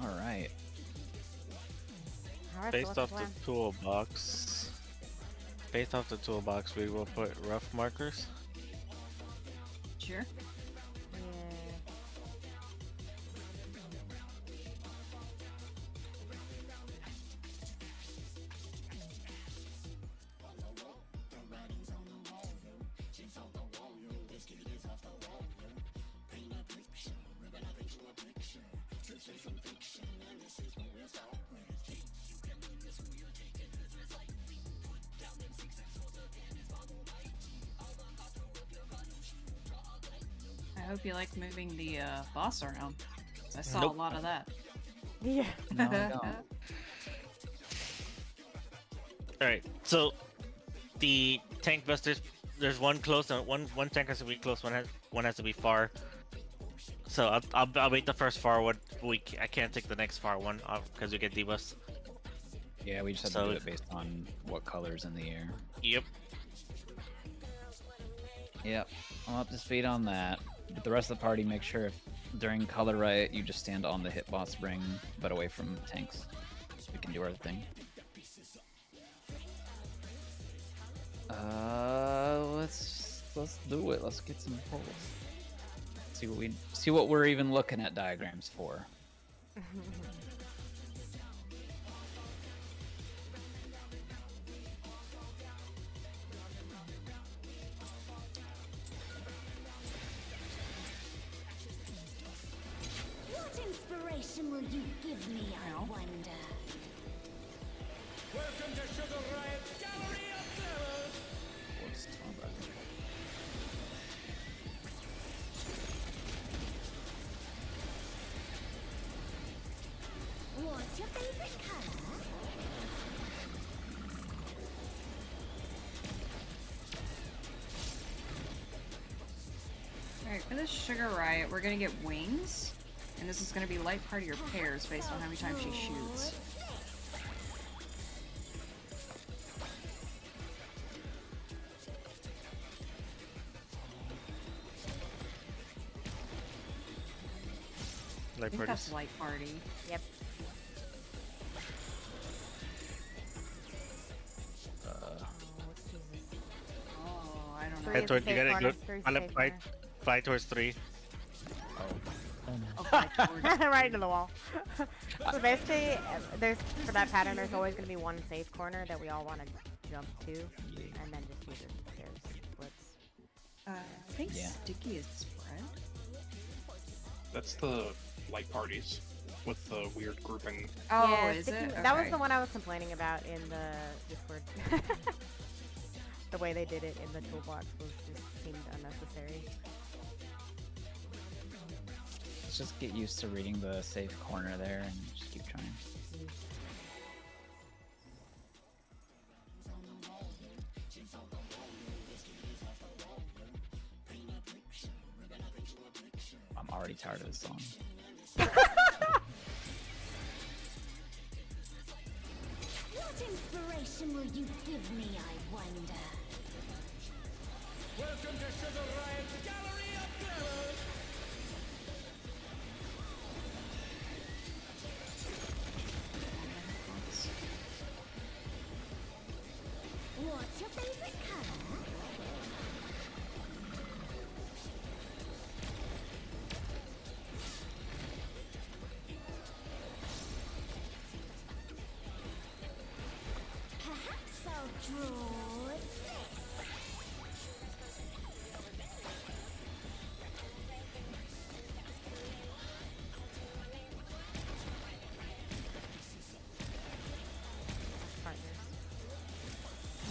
Alright. Alright, so Based what's the off the plan? toolbox. Based off the toolbox, we will put rough markers. Sure. Yeah. I hope you like moving the boss around. I saw Nope. a lot of that. Yeah. No, I don't. Alright, so the tank busters, there's one close and one tank has to be close, one has to be far. So I'll wait the first far one. I can't take the next far one because we get debuffs. Yeah, we just have So- to do it based on what color's in the air. Yep. Yep, I'm up to speed on that. But the rest of the party, make sure if during color riot you just stand on the hitbox ring, but away from tanks. We can do our thing. Let's do it. Let's get some polls. See what we're even looking at diagrams for. What inspiration will you give me, I Ow. wonder? Welcome to Sugar Riot's Gallery of Glamours! Whoops, wrong button. What's your favorite color? Alright, for this Sugar Riot, we're gonna get wings. And this is gonna be light party or pairs based on how many times she shoots. I Like think that's parties. light party. Yep. Oh, I don't know. Three Head is towards, you safe gotta corner, go. three's Fly, safe fly, corner. fly towards 3. Oh, fly towards. Right into the wall. So basically, there's for that pattern, there's always going to be one safe corner that we all want to jump to, and then just do the stairs splits. I think Yeah. sticky is spread. That's the light parties with the weird grouping. Oh, yeah, is sticky- it? That was Okay. the one I was complaining about in the Discord. The way they did it in the toolbox was just seemed unnecessary. Let's just get used to reading the safe corner there and just keep trying. I'm already tired of this song. What inspiration will you give me, I wonder? Welcome to Sugar Riot's Gallery of Glamours! What's your favorite color? Perhaps I'll draw this. Partners.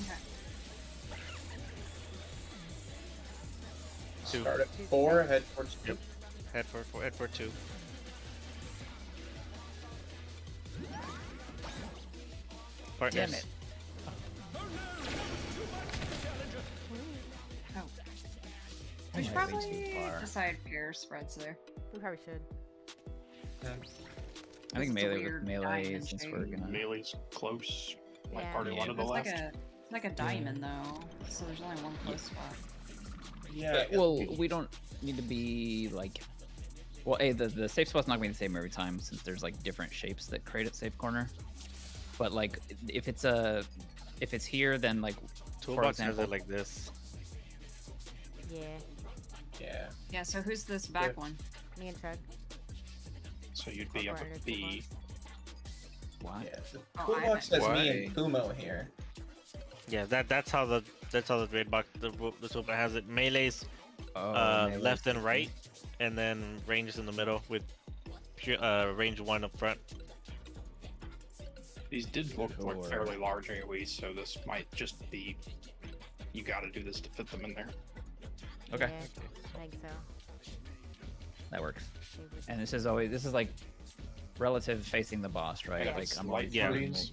Okay. Two. Start at 4, head towards 2. Yep. Head for 2. Partners. Damn it. Oh. I We should might be too probably far. decide pair spreads there. We probably should. I think It's a melee with weird melee diamond since shape. we're gonna. Melee's close. Light Yeah. party Yeah, one to the It's left. like a diamond though, so there's only one close spot. Yeah, Well, we don't need to be like Well, hey, the safe spot's not gonna be the same every time since there's like different shapes that create a safe corner. But like, if it's here, then like, for Toolbox has example, it like this. Yeah, Yeah. Yeah, so who's this back Good. one? me and Chug. So you'd be up Or with under B. why? Yeah. The Oh, toolbox I has me Why? and Kumo here. Yeah, that's how the raid box the toolbox has it. Melee's Melee left and system. right, and then ranges in the middle with range 1 up front. These did look like Sure. fairly large AoE, so this might just be. You gotta do this to fit them in there. Okay, Yeah, I think so. that works. They would- And this is like relative facing the boss, right? Yeah, Like it's I'm light always Yeah. parties.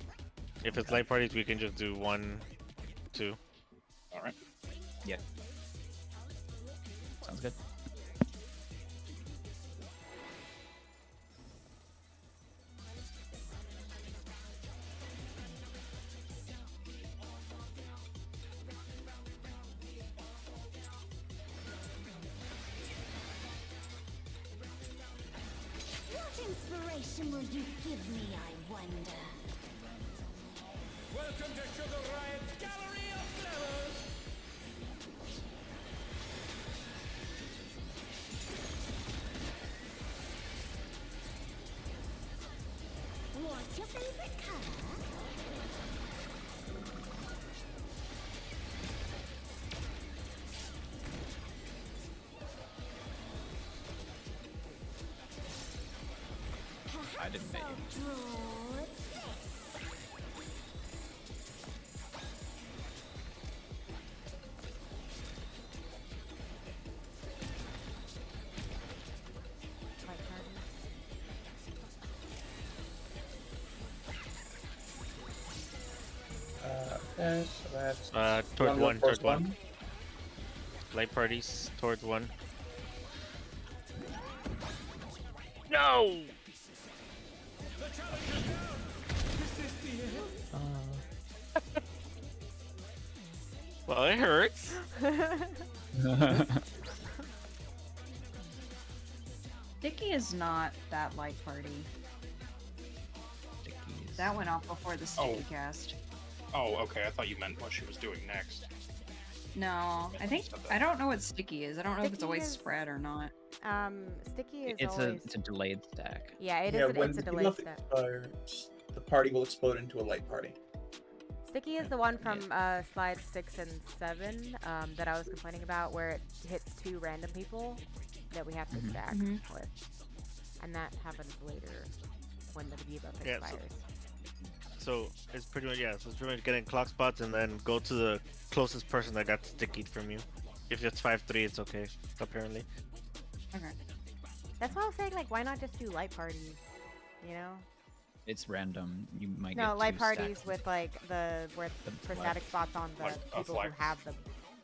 If it's light parties, we can just do 1, 2. Alright. Sounds good. What inspiration will you give me, I wonder? Welcome to Sugar Riot's Gallery of Glamours. What's your favorite color? I didn't make it. I'll draw this. Light party. Okay, so that's Towards on the 1, first towards 1. Light parties towards 1. No! Well, it hurts. Sticky is not that light party. Dickies. That went off before the sticky Oh. cast. Oh, okay. I thought you meant what she was doing next. No, I don't know what sticky is. I don't know if it's Sticky always is- spread or not. Sticky is It's always. a delayed stack. Yeah, yeah, when it's a the delayed debuff step. expires, the party will explode into a light party. Sticky is the one from slides 6 and 7 that I was complaining about, where it hits 2 random people that we have to Mhm. stack Mhm. with, and that happens later when the debuff Yeah, so- expires. So it's pretty much so it's pretty much getting clock spots and then go to the closest person that got stickied from you. If it's 5-3, it's okay. Apparently. Okay. That's why I was saying, like, why not just do light parties? You know? It's random. You might No, get light 2 parties stacks. with like for flag. static spots on the Like a people who flag. have the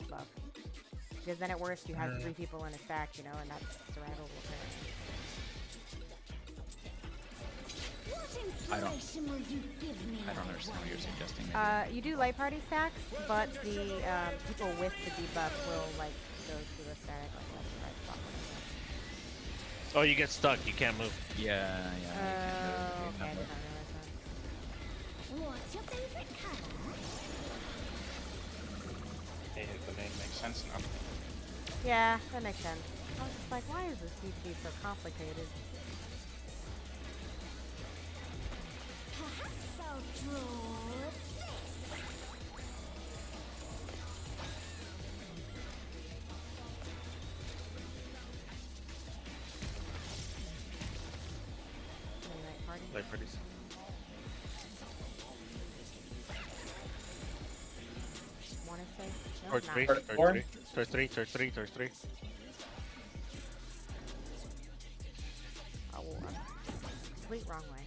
buff. Because then at worst you have Mm. 3 people in a stack, you know, and that's survivable apparently. What I don't- inspiration will you give me? I don't understand what you're wonder? suggesting. Maybe. You do light party stacks, but the people with the debuff will like go to a static like left or right spot. Oh, you get stuck. You can't move. Yeah. Okay, I did not realize that. What's your favorite color? Hey, the name makes sense now. Yeah, that makes sense. I was just like, why does this need to be so complicated? Perhaps I'll draw this. Any light party? Light parties. Wanna say? No, Towards not. 3. Towards Towards four? 3. Towards 3. Towards 3. Towards 3. Oh, complete wrong way.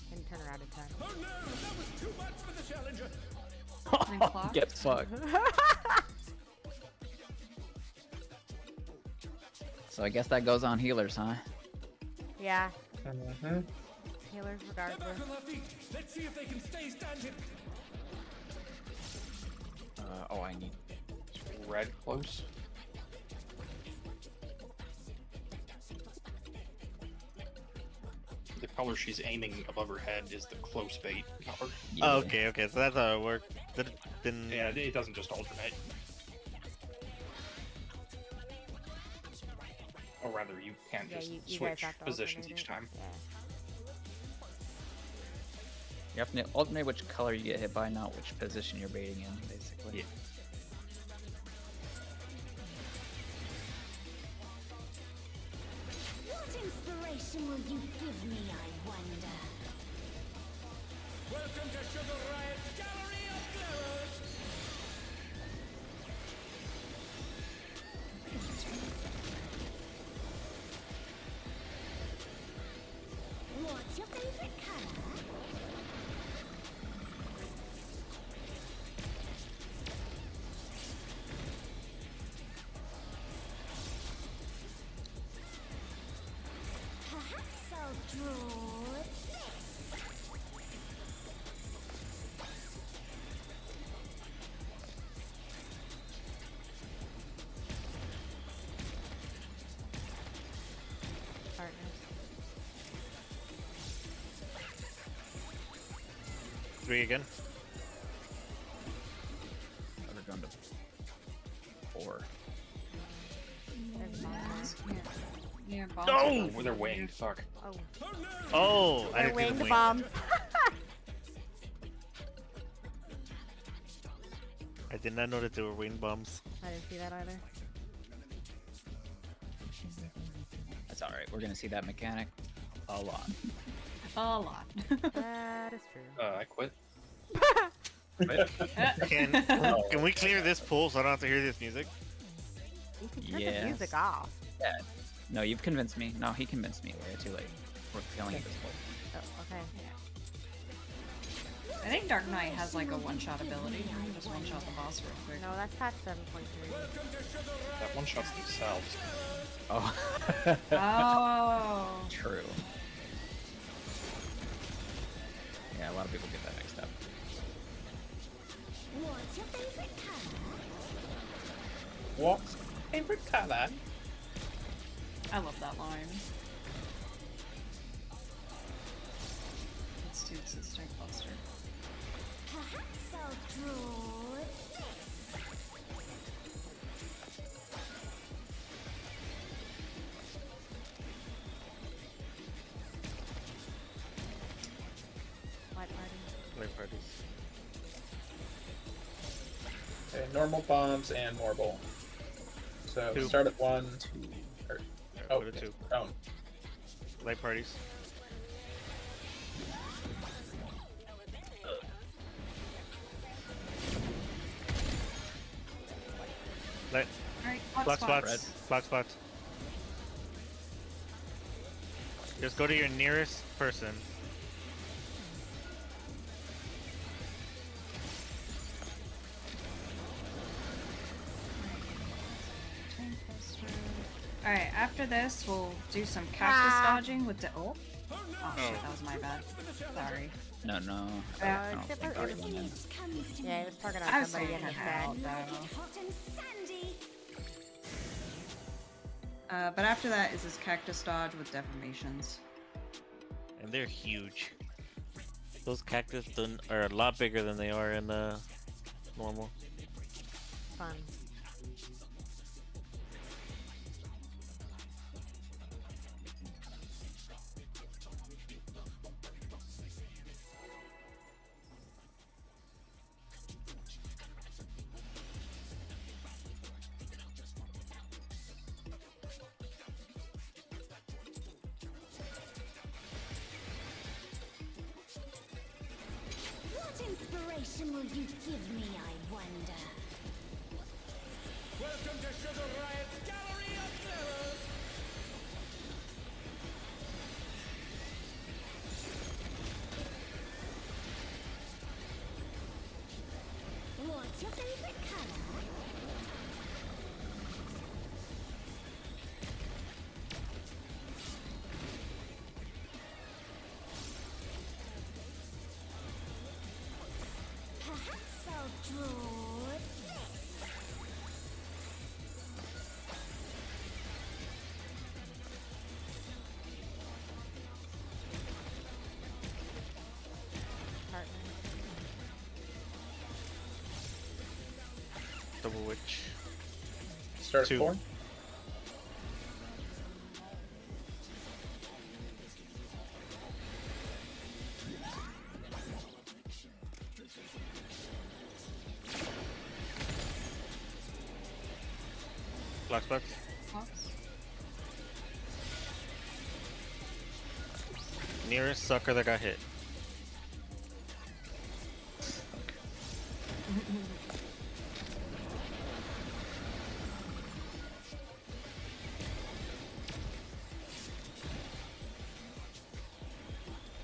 Didn't turn around in time. Oh no, that was too much for the challenger. And then clock. Get fucked. So I guess that goes on healers, huh? Yeah, Mm-hmm. healers They're back regardless. on their feet. Let's see if they can stay standing. Oh, I need. Red close. the color she's aiming above her head is the close bait color. Yeah. Oh, okay, okay, so that's how it worked. Then Yeah, it doesn't just alternate. Or rather, you can't Yeah, just you guys switch have to positions alternate each it. time. Yeah. You have to alternate which color you get hit by, not which position you're baiting in, basically. Yeah. What inspiration will you give me, I wonder? Welcome to Sugar Riot's Gallery of Glamours! What's your favorite color? Perhaps I'll draw this. Partners. three again. Other gun to 4. There's a bomb. Yeah, bombs. No! Where they're winged, fuck. Oh, Oh, I they're didn't see the winged wing. bombs. I did not know that they were wing bombs. I didn't see that either. That's alright, we're gonna see that mechanic a lot. A lot. That is true. I quit. Can we clear this pool so I don't have to hear this music? You can turn the Yes. music off. No, you've convinced me. No, he convinced me. Way too late. We're killing this whole. Oh, okay. I think Dark Knight has like a one-shot ability. You can just one-shot the boss real quick. No, that's patch 7.3. That one shots themselves. Oh. Oh. True. Yeah, a lot of people get that mixed up. What's your favorite color? What's favorite color? I love that line. Let's do Sister Cluster. Perhaps I'll draw this. Light party. Light parties. Okay, normal bombs and marble. So Two. start at 1, 2, or, oh, Go to 2. oh, Light parties. Light. Alright, Black spots. spots. Black spots. Just go to your nearest person. Alright, after this, we'll do some cactus dodging with the. Oh shit, that was my bad. Sorry. No, no. Uh, I don't except think for- Ari won that. It comes to Yeah, me. it was targeting I on was somebody saying getting a how. stab. Like it hot and sandy. But after that is this cactus dodge with deformations. And they're huge. Those cactus are a lot bigger than they are in normal. Fun. What inspiration will you give me, I wonder? Welcome to Sugar Riot's Gallery of Glamours! What's your favorite color? Perhaps I'll draw this. which Start at Two. 4. black spots? Oops. Nearest sucker that got hit.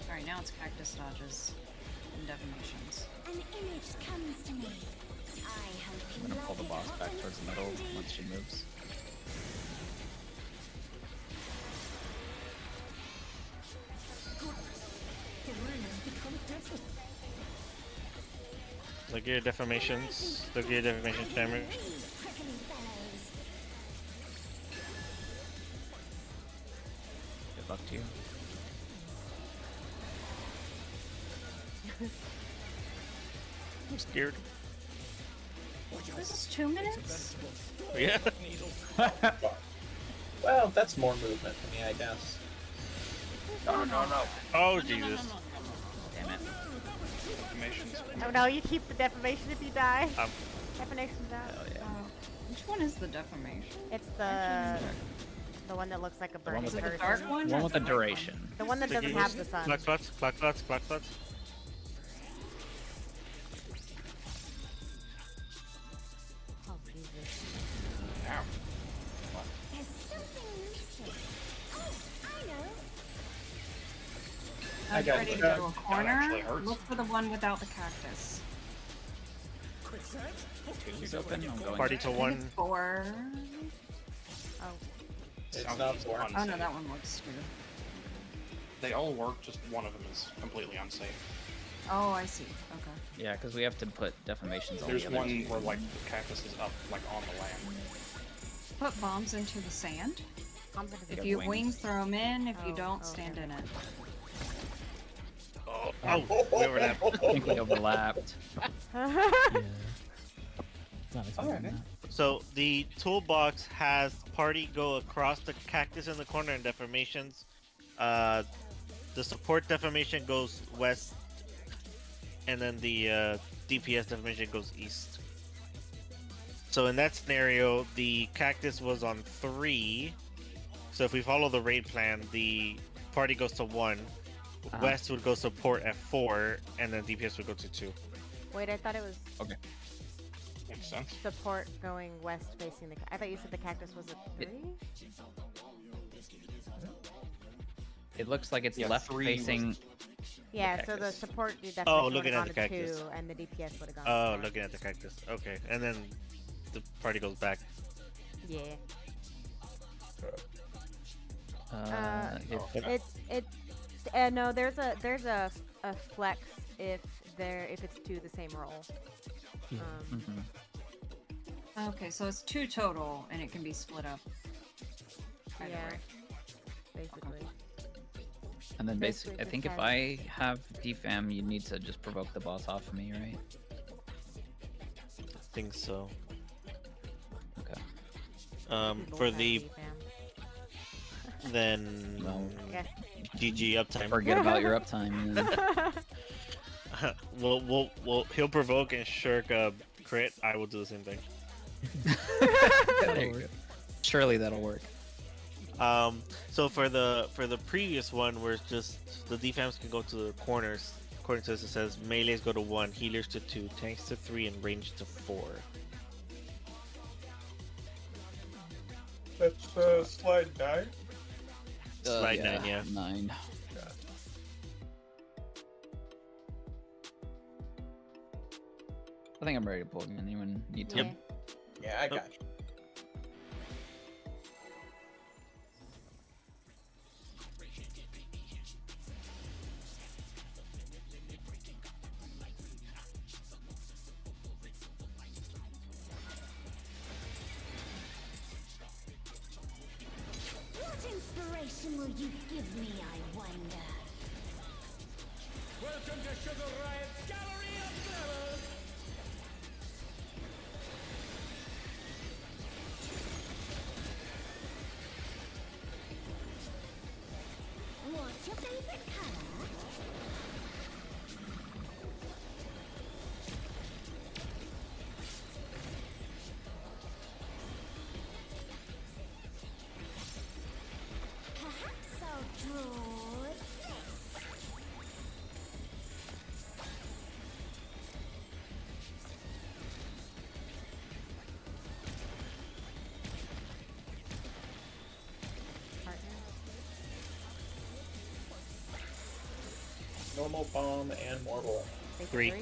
Alright, now it's cactus dodges and defamations. An image comes to me. I hope you I'm gonna pull like the it boss hot back and towards the middle spongy. once she moves. Look at your defamations. Look at your defamation damage. Prickly fellows. Good luck to you. I'm scared. This is 2 minutes? Yeah. Well, that's more movement for me, I guess. Oh Jesus. Damn it. Defamations. Oh no, you keep the defamation if you die. Um, Defamation's out. Hell yeah. Which one is the defamation? It's the one that looks like a one burning with Is it person. the dark one? One or with the the light one? duration. The one that doesn't have the sun. Black spots, black spots, black spots. Oh Jesus. Ow. There's something missing. Oh, I know. I got ready you. to go to a actually corner. hurts. Look for the one without the cactus. Two's open. I'm going. Party to I think one. it's 4. Oh. It's Sounds not 4. Oh no, unsafe. that one looks 2. They all work, just one of them is completely unsafe. Oh, I see. Okay. Yeah, because we have to put defamations on There's the other one two. where like the cactus is up, like on the land. Put bombs into the sand. Bombs into the If have you wings. wings, throw them in. If you Oh, don't, okay. stand in it. Oh, we overlapped. I think we overlapped. Alright. So the toolbox has party go across the cactus in the corner and deformations. The support deformation goes west, and then the DPS deformation goes east. So in that scenario, the cactus was on 3. So if we follow the raid plan, the party goes to 1. West would go support at 4, and then DPS would go to 2. Wait, I thought it was Okay. Makes sense. support going west facing the. I thought you said the cactus was a 3. It looks like it's Yeah, left 3 was- facing. Yeah, so the cactus. support the definition Oh, would looking have at gone the to cactus. 2, and the DPS would have gone. Oh, to 4. looking at the cactus. Okay, and then the party goes back. Yeah. If, It no, there's a flex if it's 2 the same role. mhm. Okay, so it's 2 total, and it can be split up. Either Yeah. way. Basically. And then Basically basically, I think just if I have defam, you need to just provoke the boss off of me, right? I think so. Okay. We both For have the defam. then No. Okay. GG uptime. Forget about your uptime. Man. We'll he'll provoke and Shirk crit. I will do the same thing. There you go. Surely that'll work. So for the previous one, where it's just the defams can go to the corners. According to this, it says melees go to 1, healers to 2, tanks to 3, and range to 4. That's slide 9. Slide 9, yeah. 9. I think I'm ready to pull again. Anyone need to? Yeah. Yeah, I got you. What inspiration will you give me, I wonder? Welcome to Sugar Riot's Gallery of Glamour. draw this. Partner. Normal bomb and mortal. Take Three.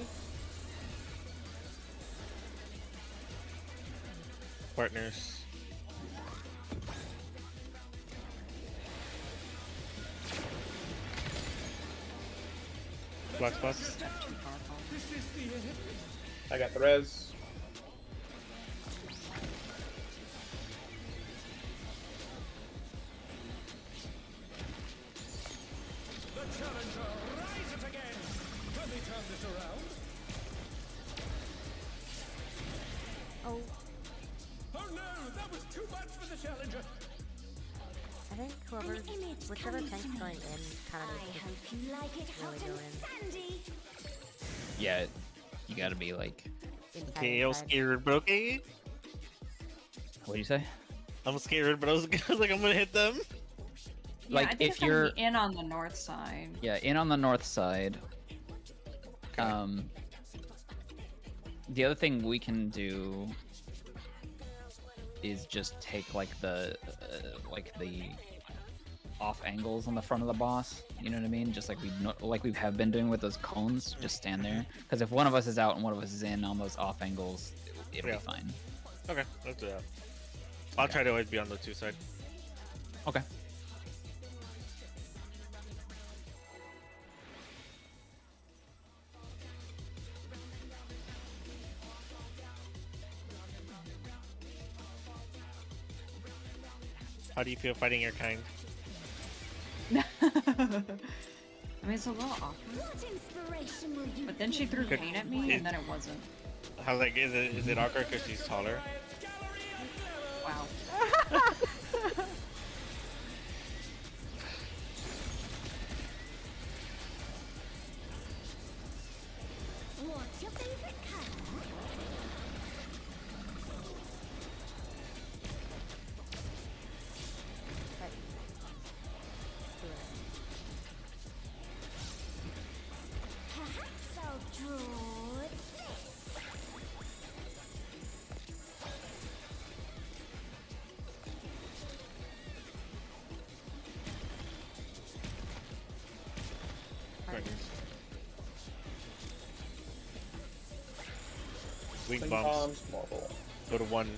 Partners. Black spots. Step too powerful. I got the res. The challenger, rise it again. Can we turn this around? Oh, Oh no, that was too much for the challenger. I think whichever tank's going in kind I of hope you like it hot really go and sandy. Yeah, you gotta be like, inside. Okay, I was scared, but okay. what do you say? I'm scared, but I was like, I'm gonna hit them. Yeah, Like, I think if it's gonna you're- be in on the north side. Yeah, in on the north side. The other thing we can do is just take like the off angles on the front of the boss. You know what I mean? Just like we have been doing with those cones. Just stand there. Because if one of us is out and one of us is in on those off angles, it'll Yeah. be fine. Okay, let's do that. I'll try to always be on the 2 side. Okay. How do you feel fighting your kind? I mean, it's a little awkward. What inspiration will you But then she threw Good. paint at me, and then it wasn't. How's like is it awkward because she's taller? Wow. What's your favorite color? Perhaps I'll draw this. Weak Wing bombs. bombs, mortal. Go to 1.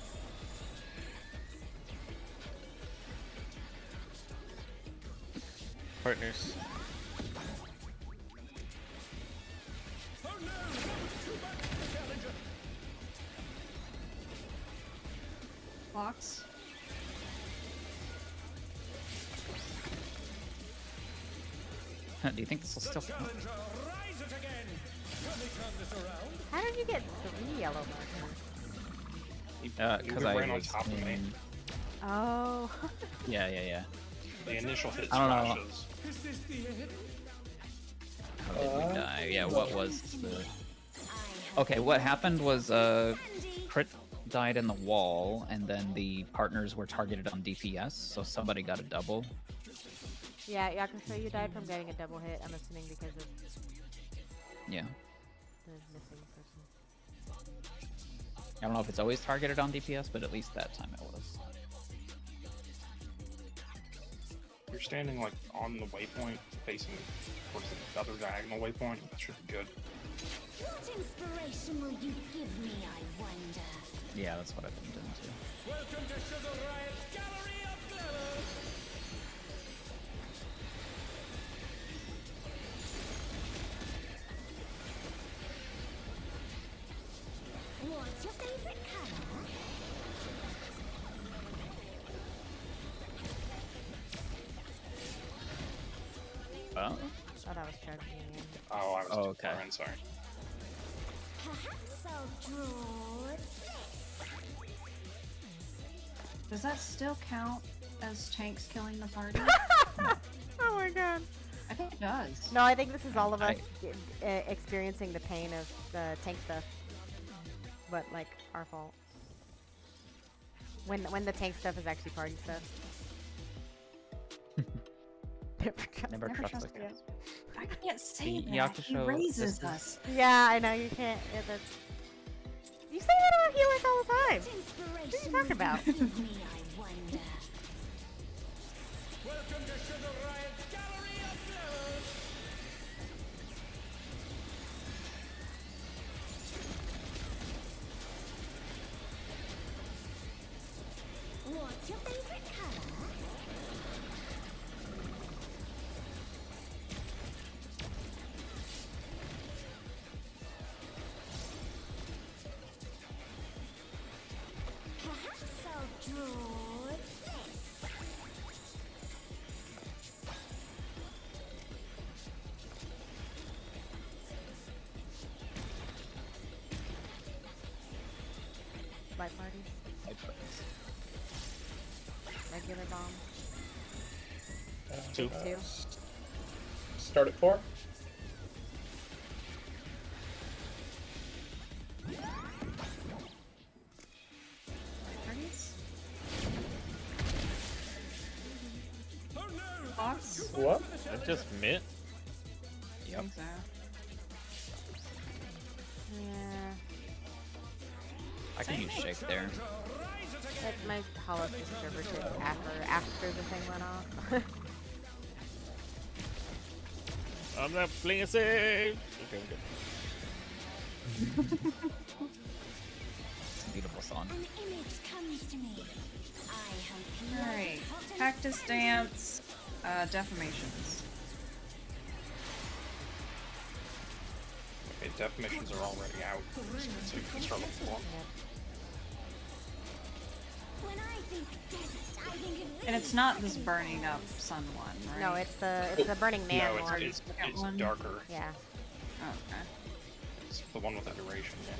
Partners. Oh no, that was too much for the challenger. Blocks. Do you think this will The still count? challenger, rise it again. Can we turn this around? How did you get 3 yellow markers? Because You I ran on was top of me. in... Oh. Yeah. The initial hit I don't know. splashes. Is this the end? How did we die? Yeah, what was the... I Okay, what happened was, sandy. Crit died in the wall, and then the partners were targeted on DPS, so somebody got a double. Yeah, Yakuza, you died from getting a double hit, I'm assuming because of Yeah. the missing person. I don't know if it's always targeted on DPS, but at least that time it was. You're standing like on the waypoint, facing towards the other diagonal waypoint. That should be good. What inspiration will you give me, I wonder? Yeah, that's what I've been doing too. Welcome to Sugar Riot's Gallery of Glamour. What's your favorite color? Oh, Oh, that was charging me in. Oh, I was Oh, too okay. far in, sorry. Perhaps I'll draw this. Does that still count as tanks killing the party? Oh my god. I think it does. No, I think this is all of us experiencing the pain of the tank stuff. But, like, our fault. When the tank stuff is actually party stuff. Never Never trust trust the cat. I can't say The that. He Yakusho raises sisters. us. Yeah, I know you can't. Yeah, that's... You say that about healers all the time. What inspiration talking will you about? give me, I wonder? Welcome to Sugar Riot's Gallery of Blood! What's your favorite color? Perhaps I'll draw this. Light parties. Light parties. Regular bomb. Two. Two. Start at 4. Parties? Oh no! Box? What? That just mid. I think so. Yeah. I can use shake there. That's my hollow distributor after the thing went off. I'm not playing safe. Okay, I'm good. It's a beautiful song. An image comes to me. I hope you are Alright. potent. Cactus dance. Defamations. Okay, definitions are already out, so you can start with 4. When I think desert, I think of And it's not this burning up sun one, right? No, it's the Burning Man No, one. it's Second one? darker. Yeah. Oh, okay. It's the one with the duration, yeah.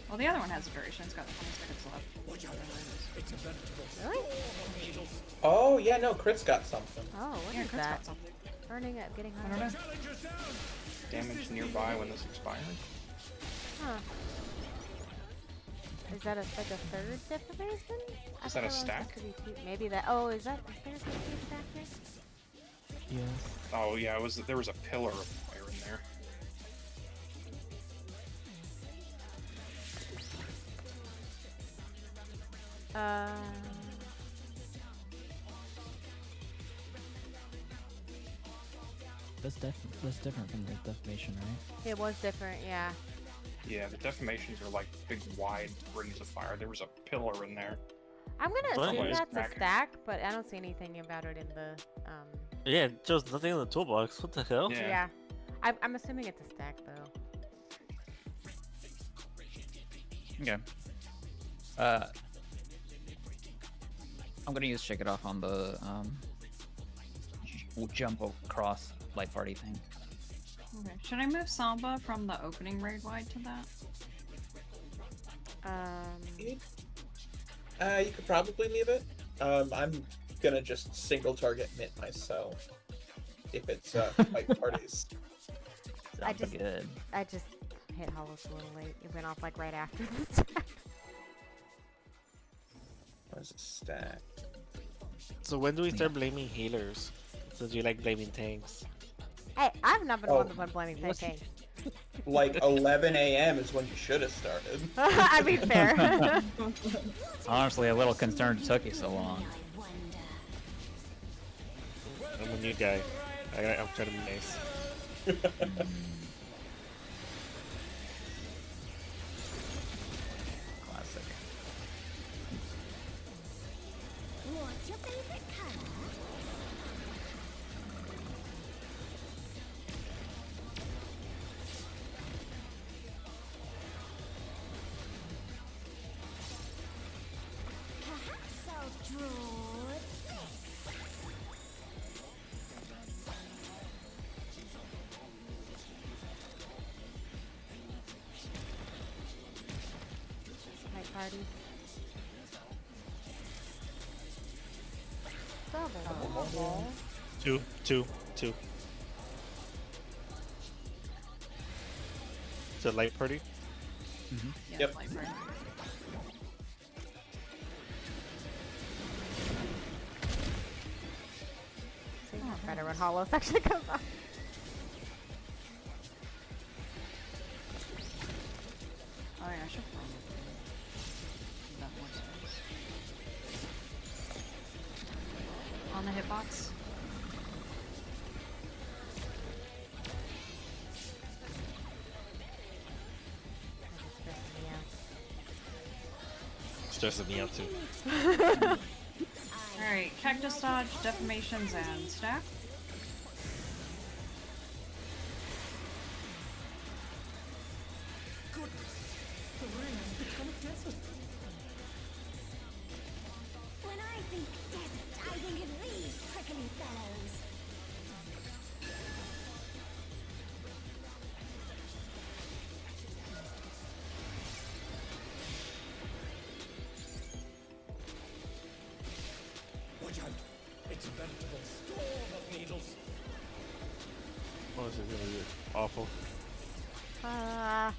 Well, the other one has a duration. It's got 20 seconds left. Really? Oh, yeah, no, Crit's got something. Oh, what Yeah, is Crit's that? got something. Burning up, getting I don't high. know. Challengers down! Damage nearby when this expires. Huh. Is that like a third defamation? I Is thought that a it was stack? supposed to be two. Maybe that. Oh, is there supposed to be a stack here? Yes. Oh yeah, there was a pillar of fire in there. That's different from the defamation, right? It was different, yeah. Yeah, the defamations are like big wide rings of fire. There was a pillar in there. I'm gonna What? assume It's that's a back. stack, but I don't see anything about it in the Yeah, just nothing in the toolbox. What the hell? Yeah. yeah. I'm assuming it's a stack though. Okay. I'm gonna use shake it off on the jump across light party thing. Okay. Should I move Samba from the opening raid wide to that? You could probably leave it. I'm gonna just single target Mitt myself. If it's fight parties. Sounds just- good. I just hit Hollows a little late. It went off like right after the stack. Where's the stack? So when do we start blaming healers? Since you like blaming tanks. Hey, I've not been Oh. the one blaming What's- tanks. Like 11 a.m. is when you should have started. I mean, fair. Honestly, a little concerned it took you so long. I wonder. I'm a new guy. I'm trying to be nice. Classic. What's your favorite color? Perhaps I'll draw this. Night party. Double. Two. It's a light party. Yeah, Yep. light raid. better when hollow section comes up. Oh yeah, I should probably give that more space. On the hitbox. Stressing me out too. Alright, Cactus Dodge, Deformations, and Stack. When I think desert, I think of these prickly fellows. Watch out! It's a veritable storm of needles. Oh, this is really awful. I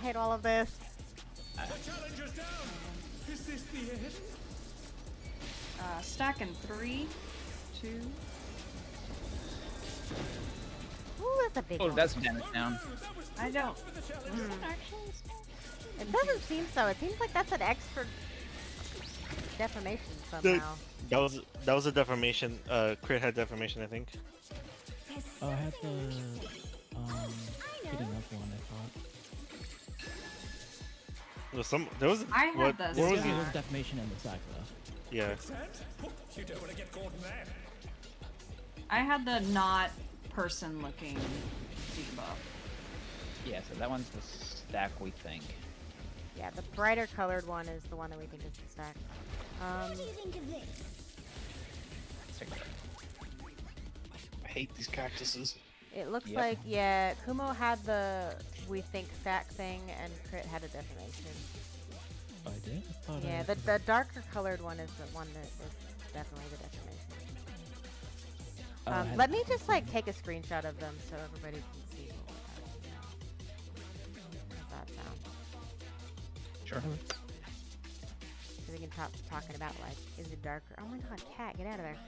hate all of this. The challenger's down! Is this the end? Stack in 3, 2. Ooh, that's a big Oh, one. that's damage down. I don't. For the Is challenger. it actually Stack? It doesn't seem so. It seems like that's an extra deformation somehow. That was a deformation. Crit had deformation, I think. Oh, I had the hitting up one. I thought. There was. I had what, the what It was was, it? it was defamation in the sack though. Yeah. Sand? Oh, you don't want to get caught in that. I had the not person looking debuff. Yeah, so that one's the stack we think. Yeah, the brighter colored one is the one that we think is the stack. What do you think of this? Let's take a look. I hate these cactuses. It looks Yep. like, yeah, Kumo had the we think stack thing and Crit had a deformation. Oh, I did. I thought Yeah, I... the darker colored one is the one that is definitely the deformation. I had Let me just like take a screenshot of them so everybody can see what we're talking about. How's that sound? Sure. So we can talk talking about like, is it darker? Oh my god, cat, get out of there.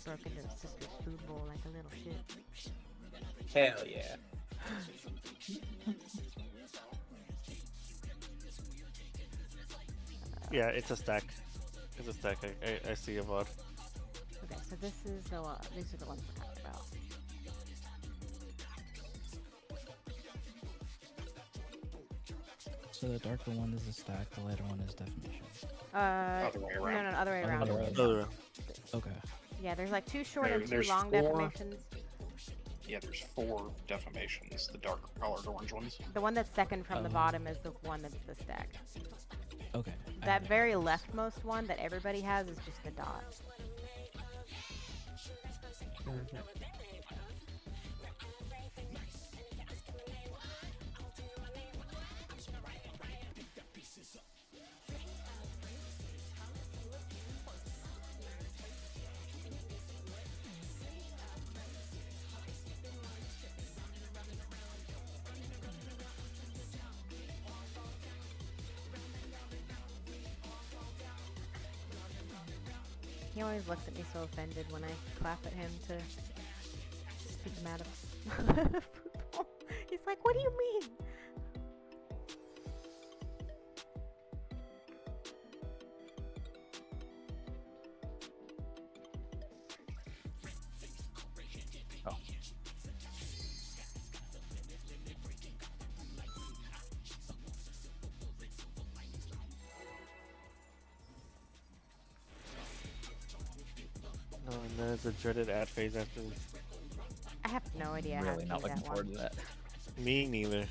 Broke into his sister's food bowl like a little shit. Hell yeah. Yeah, it's a stack. It's a stack. I see a VOD. Okay, so this is the one, these are the ones we're talking about. So the darker one is the stack, the lighter one is defamation. Other way around. No, other way around. Other way. Other. Okay. Yeah, there's like 2 short and 2 There's long 4. deformations. Yeah, there's 4 deformations. The dark colored orange ones. The one that's second from the Oh. bottom is the one that's the stack. Okay. I That had it. very leftmost one that everybody has is just the dot. He always looks at me so offended when I clap at him to speak him out of football. He's like, what do you mean? Oh. No, and then it's a dreaded ad phase after. I have no idea how Really to not do looking that forward one. to that. Me neither.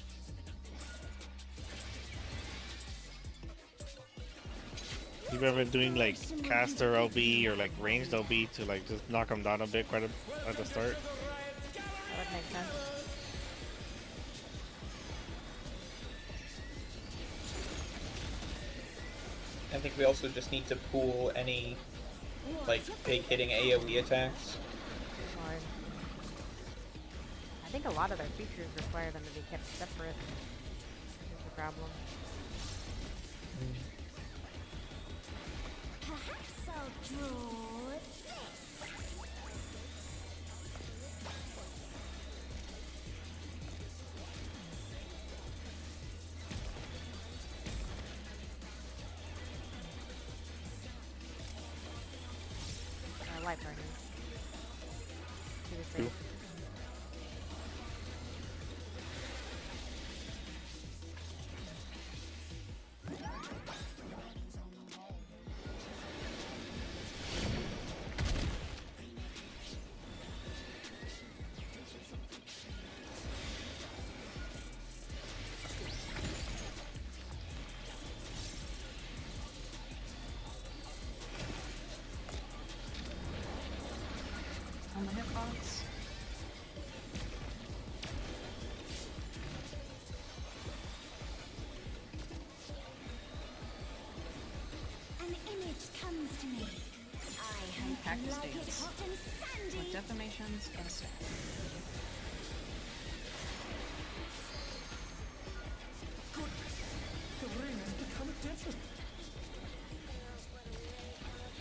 You ever doing like caster LB or like ranged LB to like just knock them down a bit quite at the start? That would make sense. I think we also just need to pool any like big hitting AoE attacks. Or I think a lot of their features require them to be kept separate. Is the problem. Perhaps I'll draw this. light party. To the safe. On the hitbox. An image comes to me. I hope Cactus you like it Dance. hot and sandy. With defamations and a stack. The rain has become a desert.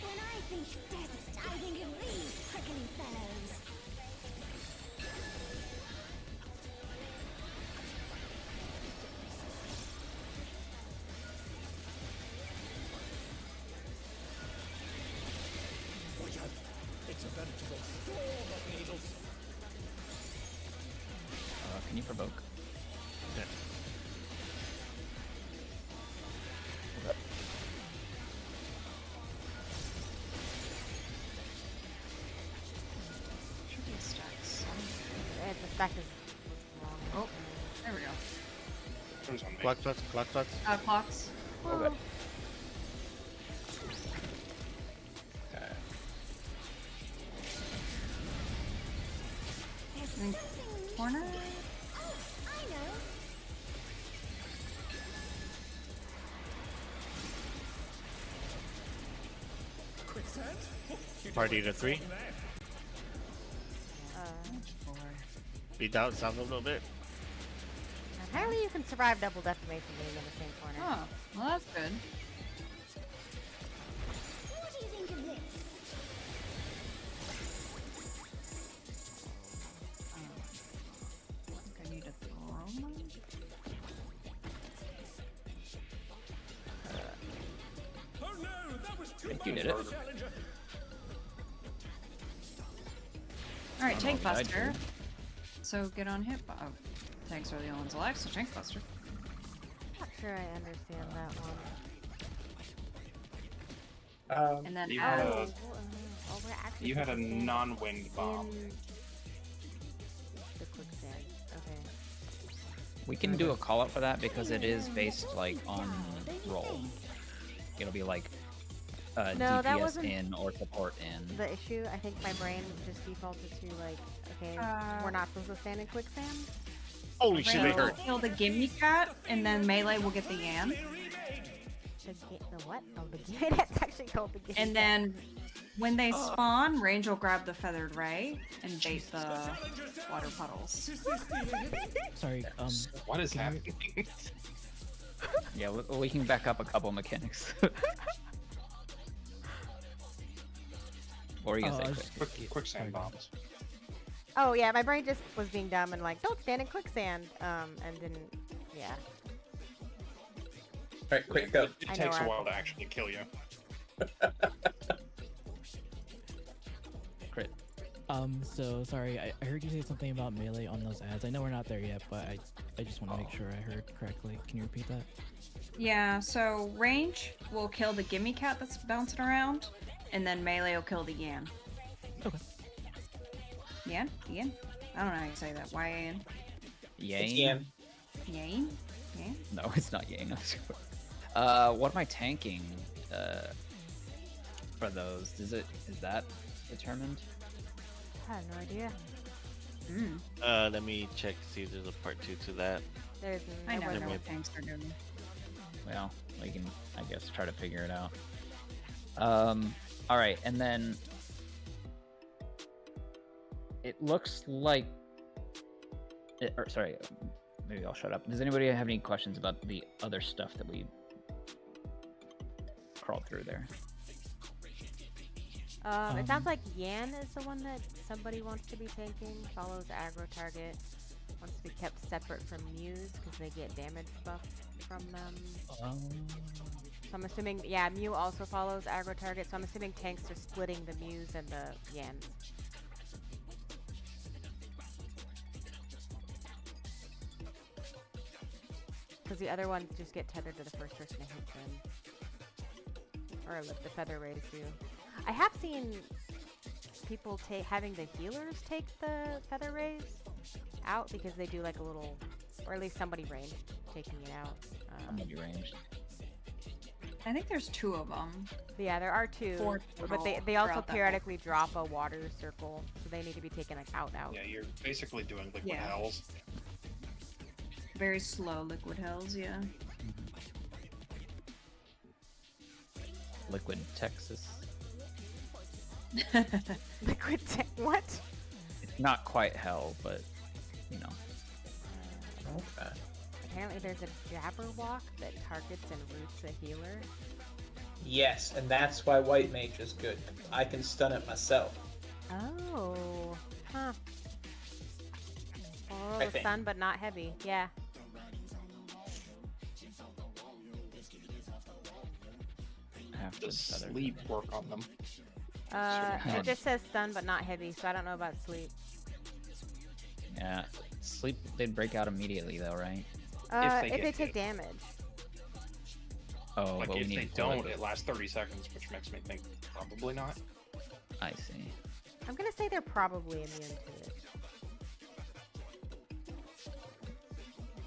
When I think desert, I think of these prickly fellows. Watch out. It's a veritable storm of needles. Can you provoke? Yeah. Should be a stack somewhere. The stack is long. Oh, there we go. There's on me. Clock spots, clock spots. Clocks. Okay. Okay. There's Mm. something Corner. Oh, I know. Quicksand? You Party know to what's 3. on there. Uh, Be down south a little bit. apparently you can survive double defamation being in the same corner. Oh, well that's good. What do you think of this? I think I need to throw one. Oh no, that was too think you much did it. for the challenger. Alright, Oh, Tank no, I Buster. did. So get on hit. Oh, tanks are the only ones alive, so Tank Buster. Not sure I understand that one. And then You Oh, had add. a, we're actually you had a focusing non-wind bomb. in the quicksand. Okay. We can do a call out for that because it is based like on roll. It'll be like No, that DPS wasn't in or support in. the issue. I think my brain just defaulted to like, okay, Uh, we're not supposed to stand in quicksand. Holy shit, they Rainbow hurt. will kill the Gimme Cat, and then Melee will get the Yan. The what? Oh, the that's actually called the game. And then when they spawn, Range will grab the Feathered Ray and bait the water puddles. Sorry. What is can you- happening? Yeah, we can back up a couple mechanics. Or you can Oh, say I was- quick. Quicksand Sorry. bombs. Oh yeah, my brain just was being dumb and like, don't stand in quicksand. And didn't. Yeah. Alright, quick, go. It I know takes a where I- while to actually kill you. Crit. So sorry. I heard you say something about melee on those ads. I know we're not there yet, but I just want to make sure I heard correctly. Can you repeat that? Yeah, so Range will kill the Gimme Cat that's bouncing around, and then Melee will kill the Yan. Okay. Yan? Yan? I don't know how you say that. Y-A-N? It's Yang? Yan. Yan? Yan? No, it's not Yang. What am I tanking for those? Is that determined? I have no idea. Hmm. Let me check see if there's a part 2 to that. There's I nowhere never know to- what tanks are doing. Well, we can, I guess, try to figure it out. All right, and then it looks like. Sorry, maybe I'll shut up. Does anybody have any questions about the other stuff that we crawled through there? It sounds like Yan is the one that somebody wants to be tanking. Follows aggro target. Wants to be kept separate from Muse because they get damage buff from them. So I'm assuming, yeah, Mew also follows aggro target, so I'm assuming tanks are splitting the Mews and the Yans. Because the other ones just get tethered to the first person to hit them. Or like the feather ray too. I have seen people having the healers take the feather rays out because they do like a little, or at least somebody ranged taking it out. Somebody ranged. I think there's 2 of them. Yeah, there are 2, 4 but total they also throughout that periodically drop a water circle, so they need to be taken like out. Yeah, you're basically doing liquid Yeah. hells. Very slow liquid hells, yeah. Liquid Texas. Liquid what? It's not quite hell, but you know. Okay. Apparently there's a Jabberwock that targets and roots a healer. Yes, and that's why White Mage is good. I can stun it myself. Oh, huh. Oh, I the think. stun, but not heavy. Yeah. Half the Does feather. sleep work on them? It just says stun, but not heavy, so I don't know about sleep. Yeah. Sleep, they'd break out immediately though, right? they If get they take hit. damage. Oh, Like but we if need they to don't, it lasts 30 seconds, which makes me think probably not. I see. I'm gonna say they're probably immune to it.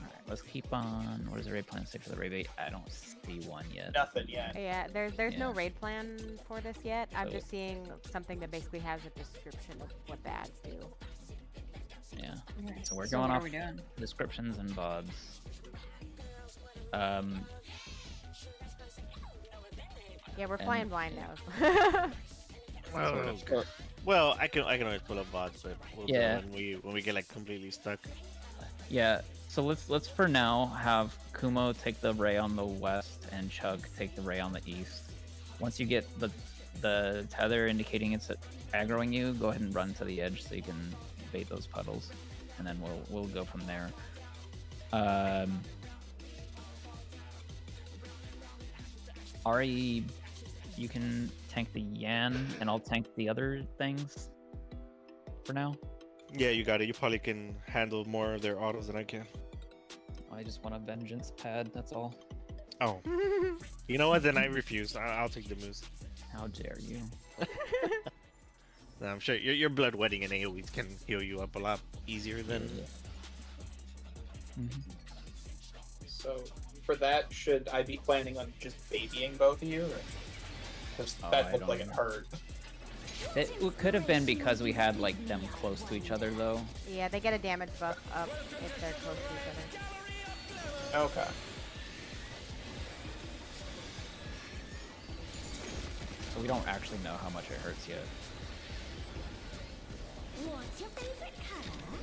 Alright, let's keep on. What is the raid plan say for the raid bait? I don't see one yet. Nothing yet. Yeah, there's no Yeah. raid plan for this yet. I'm So- just seeing something that basically has a description of what the ads do. Yeah. Okay, So we're what going are off we doing? descriptions and VODs. Yeah, we're And- flying blind now. Well, I can always pull up VODs, but we'll do it Yeah. when we get like completely stuck. Yeah, so let's for now have Kumo take the ray on the west and Chug take the ray on the east. Once you get the tether indicating it's aggroing you, go ahead and run to the edge so you can bait those puddles, and then we'll go from there. Ari, you can tank the Yan, and I'll tank the other things for now. Yeah, you got it. You probably can handle more of their autos than I can. I just want a vengeance pad, that's all. Oh, you know what? Then I refuse. I'll take the moose. How dare you? No, I'm sure your bloodwetting and AoEs can heal you up a lot easier than. Mhm. So for that, should I be planning on just babying both of you? Because Oh, that I looked don't like it know. hurt. It could have been because we had like them close to each other though. Yeah, they get a damage buff up if they're close to each other. Okay. So we don't actually know how much it hurts yet. What's your favorite color?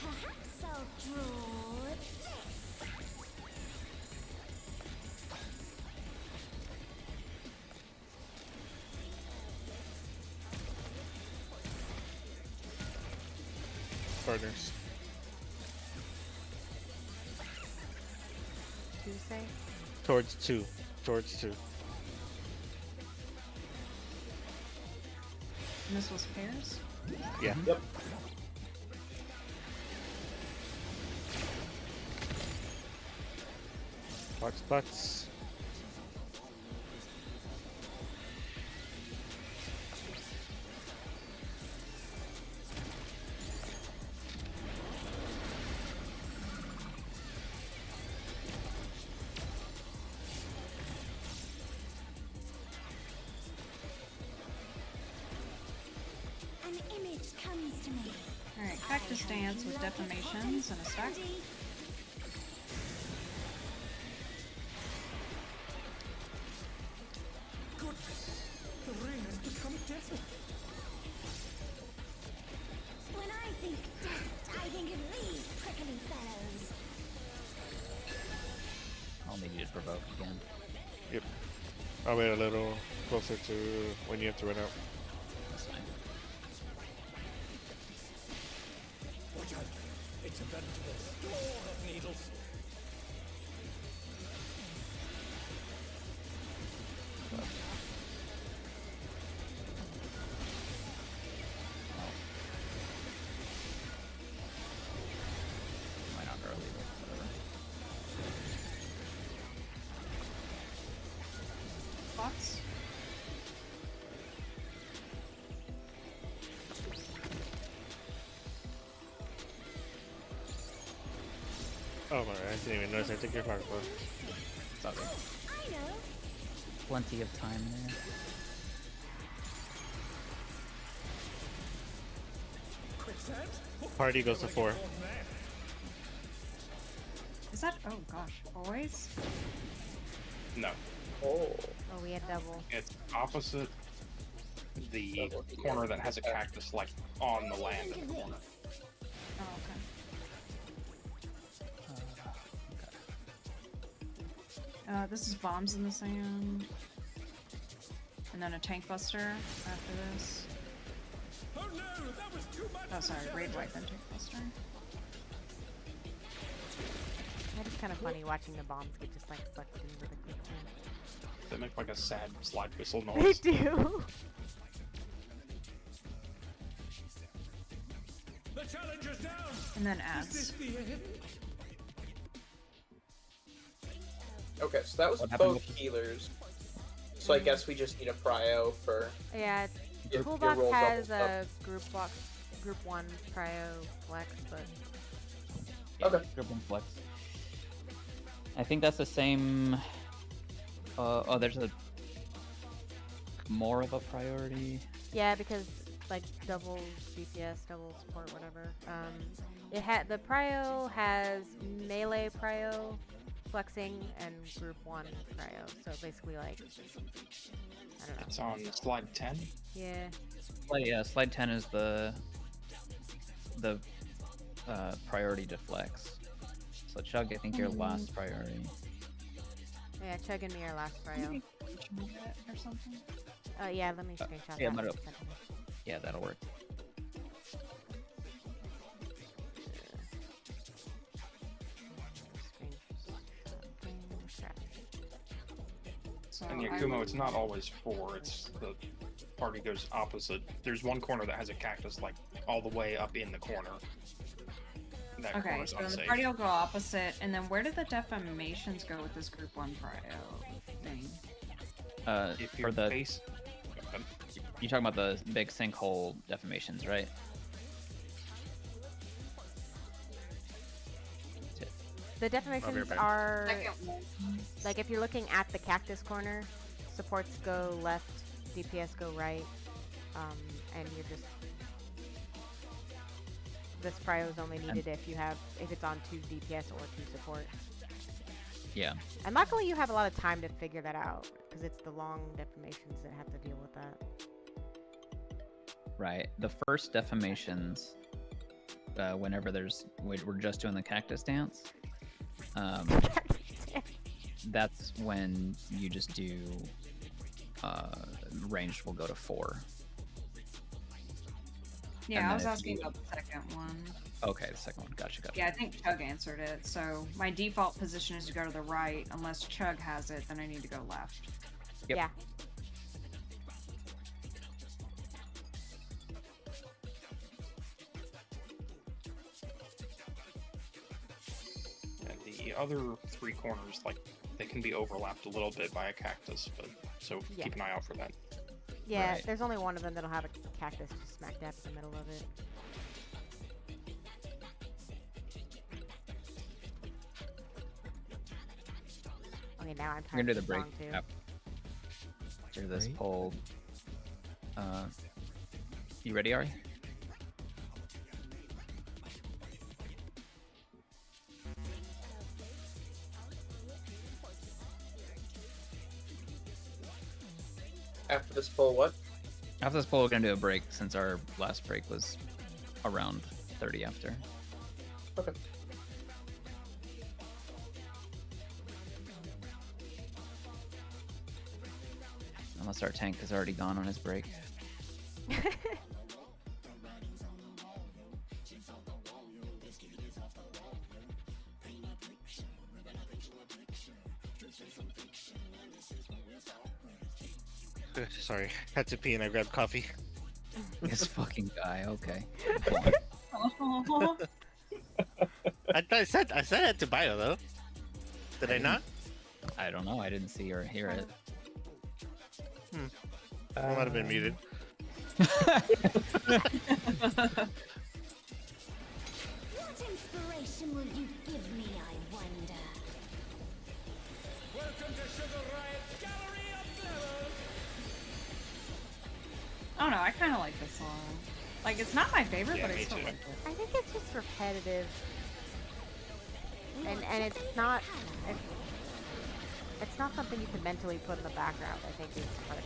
Perhaps I'll draw this. Partners. Tuesday? Towards 2. Towards 2. And this was pairs? Yeah. Yep. Butts. An image comes to me. Alright, Cactus Dance with Defamations and a stack. Ready? The rain has become desert. When I think desert, I think of these prickly fellows. I'll need you to provoke again. Yep. I'll wait a little closer to when you have to run out. return to the store of needles. Might not early, but whatever. Thoughts? Oh my! I didn't even notice I took your part for. It's all good. I know. Plenty of time there. Party goes to 4. Is that? Oh gosh, boys. No, Oh. Oh, we had double. it's opposite the Double corner that has a cactus like on the land in the corner. Oh, okay. This is bombs in the sand. And then a tank buster after this. Oh no, that was too much. Oh, sorry, raid white then tank buster. That is kind of funny watching the bombs get just like sucked into the quicksand. They make like a sad slide whistle They noise. do. The challenger's down. And then Is this ads. the end? Okay, so that was What happened both with- healers. So I guess we just need a prio for Yeah, your Toolbox roll has double a group 1 cryo flex, but Okay. Group 1 flex. I think that's the same. Oh, there's a more of a priority. yeah, because like double DPS, double support, whatever. It had the prio has melee prio flexing and group 1 cryo. So basically like I don't know. It's on slide 10. Yeah. Yeah, slide 10 is the priority to flex. So Chug, I think your last priority. Yeah, Chug and me are last prio. Maybe screenshot it or something. Yeah, let me screenshot yeah, that. let and it- send it. Yeah, that'll work. So And I Yakumo, will- it's not always 4, it's the party goes opposite. There's one corner that has a cactus like all the way up in the corner. That Okay, corner's so then the unsafe. party will go opposite, and then where did the defamations go with this group 1 prio thing? If For your the face, you talking about the big sinkhole defamations, right? The defamations bad. are Second one. like if you're looking at the cactus corner, supports go left, DPS go right, and you're just this prio is only needed if it's on 2 DPS or 2 support. Yeah. And luckily you have a lot of time to figure that out because it's the long defamations that have to deal with that. Right. The first defamations, whenever we're just doing the cactus dance. That's when you just do ranged will go to 4. Yeah, And I then was if asking you- about the second one. Okay, the second one. Gotcha. Yeah, I think Chug answered it. So my default position is to go to the right. Unless Chug has it, then I need to go left. Yep. Yeah. and the other 3 corners, like they can be overlapped a little bit by a cactus, but so Yeah. keep an eye out for that. Yeah, Right. there's only one of them that'll have a cactus just smack dab in the middle of it. Okay, now I'm We're gonna tired do of the the break song too. after this Great. poll. You ready, Ari? after this poll. What? After this poll, we're gonna do a break since our last break was around 30 after. Okay. Unless our tank is already gone on his break. Sorry, had to pee and I grabbed coffee. This fucking guy. Okay. I said I had to buy it though. Did I not? I don't know. I didn't see or hear it. I might have been muted. What inspiration will you give me, I wonder? Welcome to Sugar Riot's Gallery of Glamour. I don't know. I kind of like this song. Like, it's not my favorite, Yeah, but I me still too. like it. I think it's just repetitive, and it's not something you can mentally put in the background. I think it's part of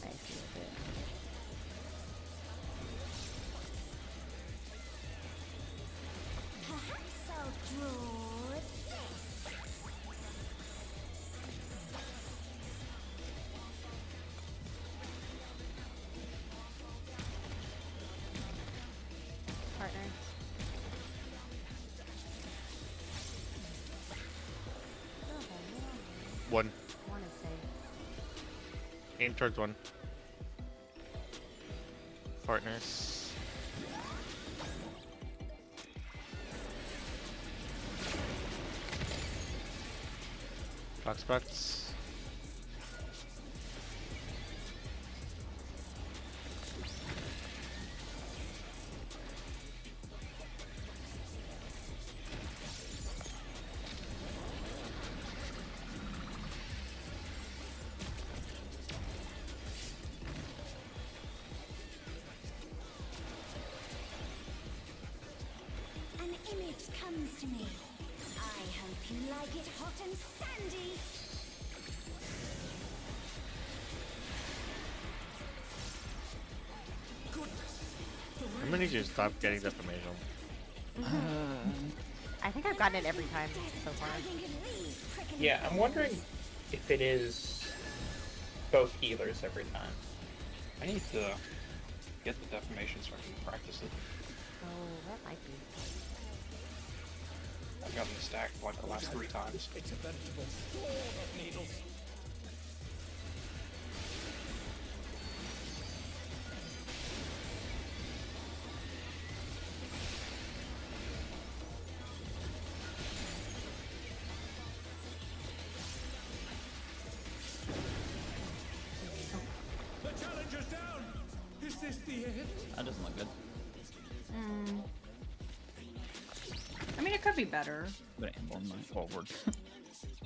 nice with it. Perhaps I'll draw this. Partners. One. One is safe. Aim towards one. Partners. Box spots. An image comes to me. I hope you like it hot and sandy. I'm gonna need you to stop getting defamation. I think I've gotten it every time so far. Yeah, I'm wondering if it is both healers every time. I need to get the defamation so I can practice it. Oh, that might be. I've gotten the stack like the last 3 times. It's a veritable storm of needles. The challenger's down. Is this the end? That doesn't look good. I mean, it could be better. But emblem my forward.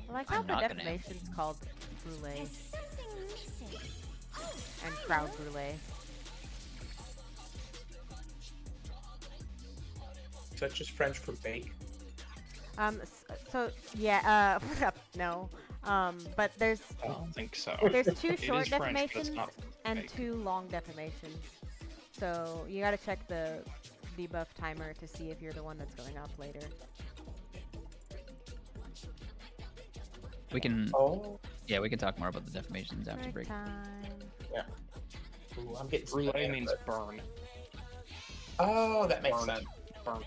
I like how I'm the not gonna- defamation's called brulee There's something missing. Oh, and crowd brulee. Is that just French for bake? So yeah, no. But there's I don't think so. there's 2 It short is French, but it's defamations not and fake. 2 long defamations. So you gotta check the debuff timer to see if you're the one that's going off later. We can. Oh, Yeah, we can talk more about the defamations after break. Time. ooh, I'm getting Brûlé scared, means but- burn. Oh, that makes Burnt. sense. Burnt.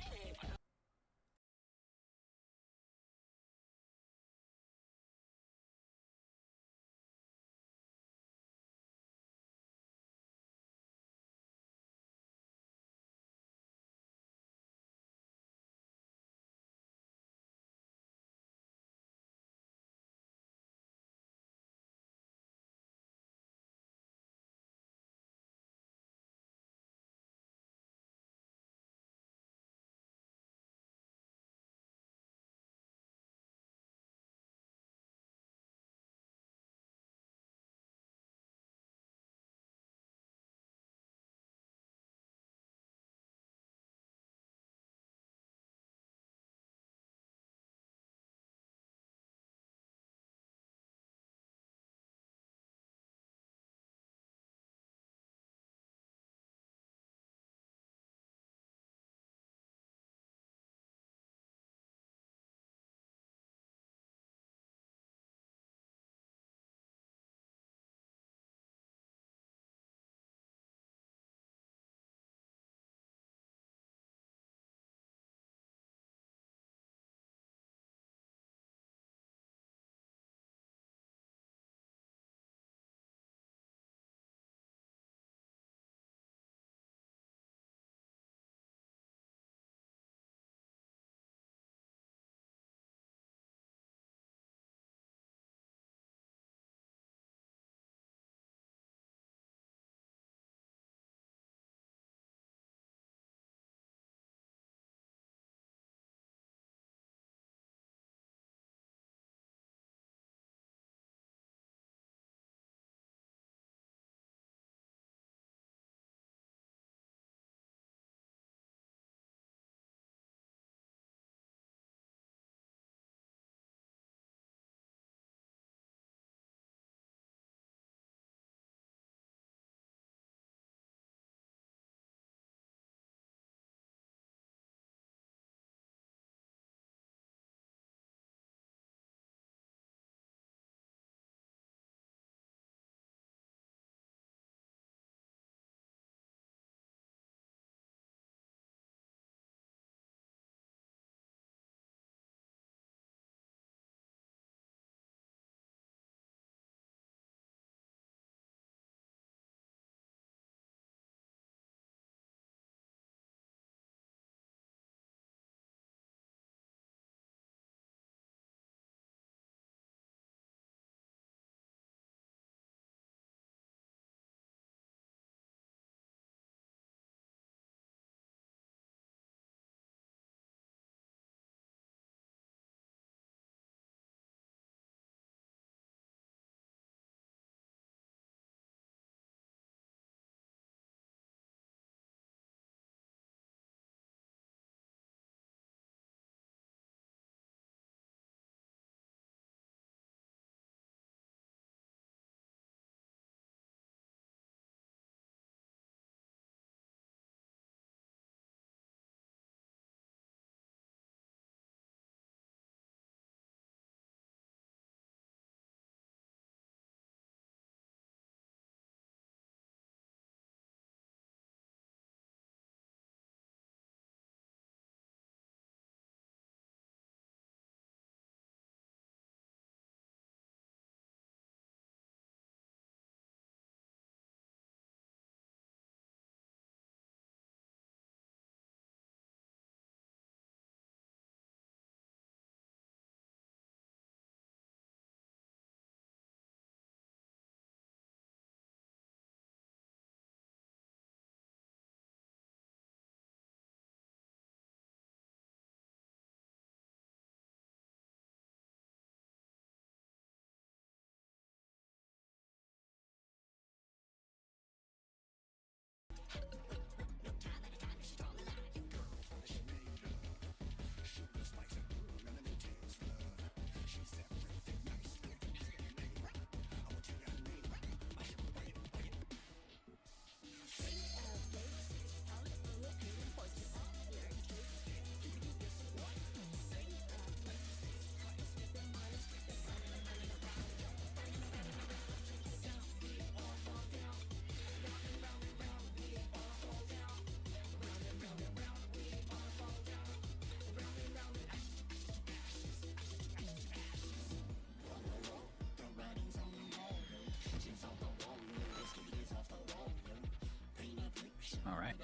All right.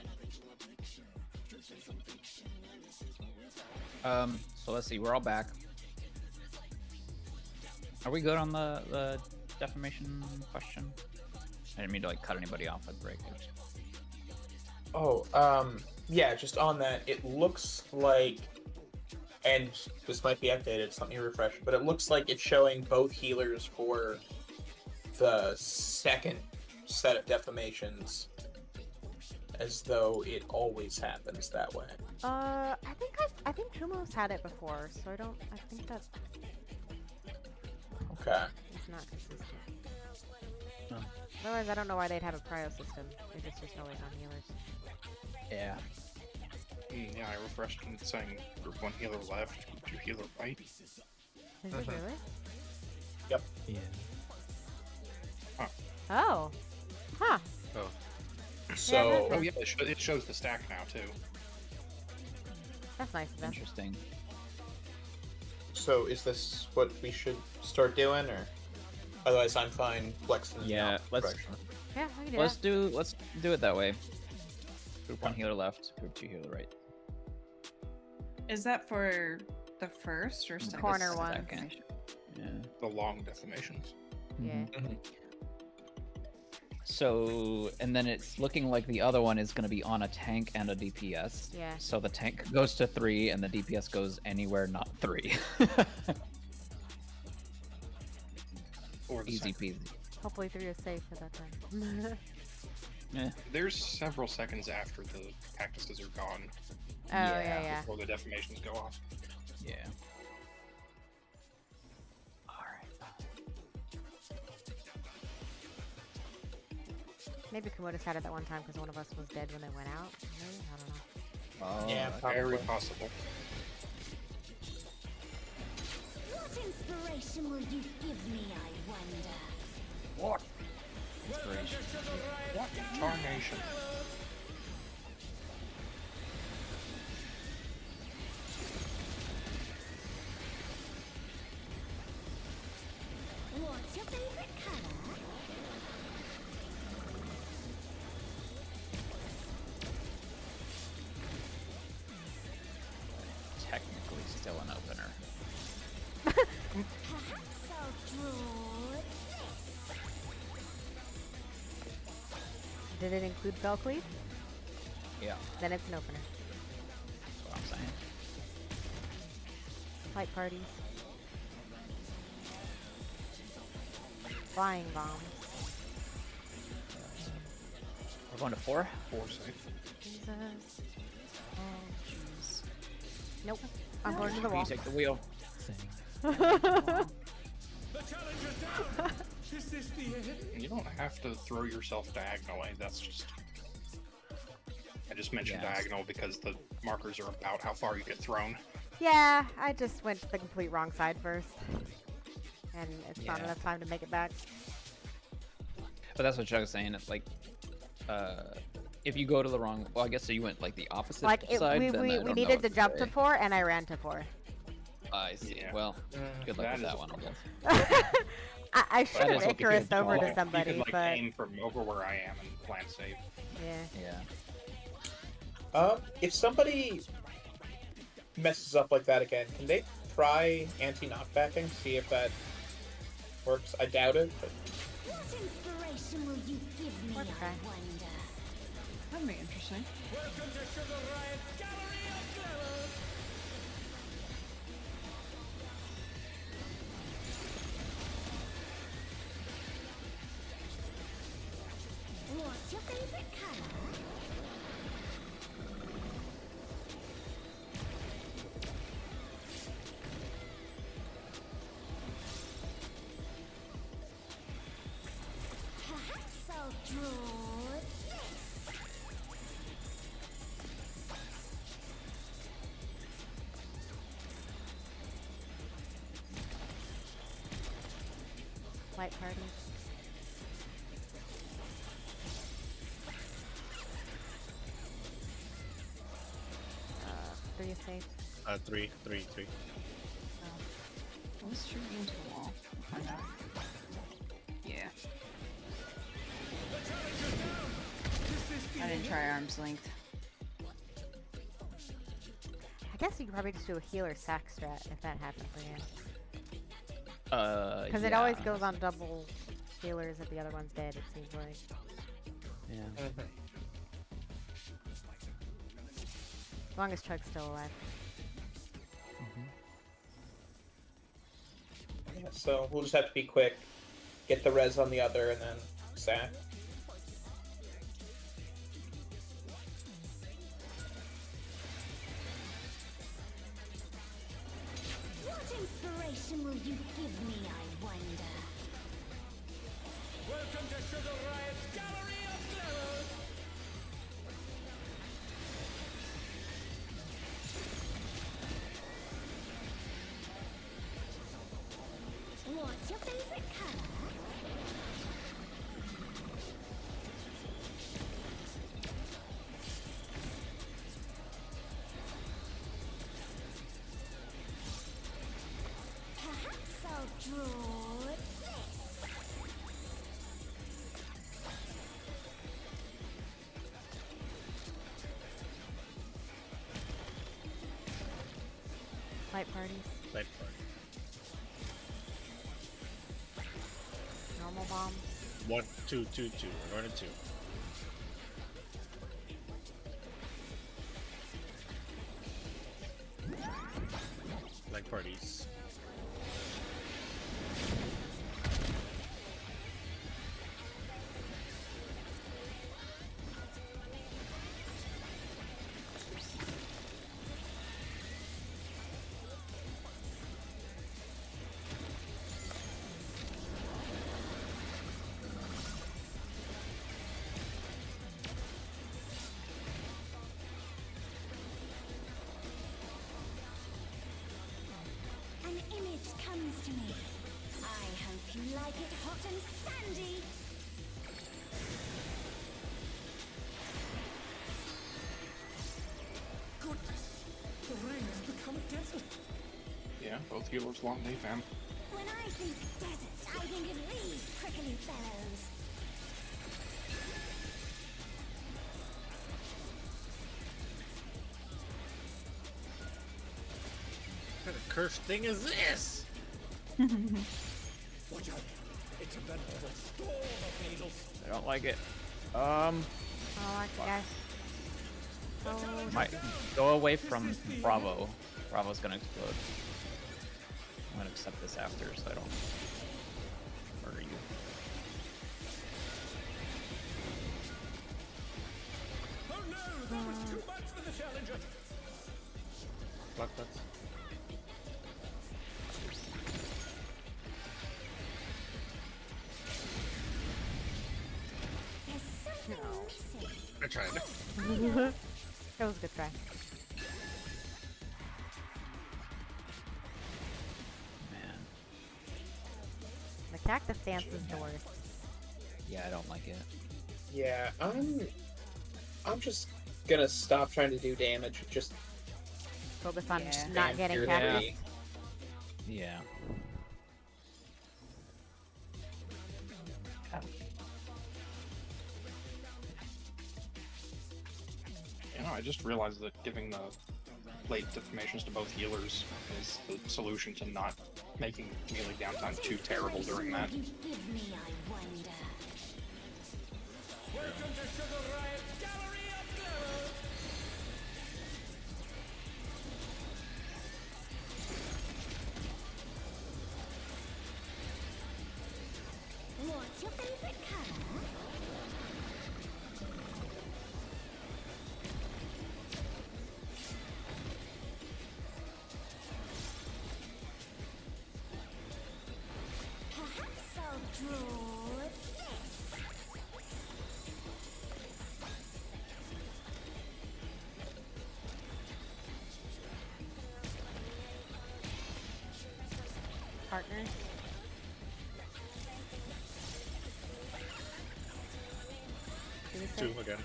So let's see. We're all back. Are we good on the defamation question? I didn't mean to like cut anybody off with breakage. Oh, yeah, just on that, it looks like, and this might be outdated, so let me refresh, but it looks like it's showing both healers for the second set of defamations, as though it always happens that way. I think Kumo's had it before, so I think that Okay. it's not consistent. Oh. Otherwise, I don't know why they'd have a prio system if it's just always on healers. Yeah. Yeah, I refreshed and it's saying group 1 healer left, group 2 healer right. Is it really? Yep. Yeah. Oh. Huh. So, Oh yeah, it shows the stack now too. That's nice of them. Interesting. so is this what we should start doing, or otherwise I'm fine flexing. in the Yeah, opposite let's- direction. Yeah, we can do Let's do it that way. Group 1 healer left, group 2 healer right. Is that for the first or second? Corner one. Second. Yeah. The long defamations. that. Yeah. So, and then it's looking like the other one is going to be on a tank and a DPS. Yeah. So the tank goes to 3 and the DPS goes anywhere not 3. Or the Easy second. peasy. Hopefully 3 is safe at that time. Yeah. There's several seconds after the cactuses are gone Oh, yeah. before the defamations go off. Yeah. Alright. Maybe Komodo's had it that one time because one of us was dead when they went out. Maybe? I don't know. Oh, Yeah, Very probably. possible. What inspiration will you give me, I wonder? What? Inspiration. What tarnation? What's your favorite color? Technically still an opener. Perhaps I'll draw this. Did it include Felcleave? Yeah, Then it's an opener. that's what I'm saying. Fight parties. Flying bombs. We're going to 4? Foresight. Jesus. Oh, jeez. Nope. I'm going to the wall. You take the wheel. Same. The challenger's down! Is this the end? You don't have to throw yourself diagonally. That's just. I just mentioned Yes. diagonal because the markers are about how far you get thrown. Yeah, I just went to the complete wrong side first. And it's not Yeah. enough time to make it back. But that's what Chuck was saying. It's like, if you go to the wrong, well, I guess so you went like the opposite Like, side. we then I don't know needed what to jump say. to 4, and I ran to 4. I see. Yeah. Well, good luck That with is that a one, I problem. guess. I should That have is what Icarus became over to trouble. somebody, You could like but aim from over where I am and plan safe. yeah. Yeah. If somebody messes up like that again, can they try anti-knockbacking? See if that works. I doubt it, but What inspiration will you give me, Okay. I wonder? That'd be interesting. Welcome to Sugar Riot's Gallery of Glamour! What's your favorite color? Perhaps I'll draw this. Light parties. Uh, 3 is safe. 3. Let's shoot you into the wall. We'll find out. Yeah. The challenger's down! Is this I didn't try arm's length. I guess you could probably just do a healer sack strat if that happens again. Because it always goes on double healers if the other one's dead, it seems like. Yeah. As long as Chug's still alive. Yeah, so we'll just have to be quick, get the res on the other, and then sack. What inspiration will you give me, I wonder? Welcome to Sugar Riot's Gallery of Glamour! What's your favorite color? Perhaps I'll draw this. Light parties. Light party. Normal bombs. 1, 2, 2, 2. We're going to 2. Like parties. An image comes to me. I hope you like it hot and sandy. Goodness! The rain has become a desert! Yeah, both healers long day, fam. When I think desert, I think of these prickly fellows. What kind of cursed thing is this? Watch out! It's a veritable storm of needles! I don't like it. Oh, like the guy. Might go away from Bravo. Bravo's gonna explode. I'm gonna accept this after so I don't murder you. Oh no! That was too much for the challenger! Block butts. There's something missing. I tried. That was a good try. Man. The cactus dance is the worst. Yeah, I don't like it. Yeah, I'm just gonna stop trying to do damage. Just Focus on Yeah. not spam getting pure cactus. three. Yeah. You know, I just realized that giving the late deformations to both healers is the solution to not making melee downtime too terrible during that. You give me, I wonder. Welcome to Sugar Riot's Gallery of Glamour! What's your favorite color? Perhaps I'll draw this. Partners. Do we say? 2 again.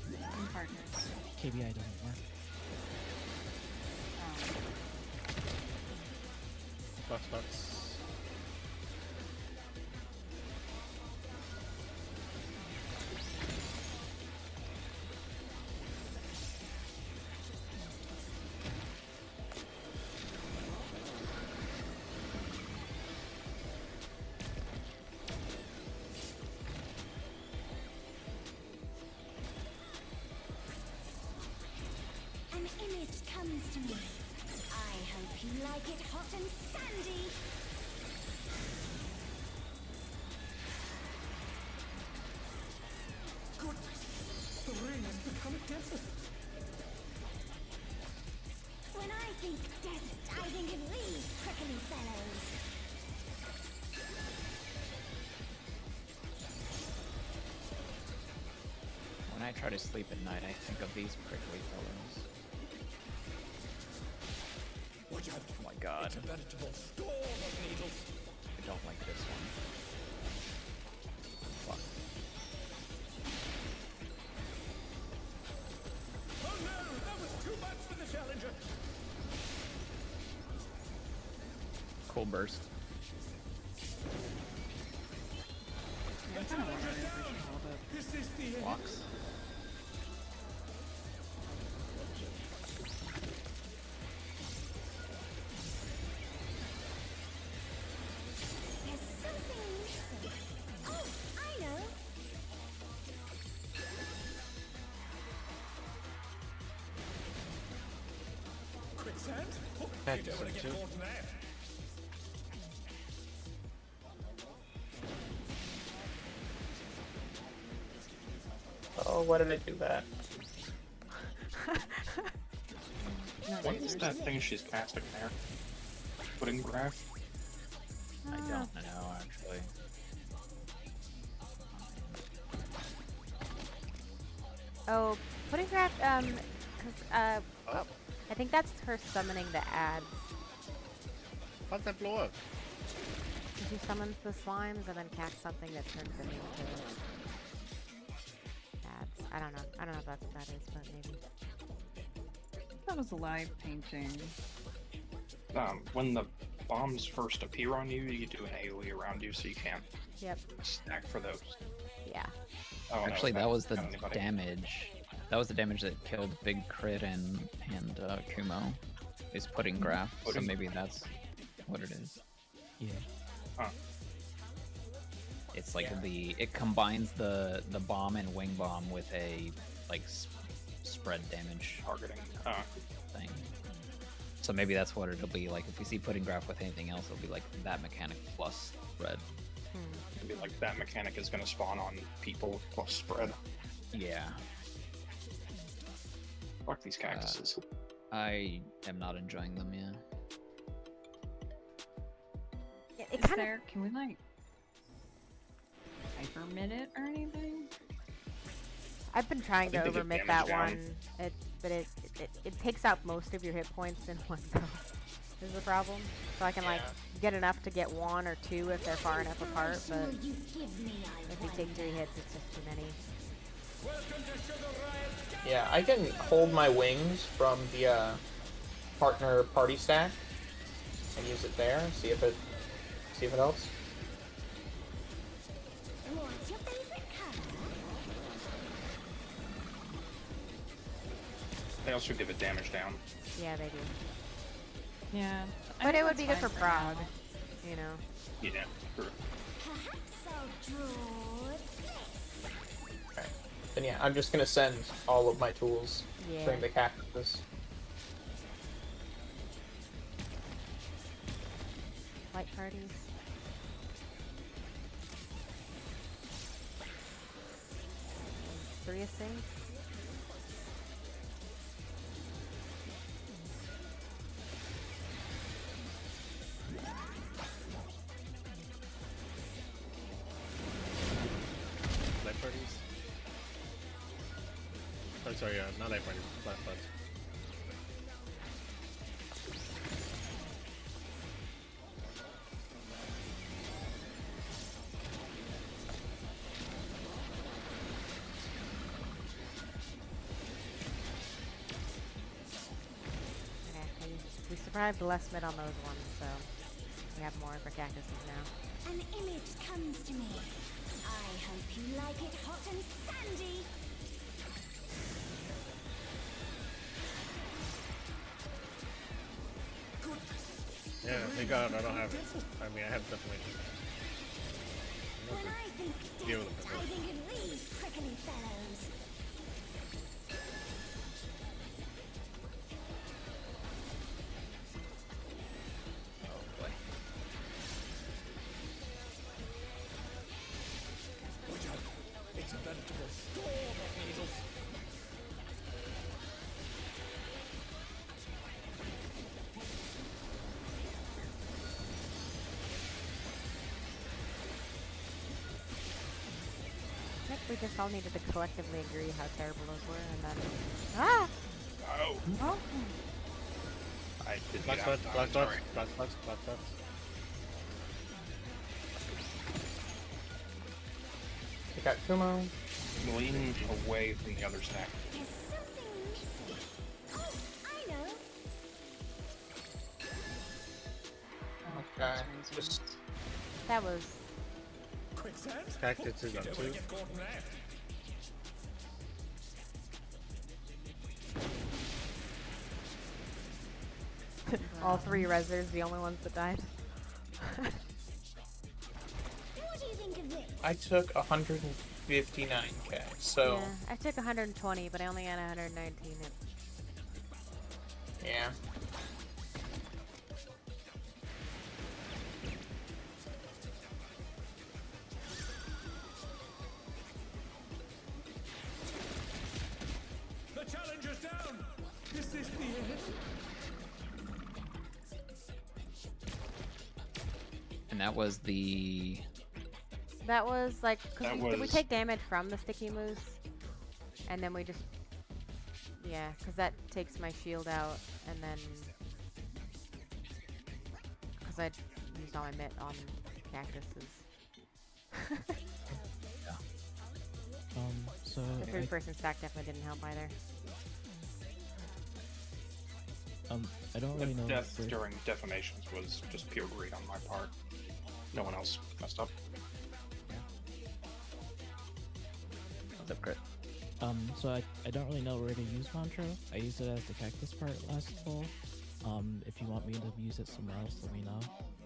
And partners. KBI doesn't work. Oh. Block spots. When I think desert, I think of these prickly fellows. When I try to sleep at night, I think of these prickly fellows. Watch out. Oh my god. It's a veritable storm of needles. I don't like this one. Fuck. Oh no, that was too much for the challenger. Cool burst. I kind of wonder if we should hold it. This is the end. Walks. There's something missing. Oh, I know. Quicksand? Oh, That you don't want to doesn't get do. caught in that. Oh, why did I do that? What is that thing she's casting there? Putting graph? I don't know, actually. Oh, putting graph, I think that's her summoning the ads. How'd that blow up? She summons the slimes and then casts something that turns them into ads. I don't know. I don't know if that's what that is, but maybe. That was a live painting. When the bombs first appear on you, you do an AoE around you, so you can't Yep. stack for those. Yeah. Oh, no, Actually, it's that not was the anybody. damage. That was the damage that killed Big Crit and Kumo. Is putting graph, so Pudding. maybe that's what it is. Yeah. It's like Yeah. it combines the bomb and wing bomb with a like spread damage Targeting. thing. So maybe that's what it'll be like. If we see putting graph with anything else, it'll be like that mechanic plus spread. It'd be like that mechanic is going to spawn on people plus spread. Yeah, Fuck these cactuses. I am not enjoying them. Yeah. It Is kind of. there? Can we like hypermit it or anything? I've been trying to think they get overmit that damage one, but it takes out most of your hit points in one go. Is the problem. So I can like get enough to get one or two if they're far enough apart, but Will you give me, I if you take 3 hits, it's just too many. Welcome to Sugar Riot. Yeah, I can hold my wings from the partner party stack and use it there. See if it helps. What's your favorite color? They also give it damage down. Yeah, they do. Yeah. But it would be good for Prague, you know. Yeah, true. Perhaps I'll draw this. Okay. Then yeah, I'm just gonna send all of my tools Yeah. during the cactus. Light parties. Three things. Light parties? Oh, sorry, not light parties, blast buds. Okay, we survived less mid on those ones, so we have more for cactuses now. An image comes to me. I hope you like it hot and sandy. Yeah, thank God I don't have it. I mean, I have defamation. When I think Deal desert, with it. I think of these prickly fellows. Oh boy. Watch out. It's a veritable storm of needles. We just all needed to collectively agree how terrible those were, and then ah. Oh, Oh. I did Black get spots, out. black spots, Sorry. black spots, black spots. I got Kumo. Lean away from the other stack. There's something missing. Oh, I know. Okay. Just That was Quicksand? Cactus is You up don't want too. to get caught in that. all three rezzers, the only ones that died. What do you think of this? I took 159k. So Yeah, I took 120, but I only got 119. yeah. The challenger's down! Is this the end? And that was the. That was like, cause That we was- take damage from the sticky moose, and then we just, yeah, cause that takes my shield out, and then, cause I used all my mitt on cactuses. So The third person stack definitely didn't help either. I don't really know. if Death there- during defamations was just pure greed on my part. No one else messed up. What's up, Crit? So I don't really know where to use Montreux. I used it as the cactus part last fall. If you want me to use it somewhere else, let me know.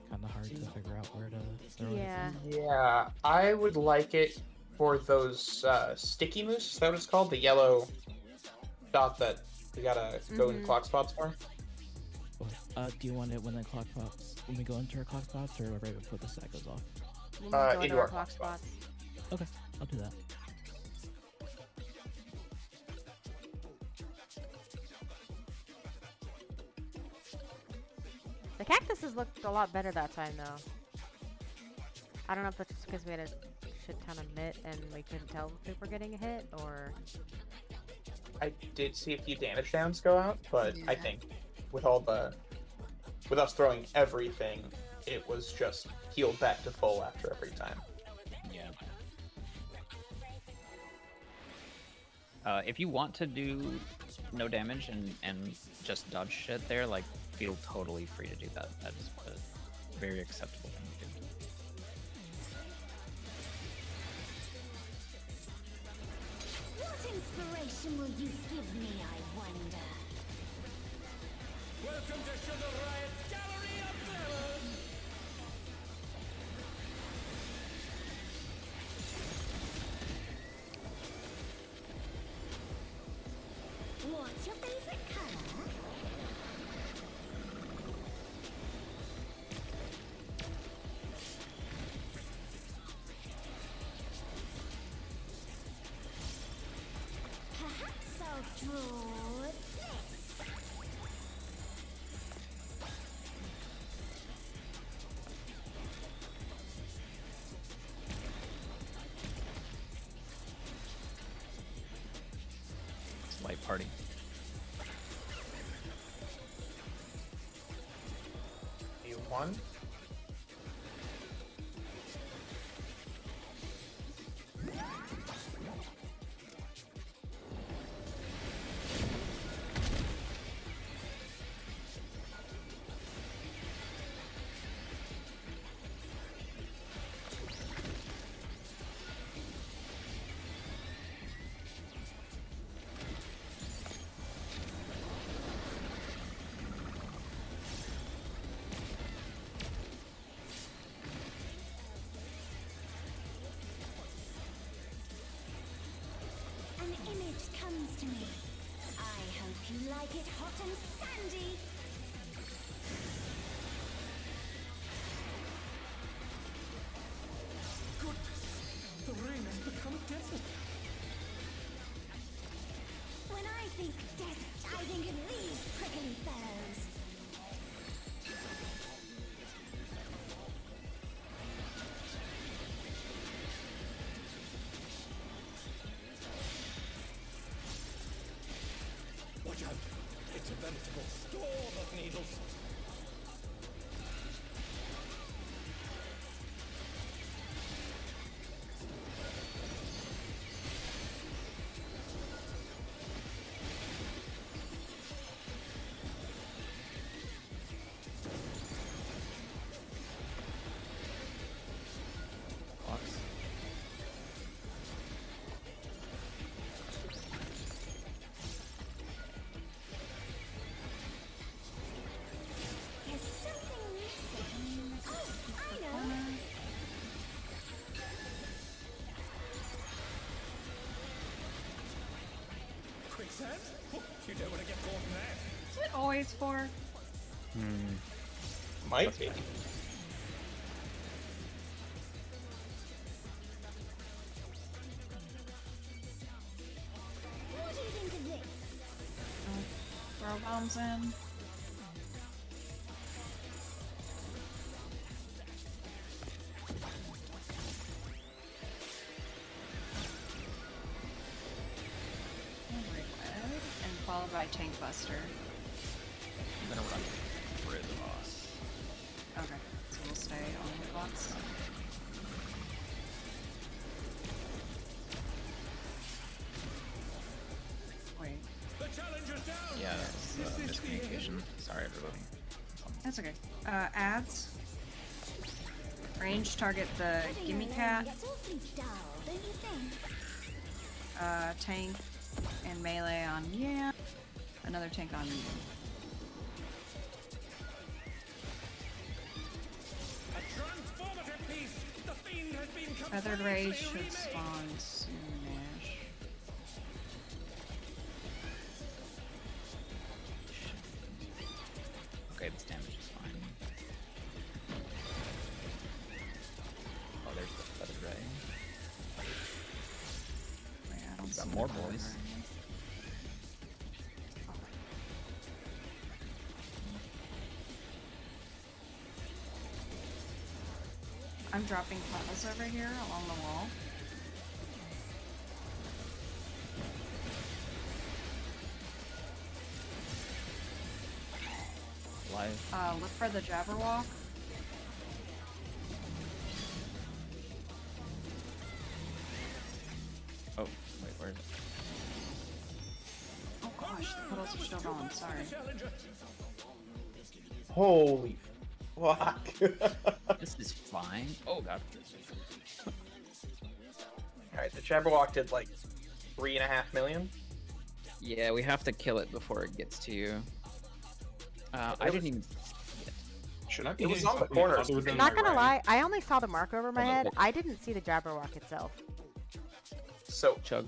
Kind of hard to figure out where to throw Yeah. Yeah, I would like it for those sticky moose. Is that what it's called? The yellow dot that we gotta go in Mhm. clock spots for. it. Do you want it when the clock spots, when we go into our clock spots, or right before the stack goes off? When we go into into our our clock clock spots. Okay, I'll do that. The cactuses looked a lot better that time, though. I don't know if that's just because we had a shit ton of mitt and we couldn't tell if we were getting a hit, or... I did see a few damage downs go out, but I Yeah. think with with us throwing everything, it was just healed back to full after every time. Yeah. If you want to do no damage and just dodge shit there, like, feel totally free to do that. That is a very acceptable thing to do. What inspiration will you give me, I wonder? Welcome to Sugar Riot's Gallery of Terrors! What's your favorite color? Perhaps I'll draw this. It's light party. You won? An image comes to me. I hope you like it hot and sandy. The rain has become desert. When I think desert, I think of these prickly fellows. plentiful store of needles. Box. There's something missing. Oh, I know. Quicksand? Oh, you don't want to get caught in that. Is it always 4? Might be. What do you think of this? Throw bombs in. And red, and followed by Tank Buster. I'm gonna run through the boss. Okay, so we'll stay on the box. Wait, The challenger's down. Yeah, that's miscommunication. Sorry, everybody. that's okay. Ads. Range target the Gimme Cat, Gets awfully dull, don't you think? tank, and melee on yeah. Another tank on you. A transformative piece. The fiend has been Feathered completely Ray should remade. spawn soonish. Okay, this damage is fine. Oh, there's the feathered ray. Wait, I don't Got see more the boys. Feathered Ray. I'm dropping tunnels over here along the wall. Live. Look for the Jabberwock. Oh, wait, where is it? Oh gosh, the puddles are still going, sorry. Holy fuck. This is fine. Oh god. Alright, the Jabberwock did like 3.5 million. Yeah, we have to kill it before it gets to you. I didn't even. Should I be It was hitting on the something corner. other than Not my gonna ray? lie, I only saw the mark over my Oh, head. okay. I didn't see the Jabberwock itself. So, Chug.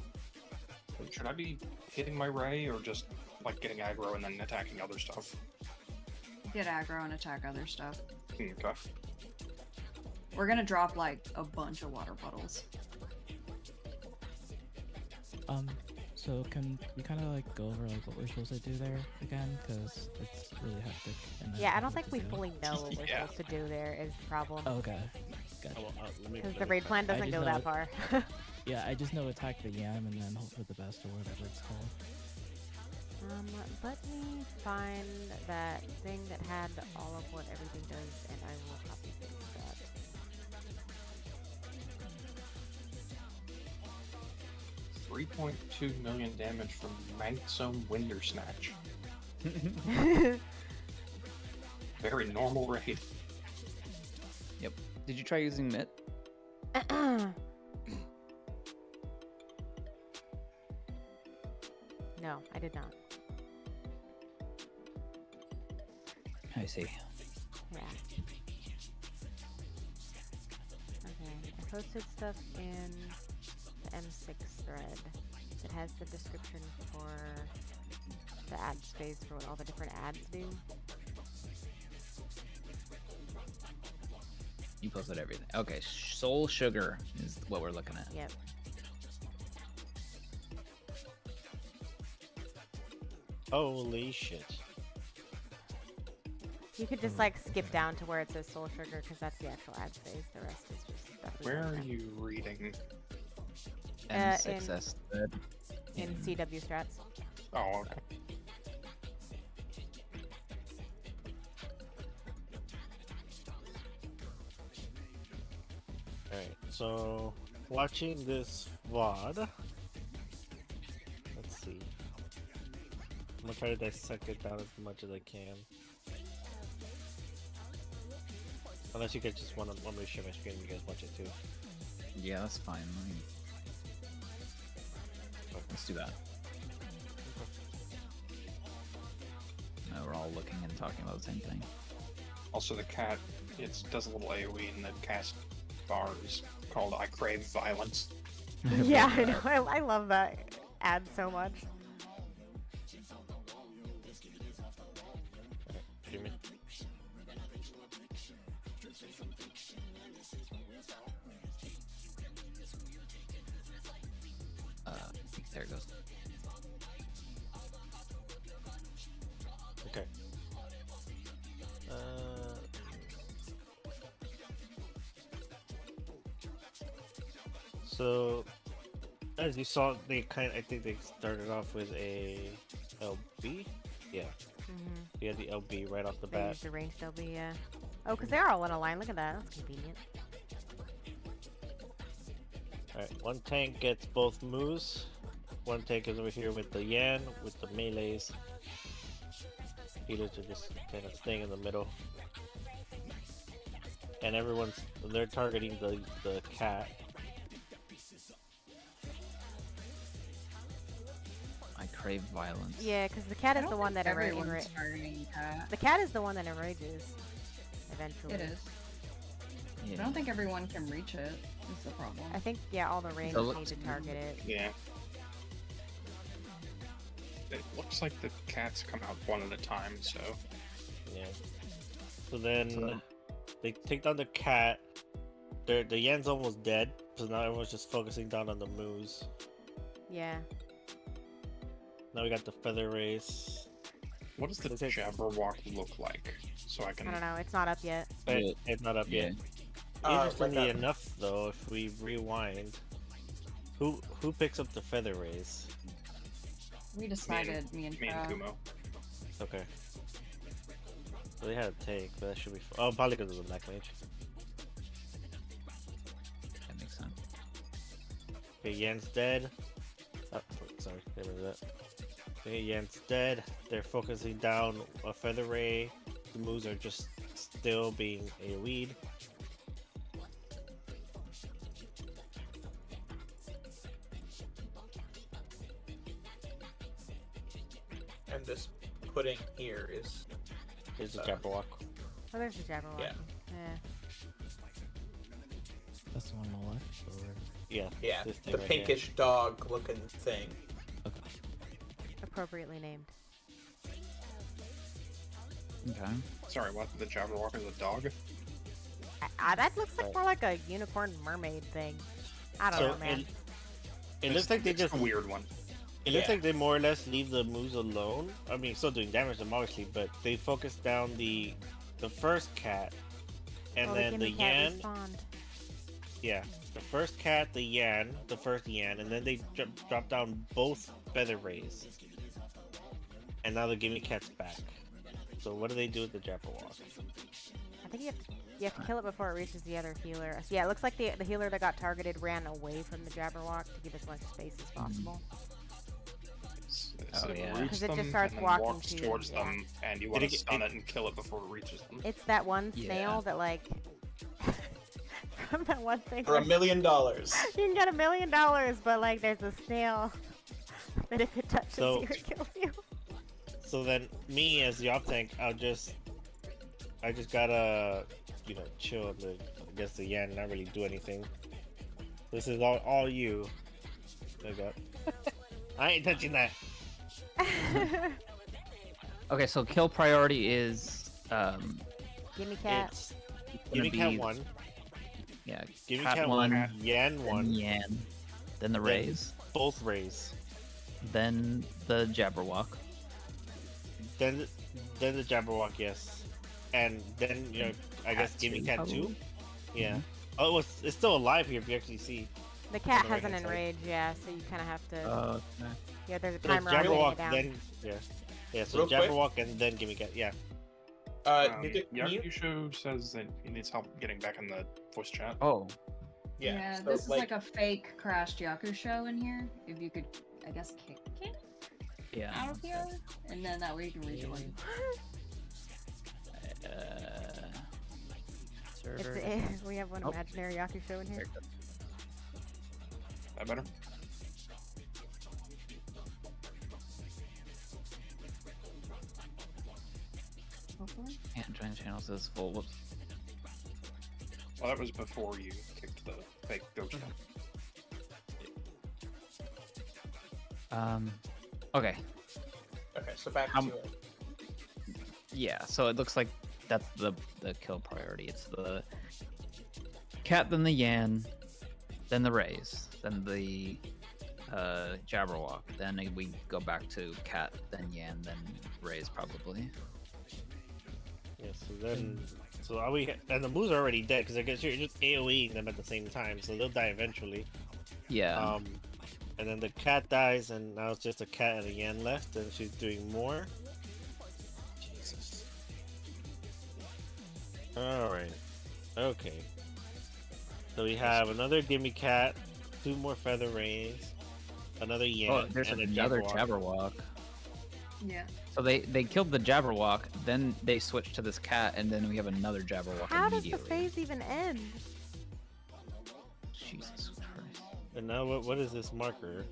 Should I be hitting my ray or just like getting aggro and then attacking other stuff? Get aggro and attack other stuff. Okay. We're gonna drop like a bunch of water puddles. So can we kind of like go over like what we're supposed to do there again? Because it's really hectic. And Yeah, I don't don't know think what we to do. fully know what we're Yeah. supposed to do there is the problem. Oh, okay. Gotcha. Because the raid plan doesn't just go know that it- far. Yeah, I just know attack the yam and then hope for the best or whatever it's called. Let me find that thing that had all of what everything does, and I will copy paste that. 3.2 million damage from Manxome Winder Snatch. Very normal raid. Yep. Did you try using Mitt? No, I did not. I see. Yeah. Okay, I posted stuff in the M6 thread that has the description for the ad space for what all the different ads do. You posted everything. Okay, Soul Sugar is what we're looking at. Yep. Holy shit. You could just like skip down to where it says Soul Sugar because that's the actual ad space. The rest is just stuff. we Where don't are know. you reading? M6S thread. In CW strats. Oh, okay. So, watching this VOD. Let's see. I'm gonna try to dissect it down as much as I can. Unless you guys just want me to share my screen and you guys watch it too. Yeah, that's fine. Let's do that. No, we're all looking and talking about the same thing. Also, the cat, it does a little AoE in the cast bar is called I Crave Violence. Yeah, I know. I love that ad so much. Hear me? There it goes. Okay. So, as you saw, I think they started off with a LB. Yeah, Mm-hmm. they had the LB right off the They bat. used the ranged LB, yeah. Oh, because they're all in a line. Look at that. That's convenient. Alright, one tank gets both moves. One tank is over here with the Yan, with the melees. Healers are just kind of staying in the middle. And they're targeting the cat. I crave violence. Yeah, because the cat I is the don't one think that everyone's targeting cat. The cat is the one that enrages. Eventually. It is. Yeah. I don't think everyone can reach it. Is the problem. I think, yeah, all the ranged So need to target it. Yeah. It looks like the cats come out one at a time, so. Yeah. So then they take down the cat. The Yan's almost dead, so now everyone's just focusing down on the moose. Yeah. Now we got the feather race. What does the Jabberwock look like? So I can. I don't know. It's not up yet. It's not up yet. like Interestingly that. enough, though, if we rewind, who picks up the feather race? We decided, me and Kumo. Okay. So they had a tank, but that should be. Oh, probably because of the Black Mage. That makes sense. Okay, Yan's dead. Oh, sorry, get rid of that. Okay, Yan's dead. They're focusing down a feather ray. The moves are just still being AoE'd. And this pudding here is. Here's the Jabberwock. Oh, there's the Jabberwock. Yeah. Yeah. That's the one on the left? Or... Yeah. Yeah, this thing the right here. pinkish dog looking thing. Okay. Appropriately named. Okay. Sorry, what? The Jabberwock is a dog? That looks like more like a unicorn mermaid thing. I don't know, man. It looks like they it's just a weird one. It looks like they more or less leave the moves alone. I mean, still doing damage to them obviously, but they focus down the first cat, and Oh, then the Gimme Cat Yan. respawned. Yeah, the first cat, the first Yan, and then they drop down both feather rays, and now the Gimme Cat's back. So what do they do with the Jabberwock? I think you have to kill it before it reaches the other healer. Yeah, it looks like the healer that got targeted ran away from the Jabberwock to give as much space as possible. So Oh, it yeah. roots 'Cause it just them starts and then walking walks to- towards yeah. them, and you want to get- stun it and kill it before it reaches them. It's that one Yeah. snail that like from that one thing. For $1 million. You can get $1 million, but like there's a snail that if it touches So- you, it kills you. So then, me as the off tank, I just gotta, chill against the Yan and not really do anything. This is all you. There you go. I ain't touching that. Okay, so kill priority is Gimme Cat. It's gonna Gimme Cat be- 1, yeah, Gimme Cat Cat 1, Yan then 1, Yan, then the rays, both rays. then the Jabberwock. Then the Jabberwock, yes. And then, I guess Cat Gimme two, Cat 2? probably. Yeah. Oh, it's still alive here if you actually see. The cat on the has an right-hand side. enrage, yeah, so you kind of have to. Okay. Yeah, there's a But it's timer on getting Jabberwock, it down. then, yeah, so Real quick. Jabberwock and then Gimme Cat, yeah. Can you- Yushu says that he needs help getting back in the voice chat. Oh, Yeah, so, this is like a fake crashed Yaku show in here. If you could, I guess, kick it Yeah. out of here, and then that way you can rejoin. Server. We have one Oh. imaginary Yaku show in here. That better? Hopefully. Can't join channels is full. Whoops. Well, that was before you kicked the fake ghost. Okay. Okay, so back How- to it. Yeah. So it looks like that's the kill priority. It's the cat, then the Yan, then the Rays, then the Jabberwock. Then we go back to cat, then Yan, then Rays probably. Yeah, so then, so are we? And the moves are already dead because I guess you're just AOEing them at the same time, so they'll die eventually. Yeah. And then the cat dies, and now it's just a cat and a Yan left, and she's doing more. Jesus. All right. Okay. So we have another Gimme Cat, 2 more Feather Rays, another Yan, Oh, there's and another a Jabberwock. Yeah. So they killed the Jabberwock, then they switched to this cat, and then we have another Jabberwock How does the immediately. phase even end? Jesus Christ. And now what is this marker?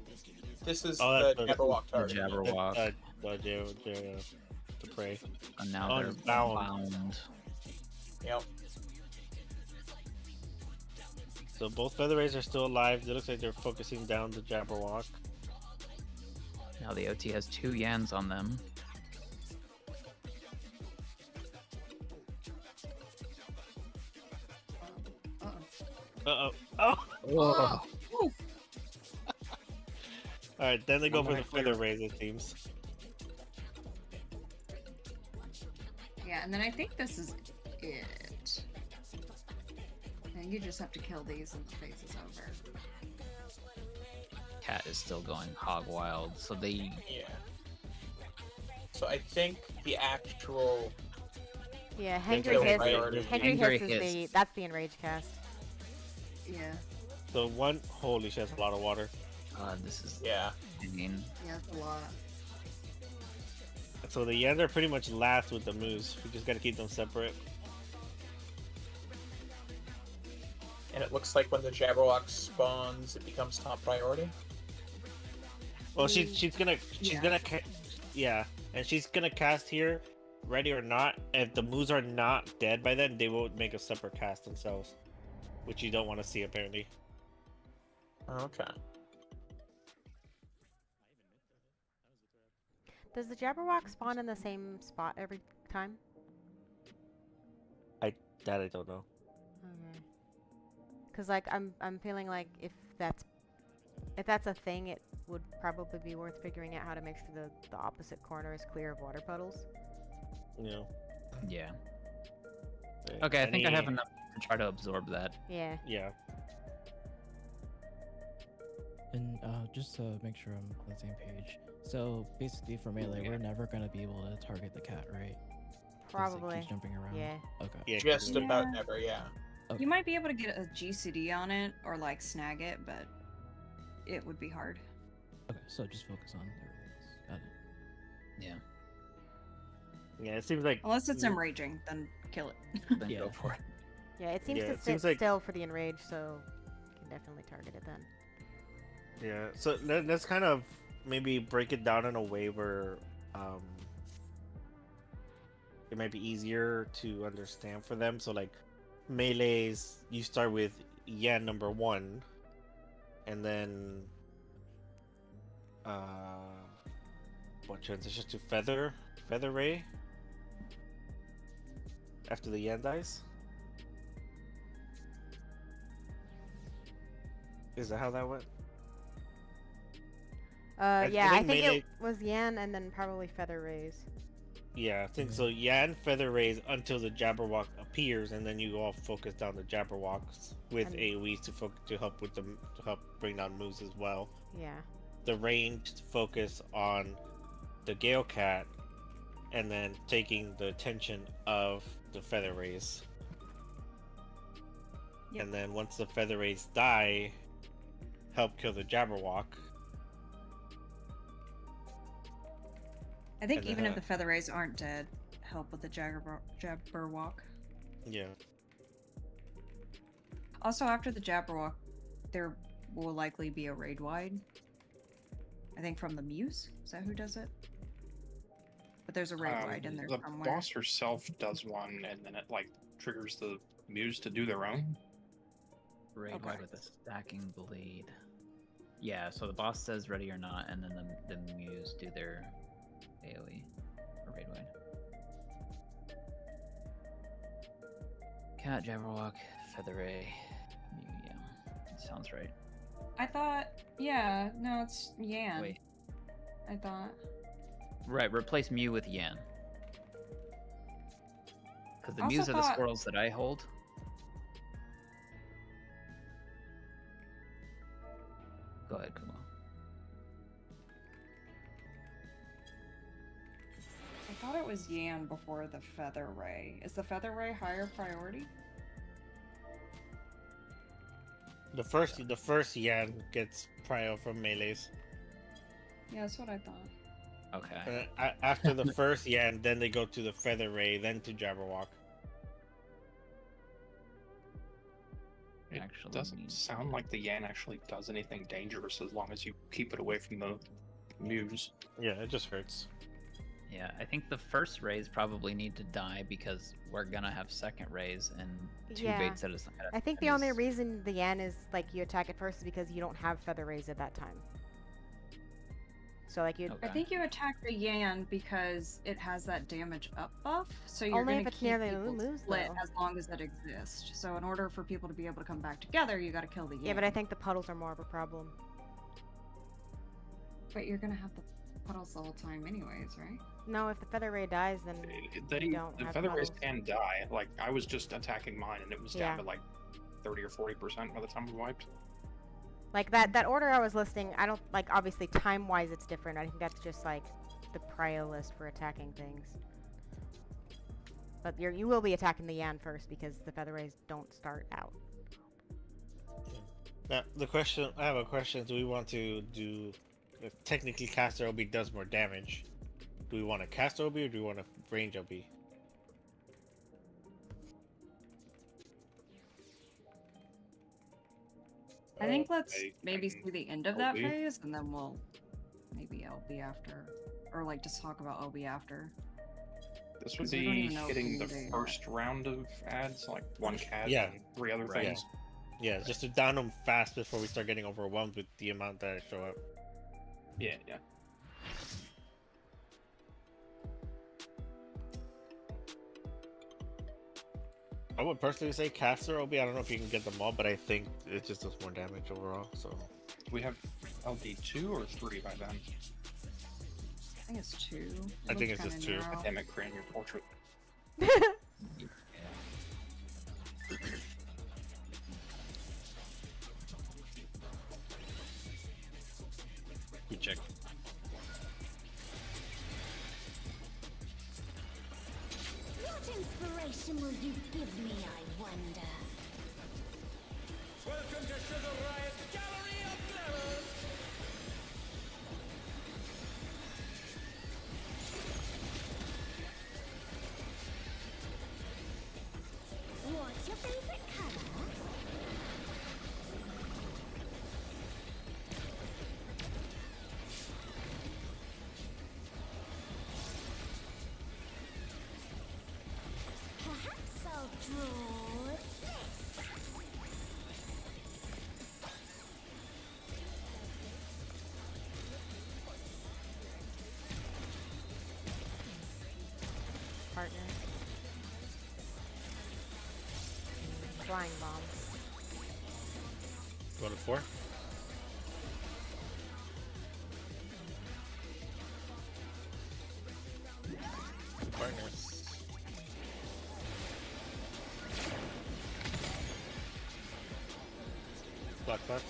This is Oh, the that's Jabberwock The target. Jabberwock. The prey. And now Oh, they're it's bound. bound. Yep. So both Feather Rays are still alive. It looks like they're focusing down the Jabberwock. Now the OT has 2 Yans on them. Uh-oh. Oh! Whoa. Alright, then they go Oh for my the Feather Rays, it seems. Yeah, and then I think this is it. And you just have to kill these and the phase is over. Cat is still going hog wild, so they Yeah. So I think the actual Yeah, Think Hendry they'll Hiss. priority- Hendry Hendry Hiss is Hiss. the that's the enrage cast. Yeah. So one, holy shit, that's a lot of water. this is yeah. insane. Yeah, that's a lot. So the Yans are pretty much last with the moose. We just gotta keep them separate. And it looks like when the Jabberwock spawns, it becomes top priority. Well, she's gonna Yeah. and she's gonna cast here, ready or not. If the moose are not dead by then, they will make a separate cast themselves, which you don't want to see apparently. Okay. Does the Jabberwock spawn in the same spot every time? That I don't know. Okay. Cause like I'm feeling like if that's a thing, it would probably be worth figuring out how to make sure the opposite corner is clear of water puddles. You know. Yeah. Right. Okay, I think I have Any- enough to try to absorb that. Yeah. Yeah. And just to make sure I'm on the same page. So basically for melee, we're never gonna be able to target the cat, right? 'Cause it Probably. keeps jumping around. Yeah. Okay. Yeah. Just Yeah. about never, yeah. You might be able to get a GCD on it or like snag it, but it would be hard. Okay. So just focus on everything. Got it. Yeah. Yeah. It seems like Unless it's enraging, then kill it. Then Yeah. go for it. Yeah, it seems Yeah, to it sit seems like- still for the enrage, so you can definitely target it then. Yeah, so let's kind of maybe break it down in a way where it might be easier to understand for them. So like melees, you start with Yan number 1, and then what transitions to Feather Ray after the Yan dies. Is that how that went? Yeah, I think think melee- it was Yan and then probably Feather Rays. Yeah, I think so. Yan Feather Rays until the Jabberwock appears, and then you all focus down the Jabberwocks with And- AoEs to help with them to help bring down moves as well. Yeah. The ranged focus on the Gale Cat, and then taking the attention of the Feather Rays. Yep. And then once the feather rays die, help kill the Jabberwock. I think And even if then, the feather rays aren't dead, help with the Jabberwock. Yeah. Also, after the Jabberwock, there will likely be a raid wide. I think from the Muse. Is that who does it? But there's a raid wide in there The somewhere. boss herself does one, and then it like triggers the Muse to do their own. Raid Okay. wide with a stacking blade. Yeah, so the boss says ready or not, and then the Muse do their AoE or raid wide. Cat, Jabberwock, Feather Ray, Mew, yeah. Sounds right. I thought, yeah, no, it's Yan. Wait. I thought. Right, replace Mew with Yan. Because the Also Mews are the thought- squirrels that I hold. Go ahead, Kumo. I thought it was Yan before the Feather Ray. Is the Feather Ray higher priority? The first Yan gets prio from melees. Yeah, that's what I thought. Okay. After the first Yan, then they go to the feather ray, then to Jabberwock. It Actually doesn't means- sound like the Yan actually does anything dangerous as long as you keep it away from the Muse. Yeah, it just hurts. Yeah, I think the first rays probably need to die because we're gonna have second rays and two Yeah. baits at a I think the only reason the Yan is like you attack it first is because you don't have feather rays at that time. So like you Okay. I think you attack the Yan because it has that damage up buff, so you're Only going if to it's near keep the people Moose, split though. as long as it exists. So in order for people to be able to come back together, you got to kill the Yan. Yeah, but I think the puddles are more of a problem. But you're going to have the puddles the whole time anyways, right? No, if the feather ray dies, then you don't The have feather rays puddles. can die. Like I was just attacking mine, and it was down Yeah. to like 30 or 40% by the time we wiped. Like that order I was listing, I don't like obviously time wise it's different. I think that's just like the prio list for attacking things. But you will be attacking the Yan first because the feather rays don't start out. Now, I have a question. Do we want to do, if technically caster OB does more damage, do we want to cast OB or do we want to range OB? I think let's I maybe can see the end of that OB. phase and then we'll maybe LB after. Or like just talk about LB after. This would 'Cause we don't be even know if hitting we the need a- first round of ads, like one cat Yeah. and 3 other Right. things. Yeah, just to down them fast before we start getting overwhelmed with the amount that show up. Yeah, yeah. I would personally say caster OB. I don't know if you can get them all, but I think it just does more damage overall. So We have LD2 or 3 by then. I think it's 2. I think it's just 2. Damn it, Crane, your portrait. we check. What inspiration will you give me, I wonder? Welcome to Sugar Riot's Gallery of Glamour! What's your favorite color? Perhaps I'll draw this. Partner. Flying bomb. Go to 4. Partners. Black box.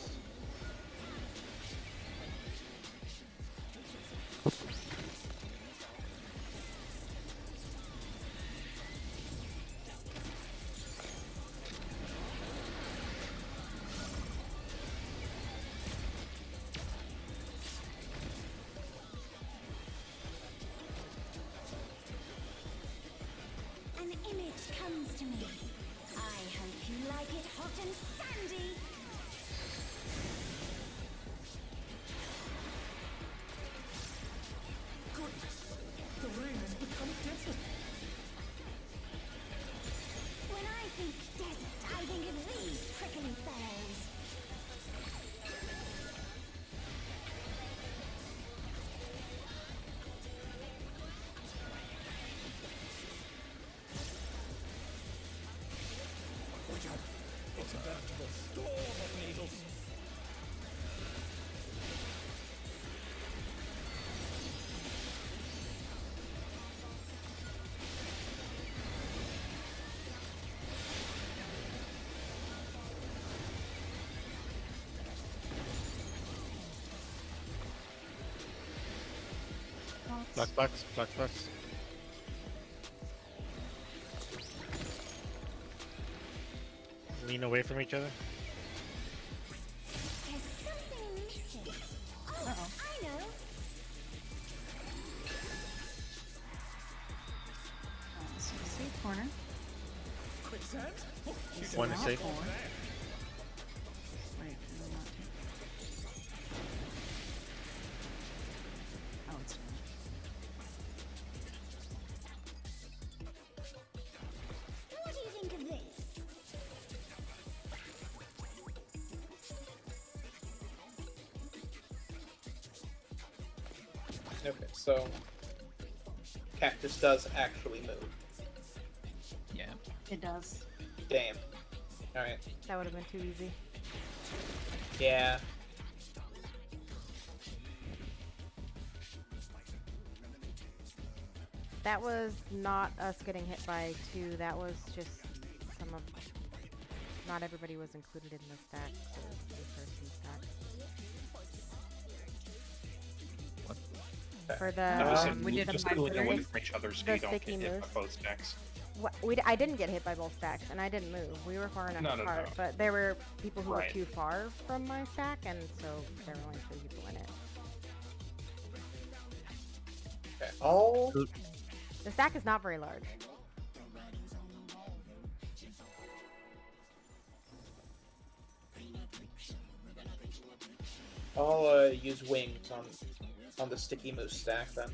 Black box. Lean away from each other. There's something missing. Oh, I know. So safe corner. Quicksand? Oh, He's One is out safe. for- Wait, no, not two. Oh, it's fine. What do you think of this? Okay, so cactus does actually move. Yeah. It does. Damn. All right. That would have been too easy. Yeah. That was not us getting hit by 2. That was just some of. Not everybody was included in the stack. So the person stack. For the No, I said we did just the moving away sticky from each other so you don't sticky get hit by move. both stacks. I didn't get hit by both stacks, and I didn't move. We were far enough No, apart, no. but there were people who Right. were too far from my stack, and so there were only 3 people in it. Okay. All The stack is not very large. I'll use wings on the sticky moose stack then.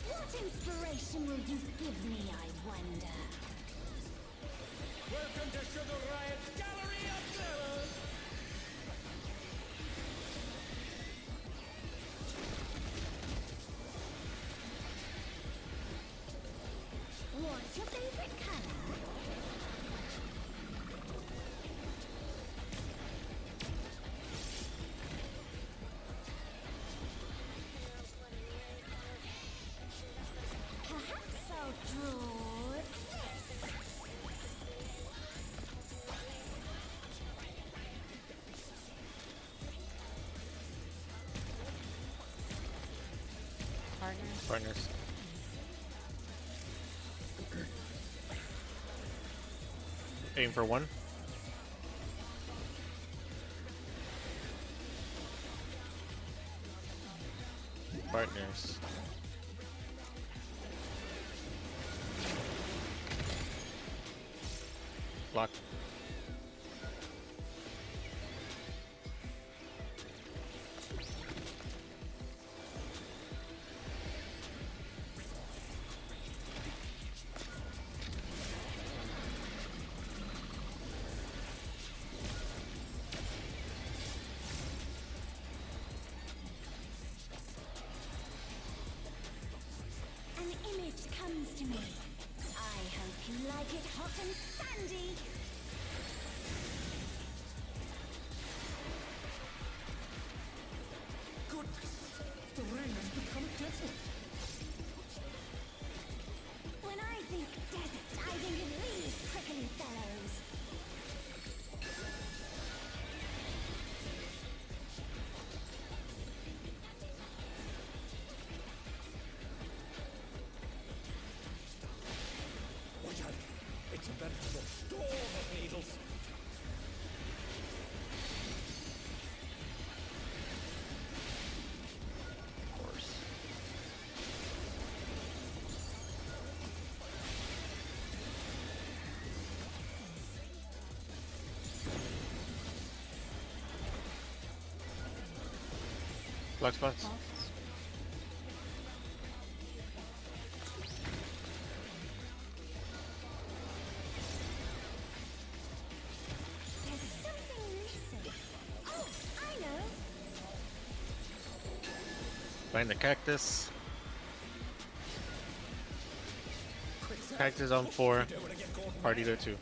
What inspiration will you give me, I wonder? Welcome to Sugar Riot's Gallery of Terrors! What's your favorite color? Perhaps I'll draw this. Partners. Partners. Aim for 1. Partners. Block. An image comes to me. I hope you like it hot and sandy. Goodness, the rain has become desert. When I think desert, I think of these prickly fellows. Watch out! It's a veritable storm of needles. Of course. Block spots. There's something missing. Oh, I know. Find the cactus. Quicksand? Cactus on 4. Don't wanna get caught Party to 2.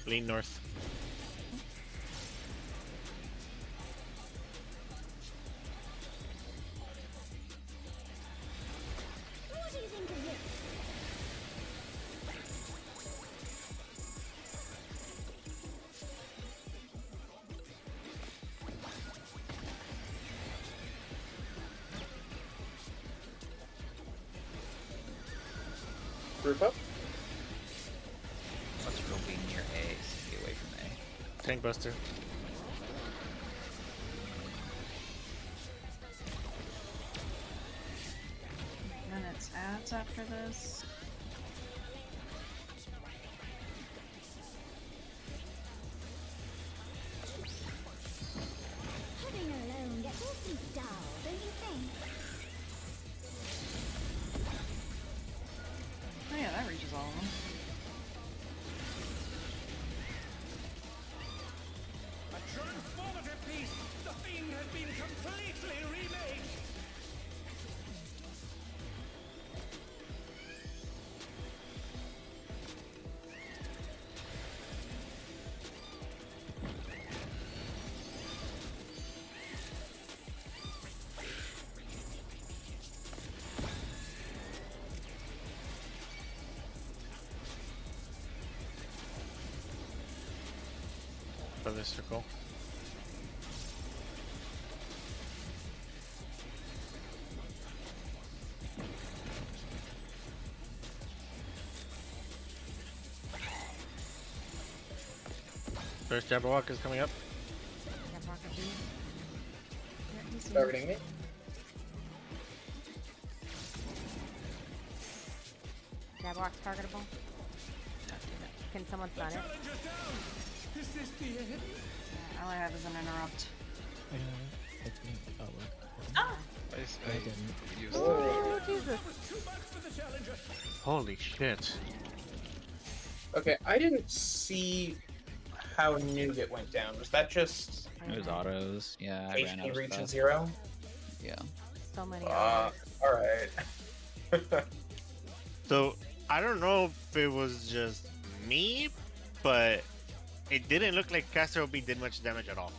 Lean north. What do you think of this? Group up. Let's go be near A, so be away from A. Tank Buster. And then it's ads after this. Pudding alone gets awfully dull, don't you think? Oh yeah, that reaches all of them. A transformative piece! The Fiend has been completely remade! Feather circle. First Jabberwock is coming up. Jabberwock at B. Targeting me. Jabberwock's targetable. Can someone stun it? Challenger's down! Is this the end? Yeah, all I have is an interrupt. It's me. Oh, wait. Oh, Jesus. Too much for the Challenger! Holy shit. Okay, I didn't see how Nougat went down. Was that just It was autos. Yeah, I ran out HP of reaching stuff. 0? Yeah. So many. Alright. So I don't know if it was just me, but it didn't look like Caster OB did much damage at all.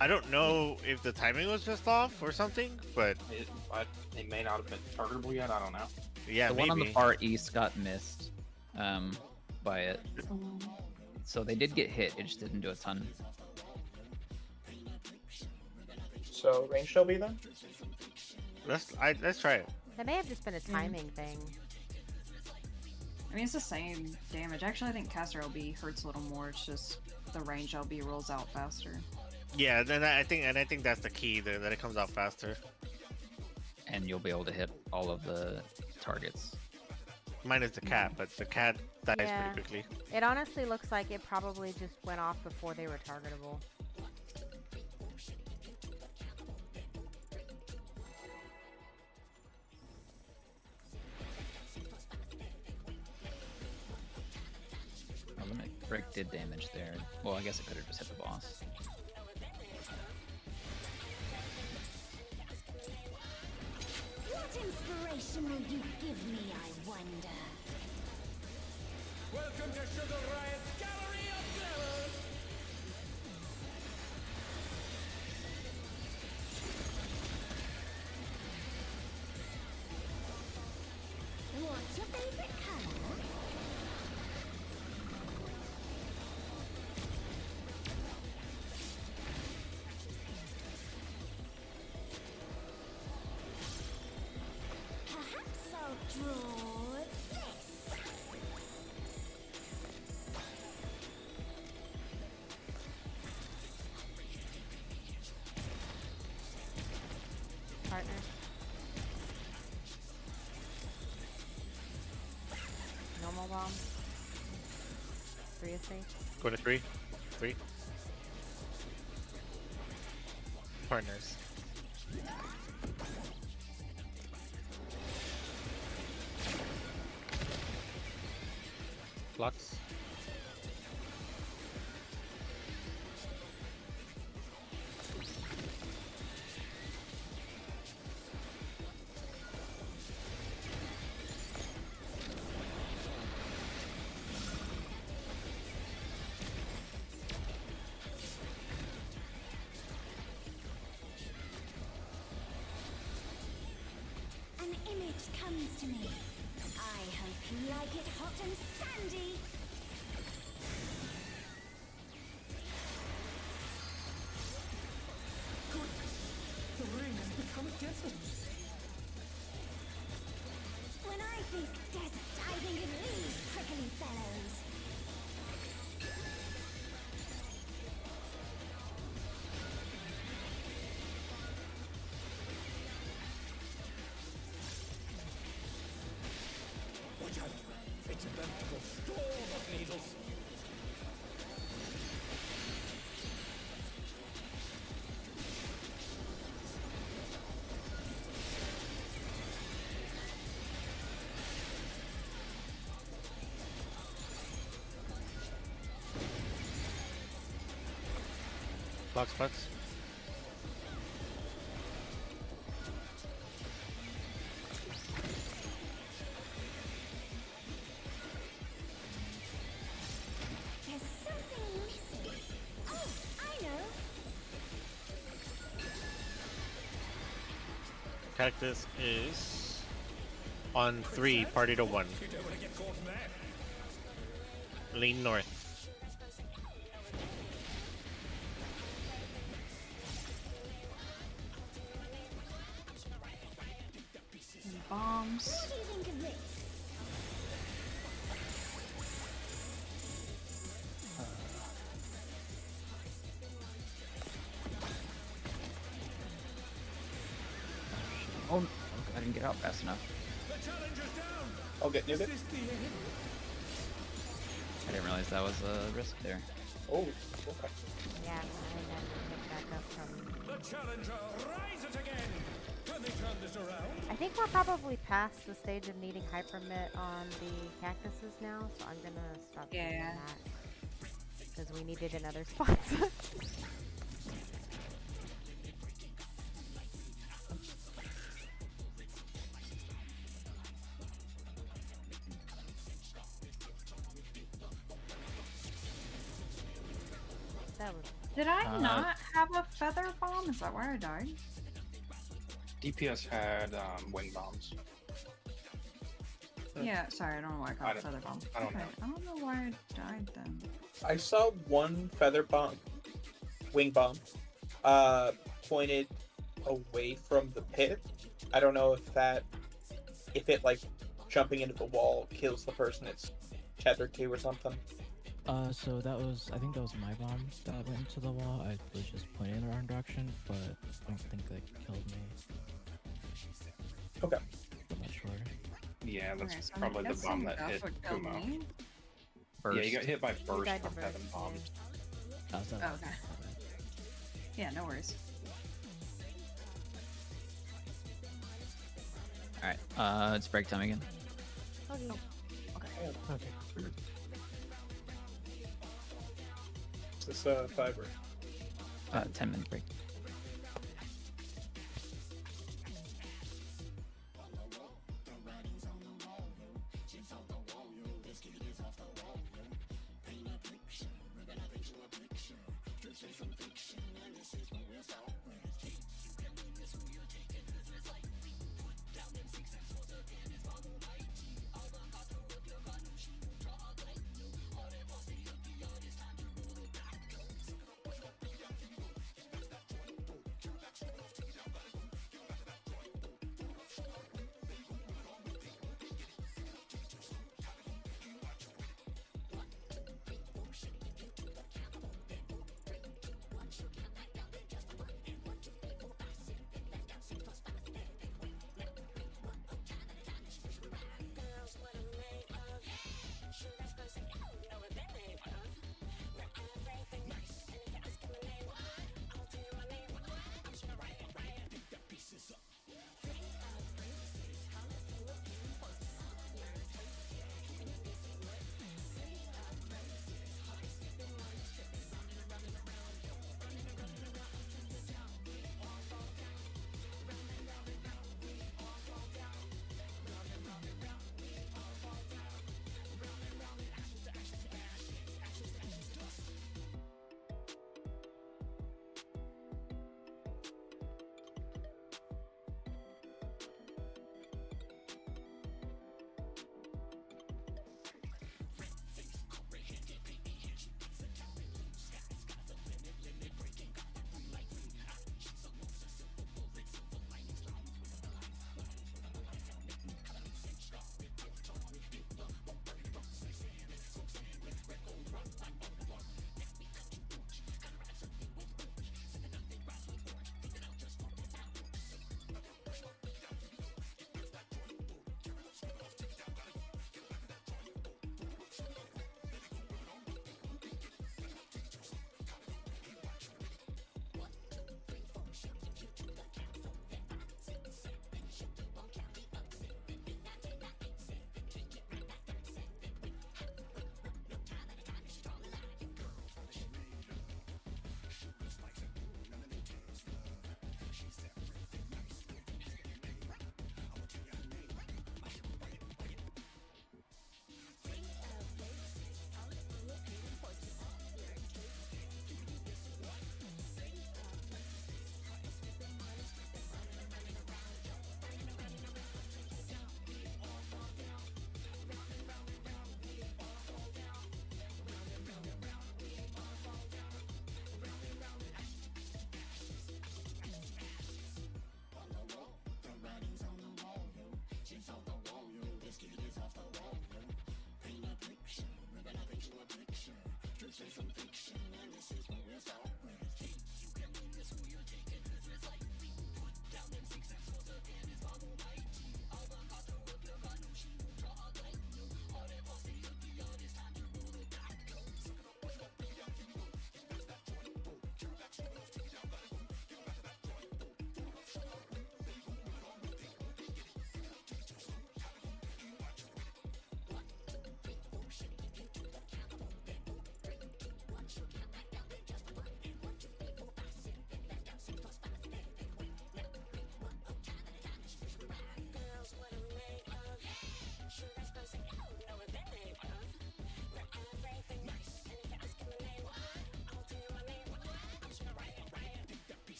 I don't know if the timing was just off or something, but It may not have been targetable yet. I don't know. yeah, The maybe. one on the far east got missed by it. So they did get hit, it just didn't do a ton. So range shall be then? Let's try it. That may have just been a timing thing. I mean, it's the same damage. Actually, I think Caster LB hurts a little more. It's just the range LB rolls out faster. Yeah, then I think that's the key there, that it comes out faster. And you'll be able to hit all of the targets. Minus the cat, but the cat dies Yeah. pretty quickly. It honestly looks like it probably just went off before they were targetable. Oh, the Brick did damage there. Well, I guess it could have just hit the boss. What inspiration will you give me, I wonder? Welcome to Sugar Riot's Gallery of Glamours! What's your favorite color? Perhaps I'll draw this. Partner. Normal bomb. 3 is safe. Go to 3. 3. Partners. Flux. An image comes to me. I hope you like it hot and sandy. The ring has become a desert. Seek desert diving in these prickly fellows. Watch out! It's a veritable storm of needles. Block spots. There's something missing. Oh, I know. Cactus is on 3, party to 1. You don't want to get caught in that. Lean north. Any bombs? What do you think of this? Oh, I didn't get out fast enough. The challenger's down. I'll get near Is it. this the end? I didn't realize that was a risk there. Oh, okay. Yeah, and then pick back up from. The challenger rises again. Can they turn this around? I think we're probably past the stage of needing hypermit on the cactuses now, so I'm gonna stop doing Yeah. that. Because we needed in other spots. That was Did I Uh, not have a feather bomb? Is that why I died? DPS had wing bombs. Yeah, sorry, I don't know why I I got a don't- feather bomb. I don't Okay, know. I don't know why I died then. I saw one feather bomb, wing bomb, pointed away from the pit. I don't know if it like jumping into the wall kills the person it's tethered to or something. So that was, I think that was my bomb that went into the wall. I was just pointing in the wrong direction, but I don't think that killed me. Okay. I'm not sure. Yeah, that's Okay, so I'm probably the guessing bomb that that's hit what killed Kumo. me. Burst. Yeah, you got hit by burst died to from burst, heaven yeah. bombs. Oh, so Oh, okay. Yeah, no worries. Alright, it's break time again. okay. okay. Is this 5 or 10-minute break.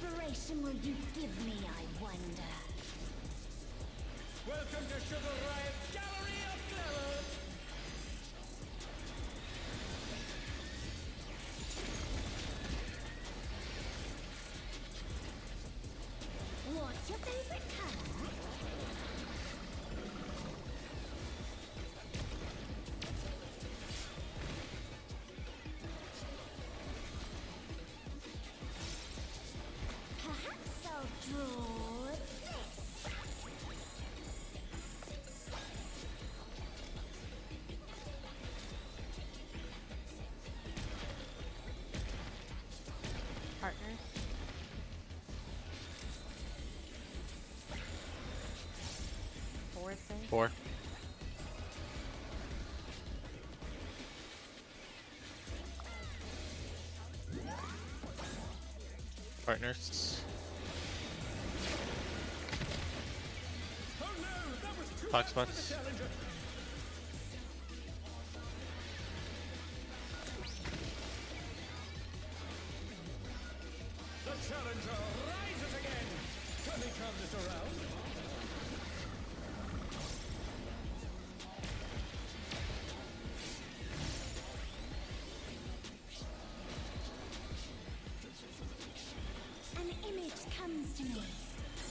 inspiration will you give me, I wonder? Welcome to Sugar Riot's Gallery of Glamour! What's your favorite color? Perhaps I'll draw this. Partners. Four things. 4. Partners. Oh no, that was too Box much for box. the challenger. The challenger rises again. Can we turn this around? An image comes to me.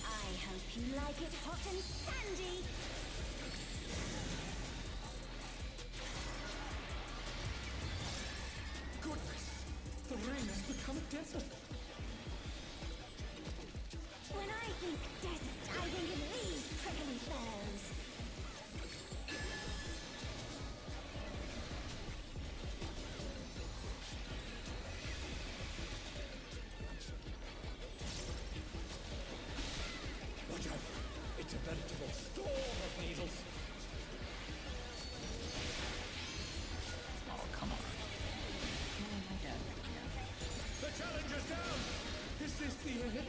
I hope you like it hot and sandy. Goodness, the rain has become a desert. When I think desert, I think of these prickly fellows. Watch out, it's a veritable storm of needles. Oh, come on. Oh, my God. The challenger's down. Is this the end?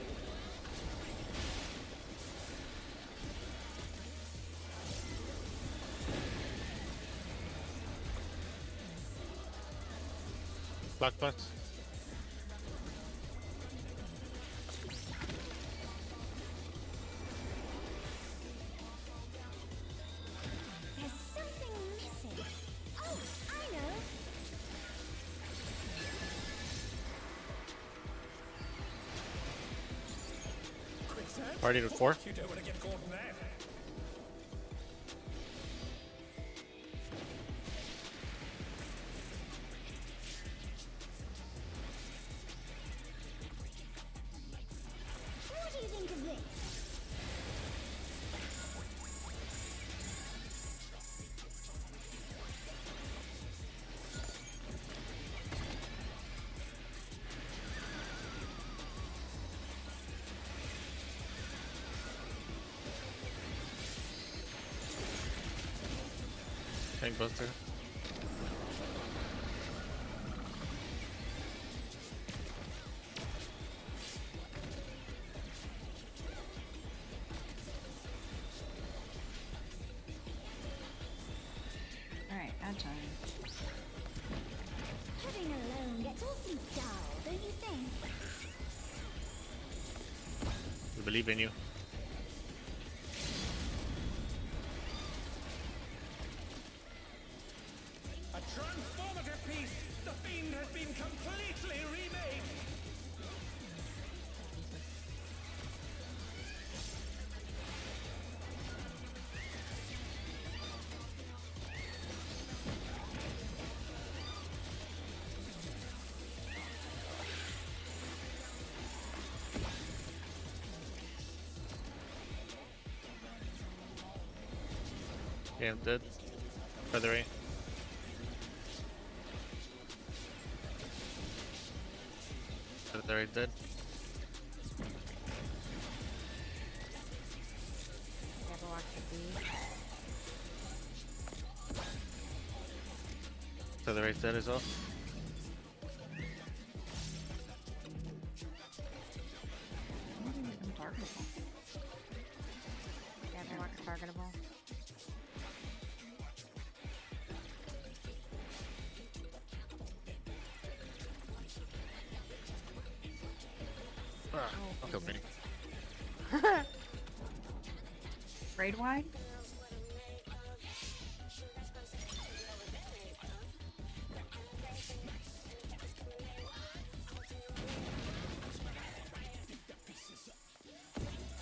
Black box. There's something missing. Oh, I know. Quicksand? Party to 4. You don't want to get caught in that. What do you think of this? Tank buster. Alright, add time. Living alone gets awfully dull, don't you think? We believe in you. A transformative piece! The fiend has been completely remade! Yeah, I'm dead. Feathery. Feathery dead. Jabberwock to B. Feathery dead as well. I'm targetable. Jabberwock's targetable. Okay, pretty. Raid wide?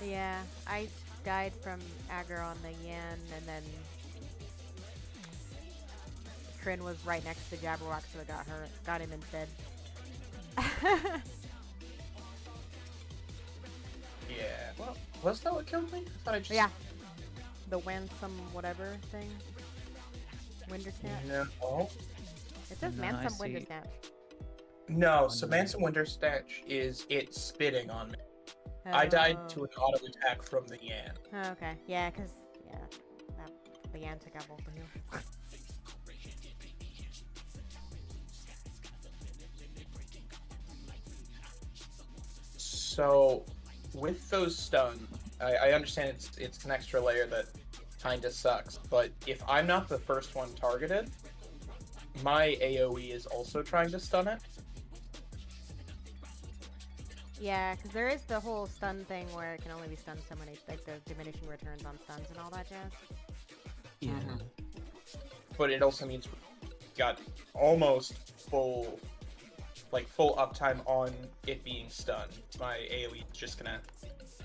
Yeah, I died from aggro on the Yan, and then Kryn was right next to Jabberwock, so it got him instead. Yeah. Well, was that what killed me? I thought I just. Yeah, the Winsome whatever thing. Winder Snatch. No. It says No, I Mansome Winder see. Snatch. No, so Manson Winter Snatch is it spitting on me. I died to an auto attack from the Yan. Oh, okay. Yeah, cause the Yan took out both of you. So, with those stun, I understand it's an extra layer that kinda sucks, but if I'm not the first one targeted, my AoE is also trying to stun it. Yeah, because there is the whole stun thing where it can only be stunned so many, like the diminishing returns on stuns and all that jazz. Yeah. But it also means we got almost full uptime on it being stunned. My AoE is just gonna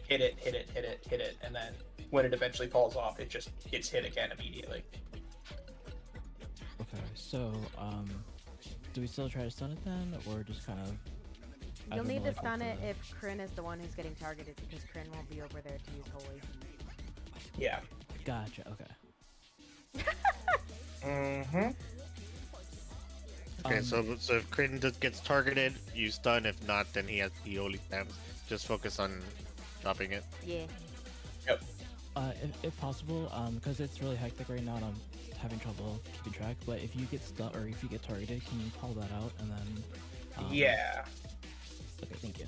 hit it, and then when it eventually falls off, it just gets hit again immediately. Okay, so do we still try to stun it then, or just kind of? I You'll don't need know, to like, stun it the- if Kryn is the one who's getting targeted, because Kryn won't be over there to use Holy. Yeah. Gotcha. Okay. Mm-hmm. Okay, Um, so if Creighton gets targeted, you stun. If not, then he only stands. Just focus on dropping it. Yeah. If possible, because it's really hectic right now and I'm having trouble keeping track. But if you get stuck or if you get targeted, can you call that out and then? Yeah. Okay, thank you.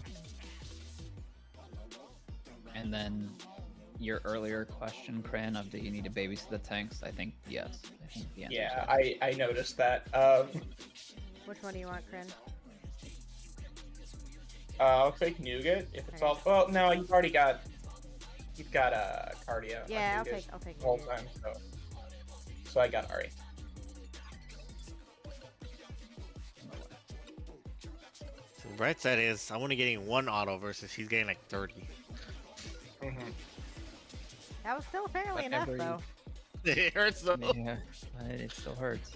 And then your earlier question, Kran, of do you need to babysit the tanks? I think yes. I think the answer Yeah, is yes. I noticed that. Which one do you want, Kryn? I'll take Nougat if it's all. Well, no, you've got Cardia. on Yeah, Nougat I'll take the whole Nougat. time. So I got Ari. So the bright side is I'm only getting one auto versus he's getting like 30. Mm-hmm. That was still fairly enough, Whatever though. It hurts though. Yeah, but it still hurts.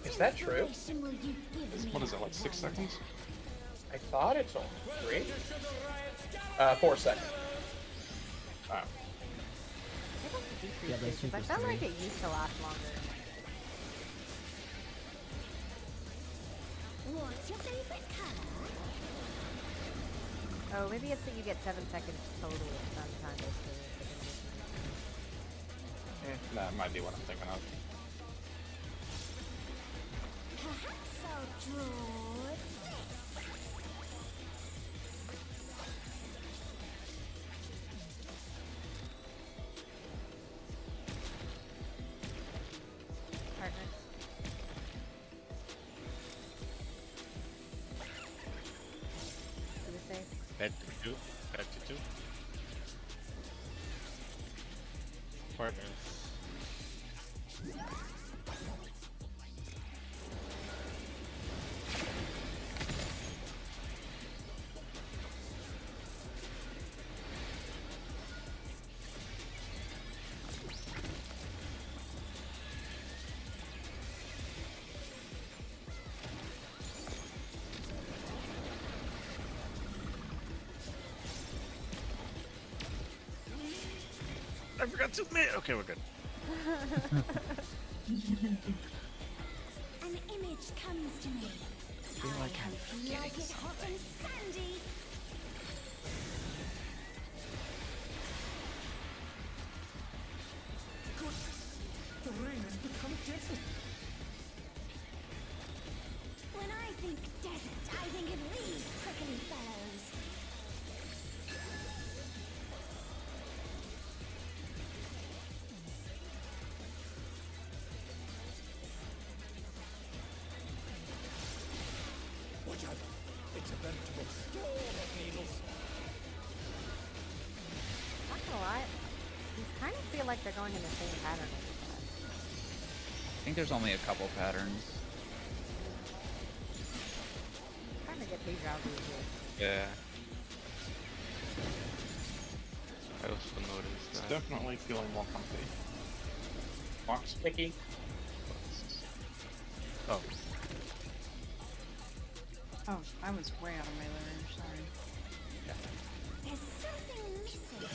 Is that true? What is it, like 6 seconds? I thought it's only 3. 4 seconds. Oh. Yeah, those two I plus felt like three. it used to last longer. What's your favorite color? Oh, maybe it's that you get 7 seconds total of stun time is the diminishing. That might be what I'm thinking of. Perhaps I'll draw this. Partners. Do the save. Head to 2. Head to 2. Partners. I forgot to admit. Okay, we're good. An image comes to me. feel like I I'm hope you forgetting like it hot and sandy. The rain has become desert. When I think desert, I think of these prickly fellows. each other. It's a veritable storm of needles. Not gonna lie, these kind of feel like they're going in the same pattern as the past. I think there's only a couple patterns. Trying to get deja vu here. Yeah. I also noticed It's that. definitely feeling more comfy. Box. Sticky. Oh, Oh, I was way out of my range. Sorry. There's something missing.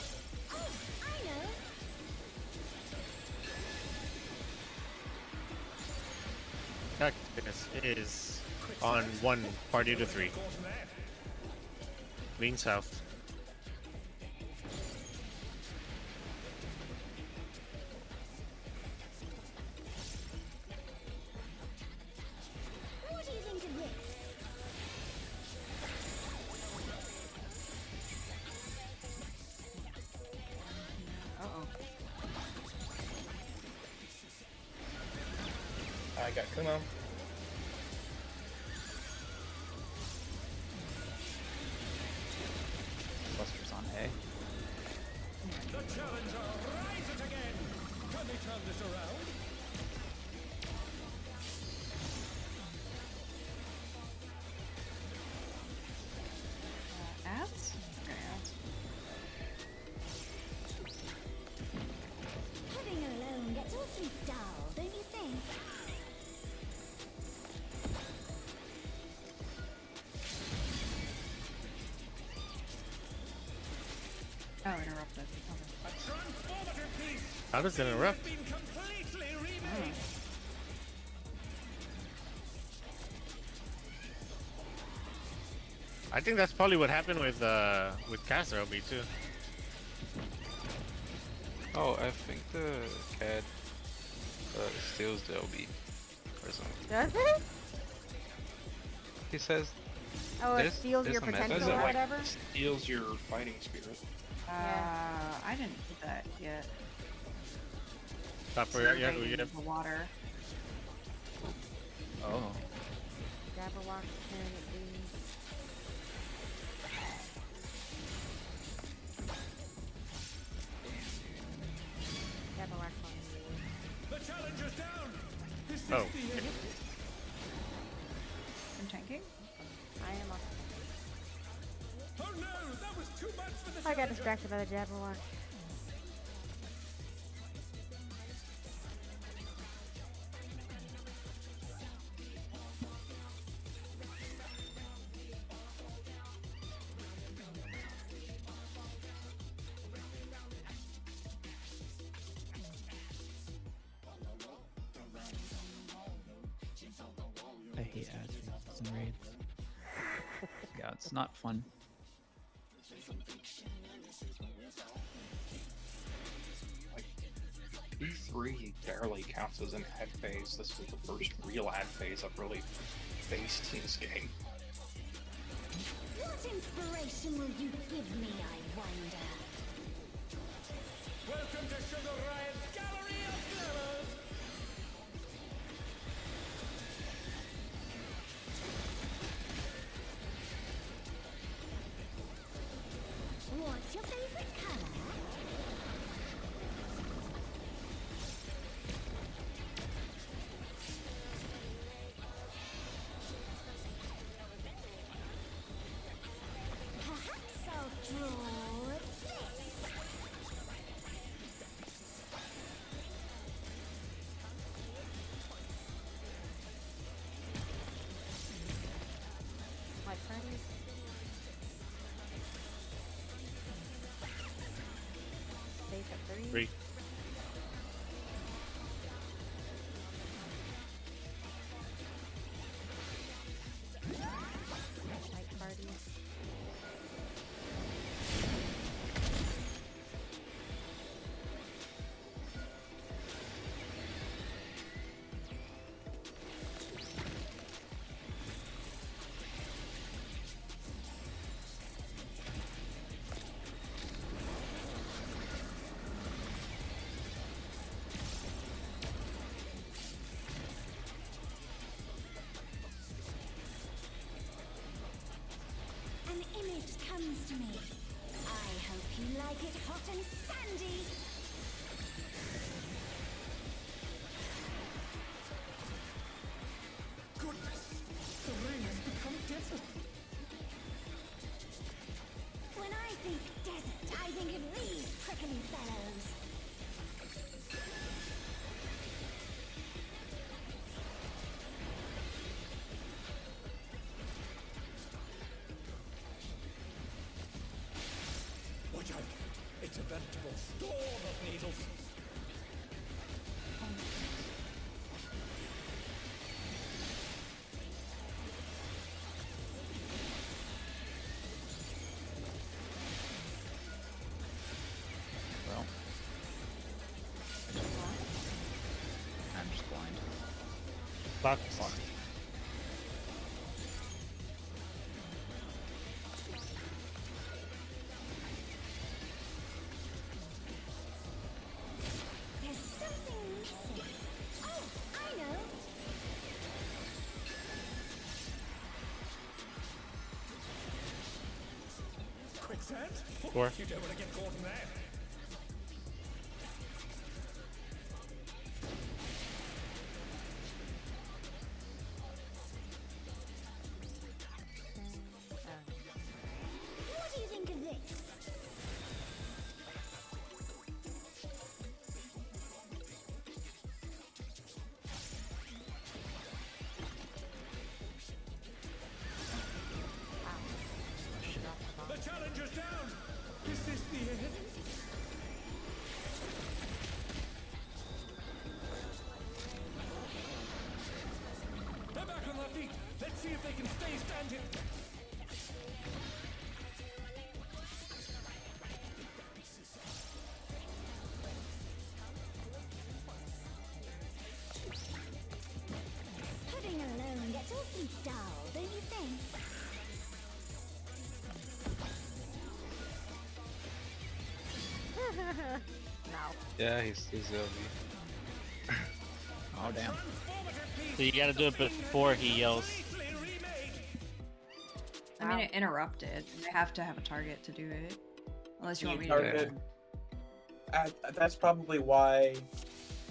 Oh, I know. Cactus is on 1 party to 3. Lean south. What do you think of this? Uh-oh. I got Kumo. Buster's on A. The challenger, rise it again! Can they turn this around? Ads? Okay, ads. Living alone gets awfully dull, don't you think? Oh, interrupted. Okay. A transformative piece! How does it interrupt? Been completely remade! I think that's probably what happened with Caster LB too. oh, I think the cat steals the LB or something. Does it? He says Oh, it There's- steals there's your a method. potential Does it or like whatever? steals your fighting spirit? I didn't do that yet. Stop for Sorry, yeah, I yeah. the water. Oh. Jabberwock can it be? Jabberwock on the The challenger's down! Is this Oh. the end? I'm tanking. I am off. Oh no! That was too much for the I got challenger! distracted by the Jabberwock. I hate ads for some raids. Yeah, it's not fun. Like, P3 barely counts as an ad phase. This is the first real ad phase I've really faced in this game. What inspiration will you give me, I wonder? Welcome to Sugar Riot's Gallery of Glamours! What's your favorite color? Perhaps I'll draw this. Like Freddy's. Safe at 3. 3. Like party. like it hot and sandy. Goodness, the rain has become desert. When I think desert, I think of these prickly fellows. Watch out! It's a veritable storm of needles. Well, I'm just blind. Fuck. There's something missing. Oh, I know. Quicksand? Four. You don't want to get caught in there. What do you think of this? The challenger's down! Is this the end? They're back on their feet! Let's see if they can stay standing! Pudding alone gets awfully dull, don't you think? No. Yeah, he's LB. Oh damn. So you gotta do it before he yells. I mean, it interrupted. They have to have a target to do it. Unless you want me to do target. it. That's probably why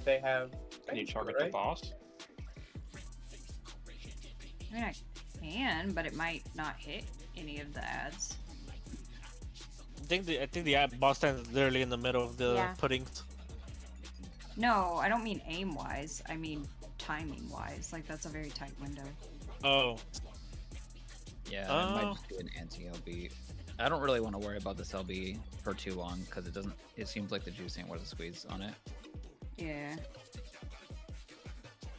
they have. Can you things, target right? the boss? I mean, I can, but it might not hit any of the ads. I think the boss stands literally in the middle of the Yeah. puddings. No, I don't mean aim-wise. I mean timing-wise. Like, that's a very tight window. Oh. Yeah, it might Oh. just be an anti-LB. I don't really want to worry about this LB for too long because it doesn't. It seems like the juice ain't worth the squeeze on it. Yeah.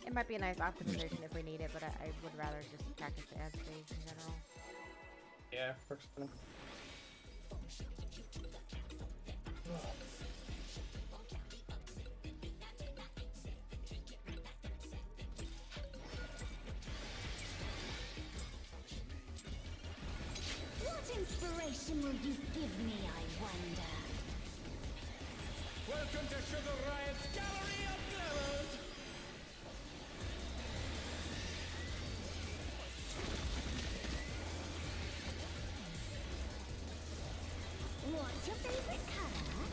It might be a nice optimization if we need it, but I would rather just practice the ad stage in general. Yeah, works for me. What inspiration will you give me, I wonder? Welcome to Sugar Riot's Gallery of Glamours! What's your favorite color?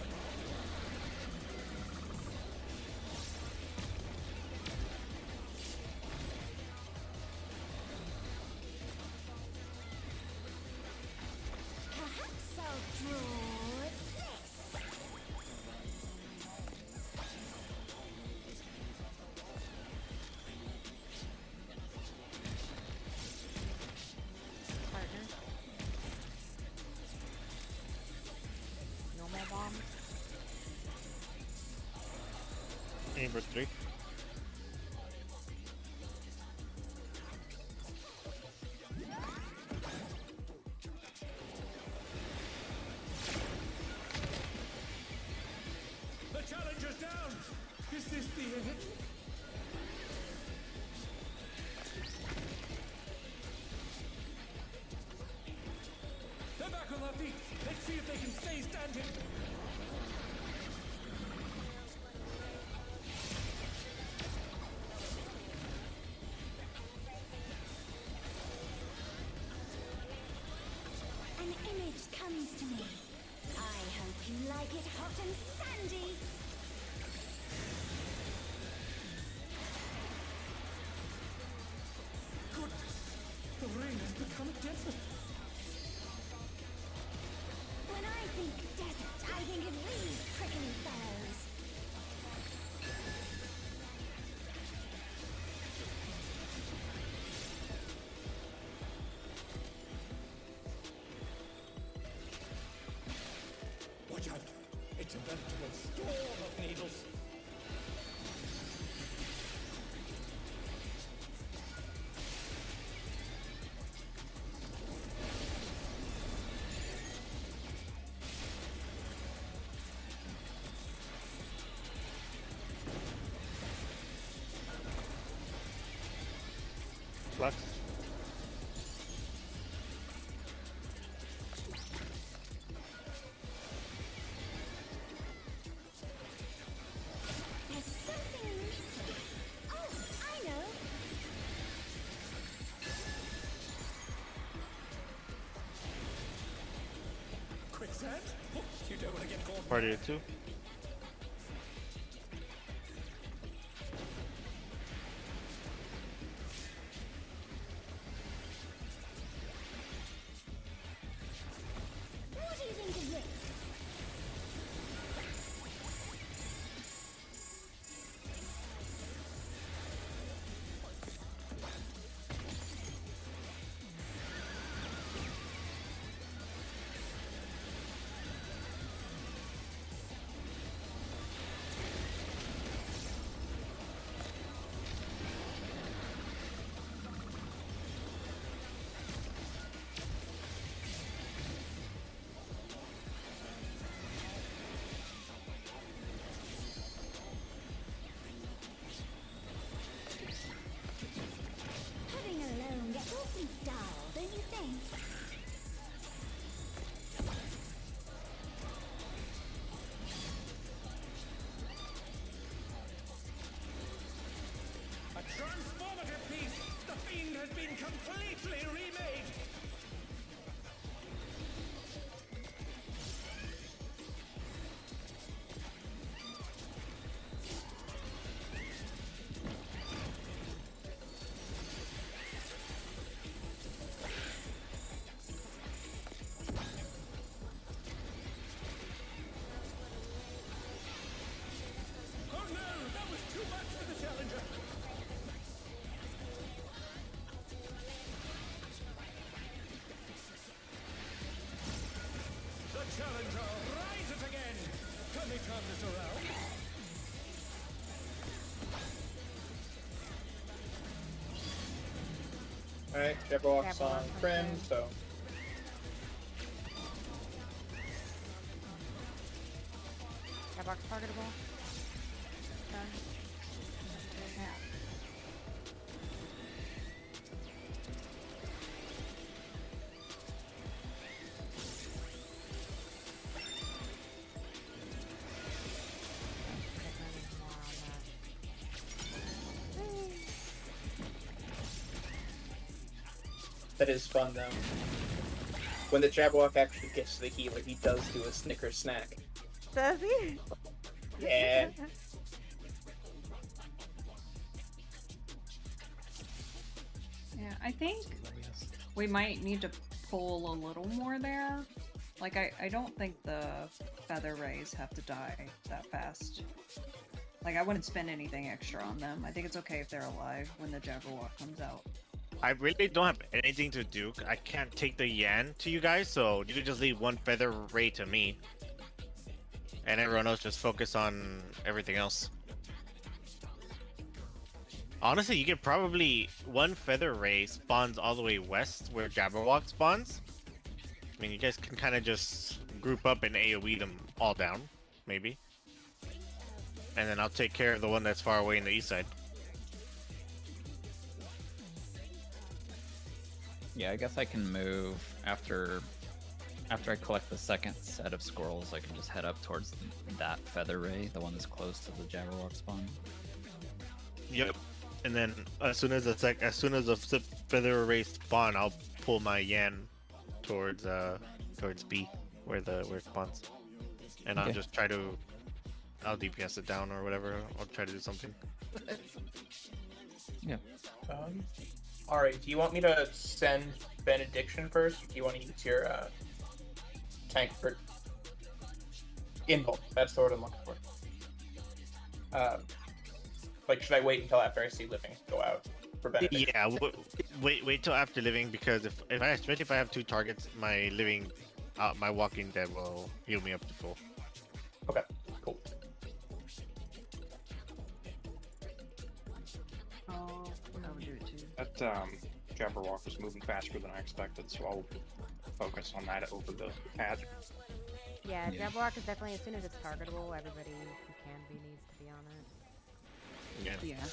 Perhaps I'll draw this. Partner. No more bombs. Number 3. The challenger's down! Is this the end? They're back on their feet! Let's see if they can stay standing! An image comes to me. I hope you like it hot and sandy? Goodness, the rain has become a desert. When I think desert, I think of these prickly fellows. Watch out! It's a veritable storm of needles. Flux. There's something missing. Oh, I know. Quicksand? Oh, you don't want to get caught. Party of 2. What do you think of this? Having alone gets awfully dull, don't you think? A transformative piece! The fiend has been completely remade! Oh no! That was too much for the challenger! The challenger rises again! Can they turn this around? Alright, Jabberwock's Jabberwock on on Prim, Prim. so That box targetable. Done. Yeah. that is fun though. When the Jabberwock actually gets to the healer, he does do a Snicker snack. Does he? Yeah. Yeah, I think we might need to pull a little more there. Like, I don't think the Feather Rays have to die that fast. Like, I wouldn't spend anything extra on them. I think it's okay if they're alive when the Jabberwock comes out. I really don't have anything to do. I can't take the Yan to you guys, so you can just leave one Feather Ray to me. And everyone else just focus on everything else. Honestly, you could probably... One Feather Ray spawns all the way west where Jabberwock spawns. I mean, you guys can kind of just group up and AoE them all down, maybe. And then I'll take care of the one that's far away in the east side. Yeah, I guess I can move after I collect the second set of squirrels. I can just head up towards that Feather Ray, the one that's close to the Jabberwock spawn. Yep. And then as soon as the Feather Ray spawn, I'll pull my Yan towards B, where it spawns. and I'll Okay. just try to, I'll DPS it down or whatever. I'll try to do something. Yeah. All right. Do you want me to send Benediction first, or do you want to use your tank for Invul? That's the word I'm looking for. Like, should I wait until after I see Living go out for Benediction? Yeah, wait till after living, because if I, especially if I have 2 targets, my living, my walking dead will heal me up to full. Okay. Cool. Oh, I would do it too. That Jabberwock was moving faster than I expected, so I'll focus on that over the pad. Yeah, Yeah. Jabberwock is definitely, as soon as it's targetable, everybody who can be needs to be on it. Yeah. Yeah.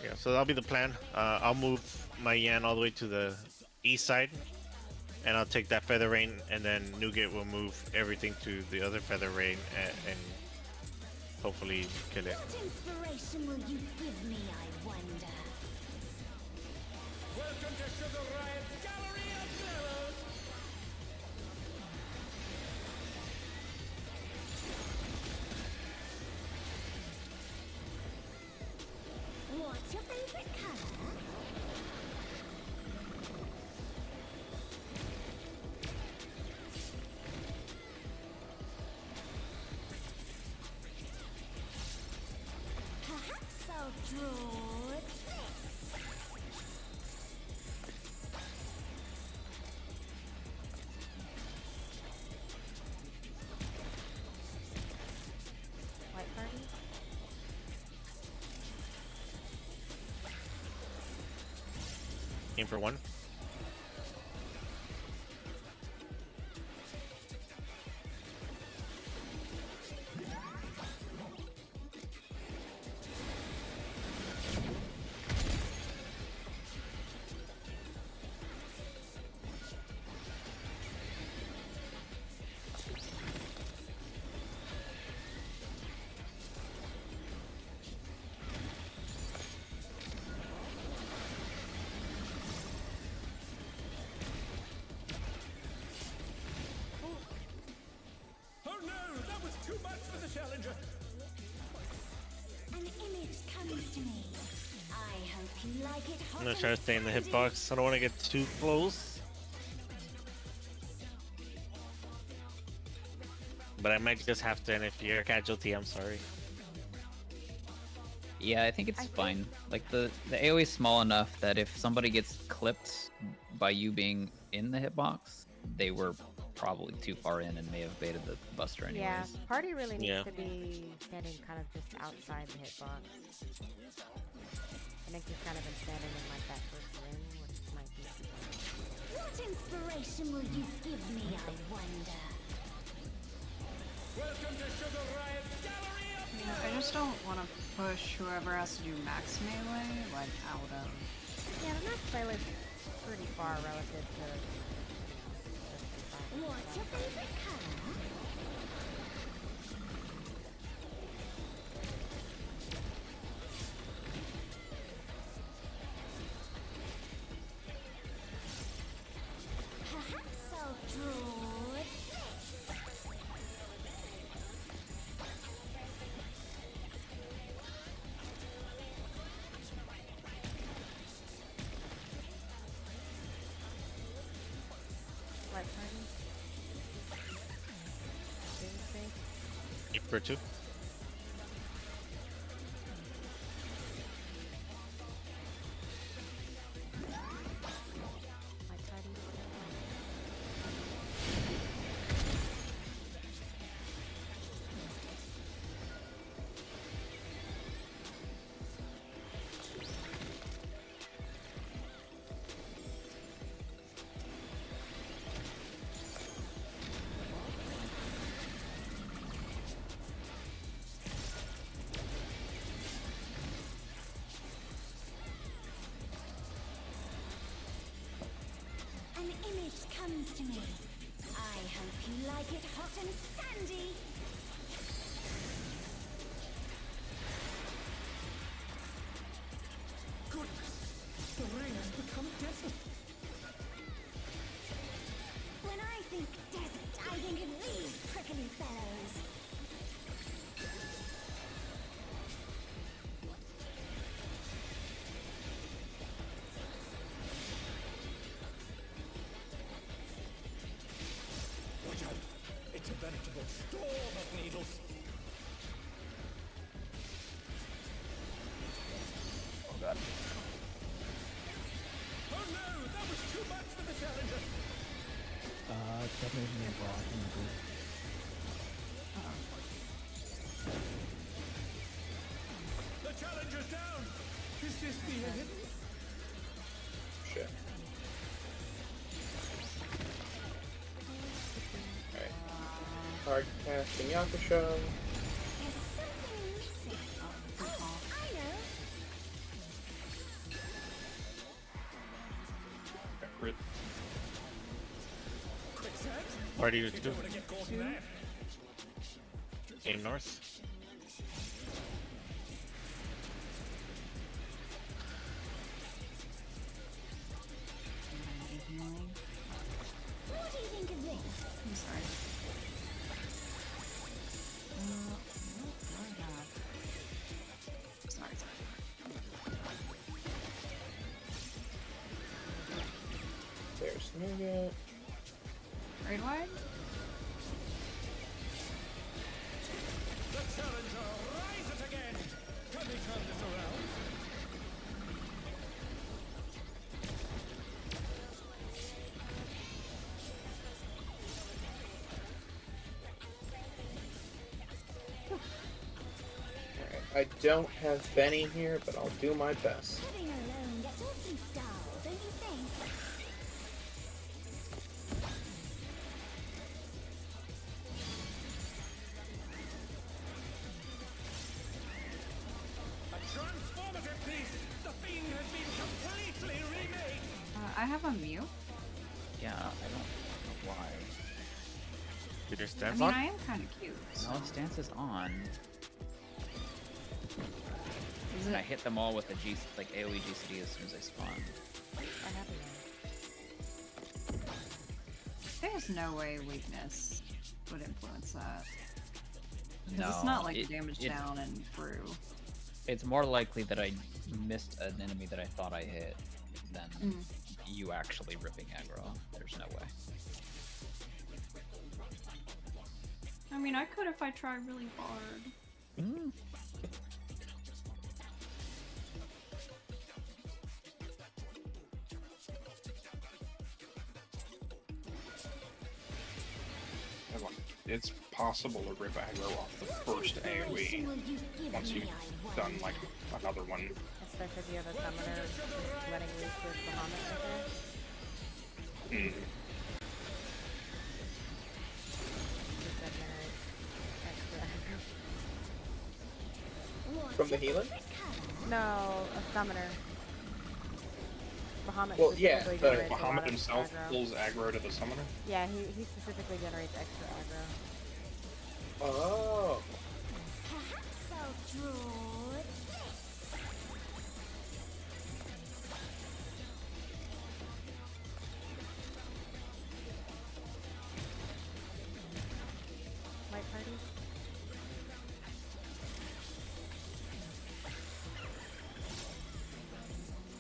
Yeah, so that'll be the plan. I'll move my Yan all the way to the east side, and I'll take that Feather Rain, and then Nugget will move everything to the other Feather Rain and hopefully kill it. What inspiration will you give me, I wonder? Welcome to Sugar Riot's Gallery of Mirrors! What's your favorite color? Perhaps I'll draw this. White party? Aim for 1. Oh no, that was too much for the challenger! An image comes to me. I hope you like it hot I'm gonna try to stay in the and hitbox. I don't want to get too close. But I might just have to, and if you're a casualty, I'm sorry. Yeah, I think it's I think- fine. Like the AoE is small enough that if somebody gets clipped by you being in the hitbox, they were probably too far in and may have baited the Buster anyways. Yeah, party really needs Yeah. to be standing kind of just outside the hitbox. I think he's kind of been standing in like that first ring, which might be too much. What inspiration will you give me, I wonder? Welcome to Sugar Riot's Gallery of Yeah, I just don't want to push whoever has to do max melee, like, out of. Yeah, the max melee is pretty far relative to. What's your favorite color? Perhaps I'll draw this. What party? Tuesday? Aim for 2. My party? An image comes to me. I hope you like it hot and sandy. goodness! The ring has become desert! When I think desert, I think of these prickly fellows. veritable storm of needles. Oh god. Oh no, that was too much for the challenger. Definitely me blocking the group. The challenger's down. Is this the end? Shit. Alright. Hard casting Yakusho. There's something missing. Oh, I know. Crit. Quicksand? Where do you You do? don't want to get caught in that. Aim north. What do you think of this? I'm sorry. Oh my god. Sorry. There's Nugget. Raid wide? The challenger rises again. Can they turn this around? Alright. I don't have Benny here, but I'll do my best. Living alone gets awfully dull, don't you think? A transformative piece. The fiend has been completely remade. I have a Mew. Yeah, I don't know why. Did your I stance mean, on? I am kind of cute. No, stance is on. Is And I it? hit them all with a G, like AoE GCD as soon as they spawn. I have one. There's no way weakness would influence that. Because No, it's not like it- damage it- down and through. It's more likely that I missed an enemy that I thought I hit than Mm. you actually ripping aggro. There's no way. I mean, I could if I tried really hard. Everyone, it's possible to rip aggro off the first AoE once you've done like another one. Especially if you have a summoner just letting loose with Bahamut right there. Mm. Just that generates extra aggro. From the healer? No, a summoner. Bahamut Well, yeah, specifically but generates a lot Bahamut of himself aggro. pulls aggro to the summoner. Yeah, he specifically generates extra aggro. Oh. Perhaps I'll draw this. Light party?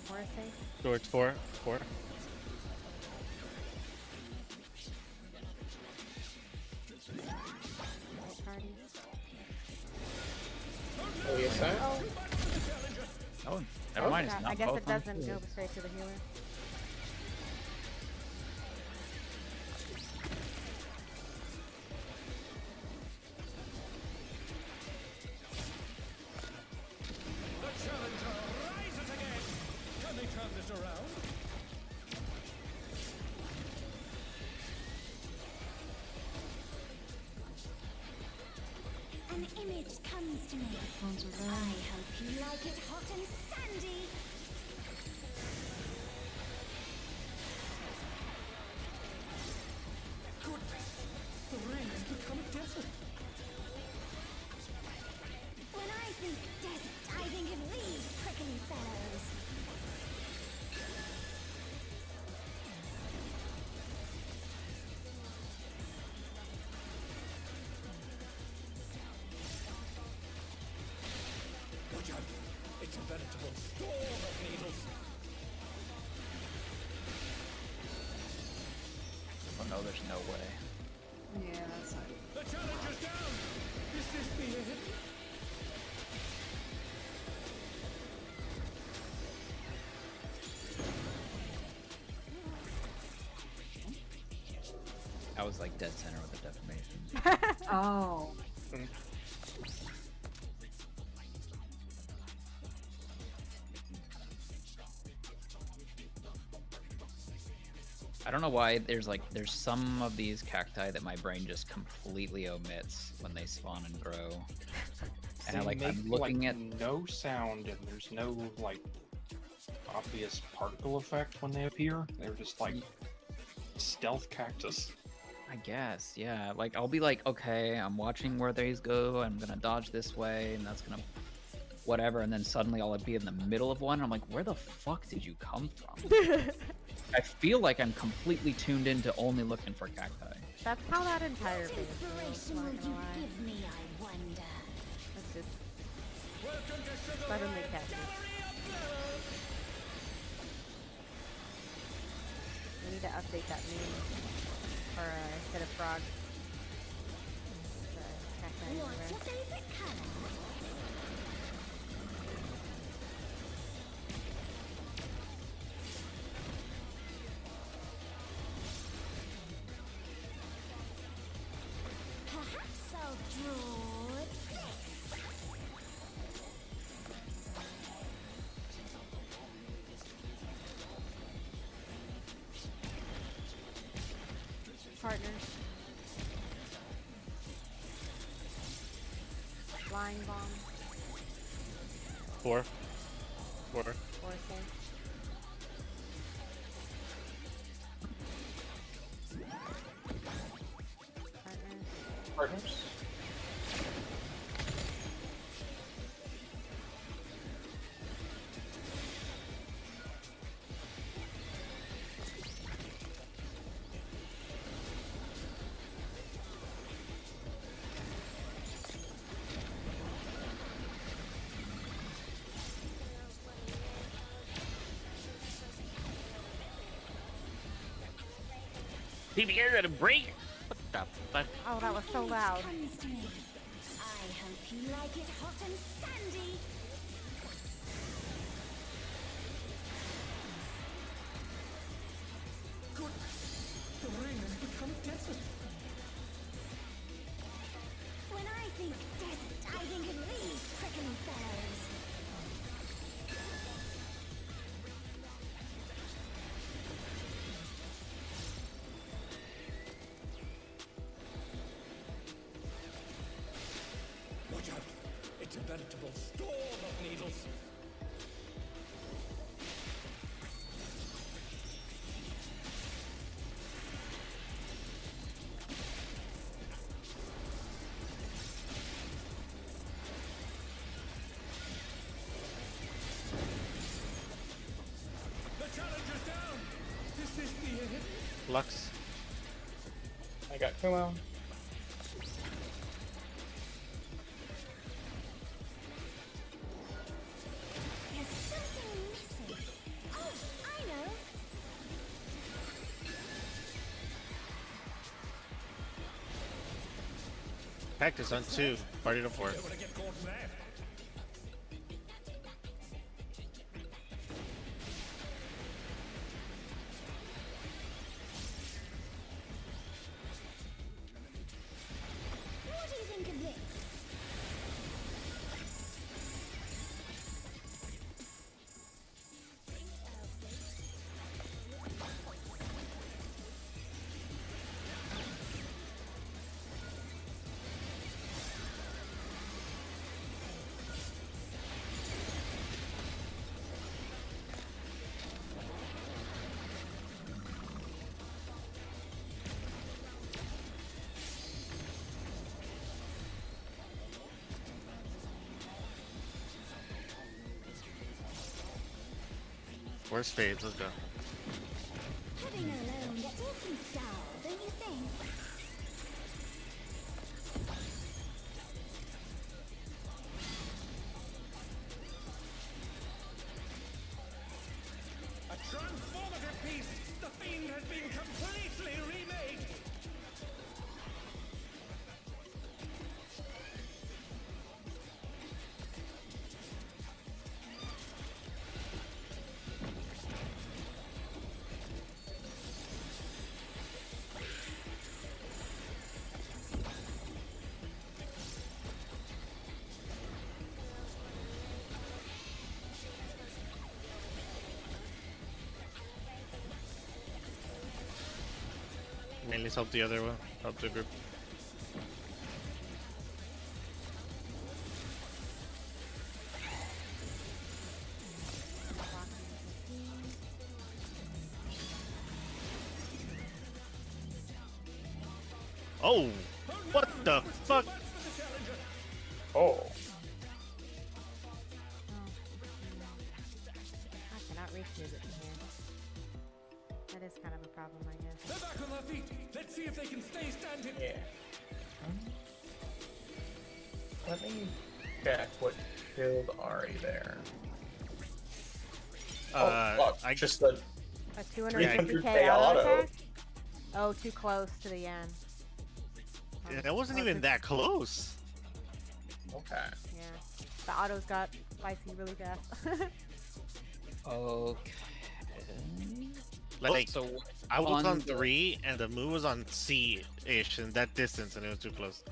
Morrissey? Towards 4. 4. Light party? Oh, yes, sir. Oh, Oh, never mind. It's crap. not I guess both it on doesn't two. go straight to the healer. The challenger rises again. Can they turn this around? An image comes to me. Phones are I there. hope you like it hot and sandy. Goodness, the rain has become a desert. When I think desert, I think of these prickly fellows. Watch out. It's a veritable storm of needles. Oh no, there's no way. Yeah, that's not. The challenge is down! Is this the end? I was like dead center with the defamation. Oh. I don't know why there's some of these cacti that my brain just completely omits when they spawn and grow. And They make, I'm looking at no sound, and there's no like obvious particle effect when they appear. They're just like stealth cactus. I guess, yeah. Like I'll be like, okay, I'm watching where these go, I'm gonna dodge this way, and that's gonna whatever, and then suddenly I'll be in the middle of one, and I'm like, where the fuck did you come from? I feel like I'm completely tuned into only looking for cacti. That's how that entire What base feels, inspiration not will gonna you lie. give me, I wonder? It's just Welcome to Sugar suddenly Ray catches. Gallery of Blood! We need to update that name for instead of frog. Cacti What's everywhere. your favorite color? Perhaps I'll draw this. Partners. Flying bomb. 4. 4. Forces. Partners. Partners. PBS at a break? What the fuck? Oh, that was so loud. Comes to me. I hope you like it hot and sandy. The ring has become desert. When I think desert, I think of these prickly fellows. Watch out! It's a veritable storm of needles. The challenge is down! Is this the end? Lux. I got Kumo. There's something missing. Oh, I know. Cactus on 2. Party to 4. Don't want to get caught in that. What do you think of this? Where's Fades? Let's go. Heading alone gets awfully dull, don't you think? A transformative piece! The fiend has been completely remade! Mainly help the other one, help the group. Oh, what the fuck? Oh. I cannot reach it from here. That is kind of a problem, I guess. They're back on their feet. Let's see if they can stay standing. Yeah. Let me check what killed Ari there. Fuck. I Just the A 250k 300K auto auto. attack? Oh, too close to the end. that wasn't Oh, even too- that close. Okay. Yeah. The autos got spicy really fast. Okay. Like, so I was on the- 3 and the moon was on C-ish in that distance, and it was too close.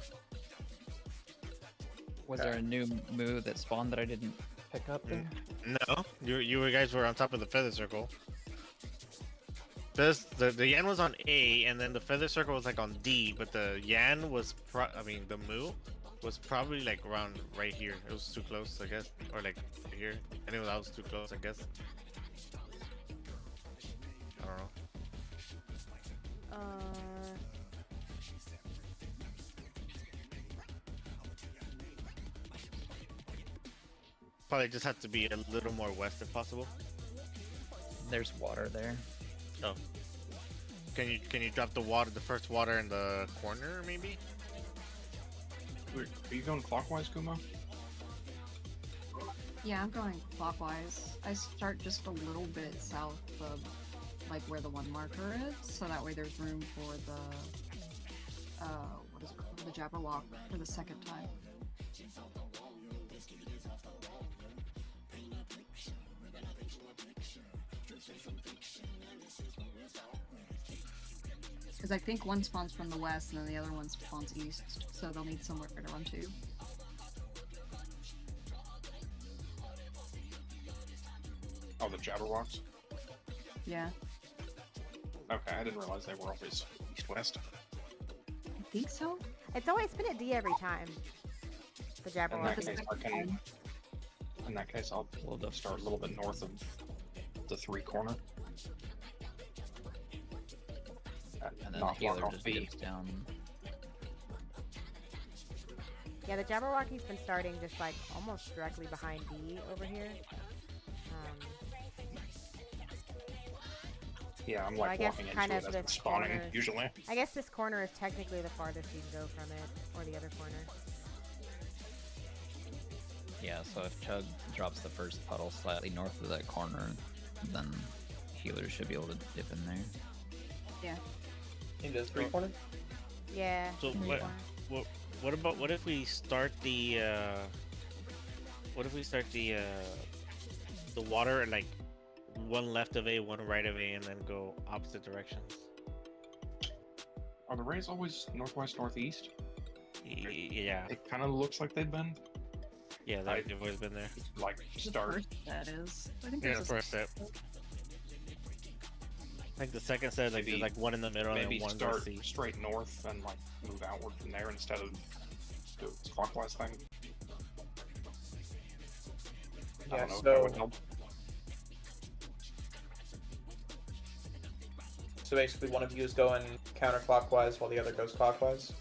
Was there a new move that spawned that I didn't pick up there? No, you guys were on top of the feather circle. The Yan was on A, and then the feather circle was like on D, but the Yan was the Mu was probably like around right here. It was too close, I guess, or like here. I think that was too close, I guess. I don't know. Probably just have to be a little more west if possible. There's water there. Oh. Can you drop the first water in the corner maybe? Are you going clockwise, Kuma? Yeah, I'm going clockwise. I start just a little bit south of like where the one marker is, so that way there's room for the what is it called? The Jabberwock for the second time. Because I think one spawns from the west and then the other one spawns east, so they'll need somewhere to run to. Oh, the Jabberwocks? Yeah, Okay, I didn't realize they were always east-west. I think so. It's always been a D every time. The In Jabberwock. that case, I can. In that case, I'll start a little bit north of the 3 corner. And then the Not healer block off just B. dips down. Yeah, the Jabberwocky's been starting just like almost directly behind D over here. Yeah, I'm So I like guess walking kind into of it as it's this spawning, corner- usually. I guess this corner is technically the farthest you can go from it, or the other corner. Yeah, so if Chug drops the first puddle slightly north of that corner, then healers should be able to dip in there. Yeah. Into the 3 corner? Yeah. So three what? corner. What if we start the water like one left of A, one right of A, and then go opposite directions? Are the rays always northwest, northeast? Yeah. It kind of looks like they've been. Yeah, they've always been there. Like, start. The first set is. I think Yeah, there's the a first set. I think the second set, like, Maybe- there's like one in the middle and Maybe then one start goes C. straight north and like move outward from there instead of do this clockwise thing. I Yeah, don't know if that would so help. so basically one of you is going counterclockwise while the other goes clockwise.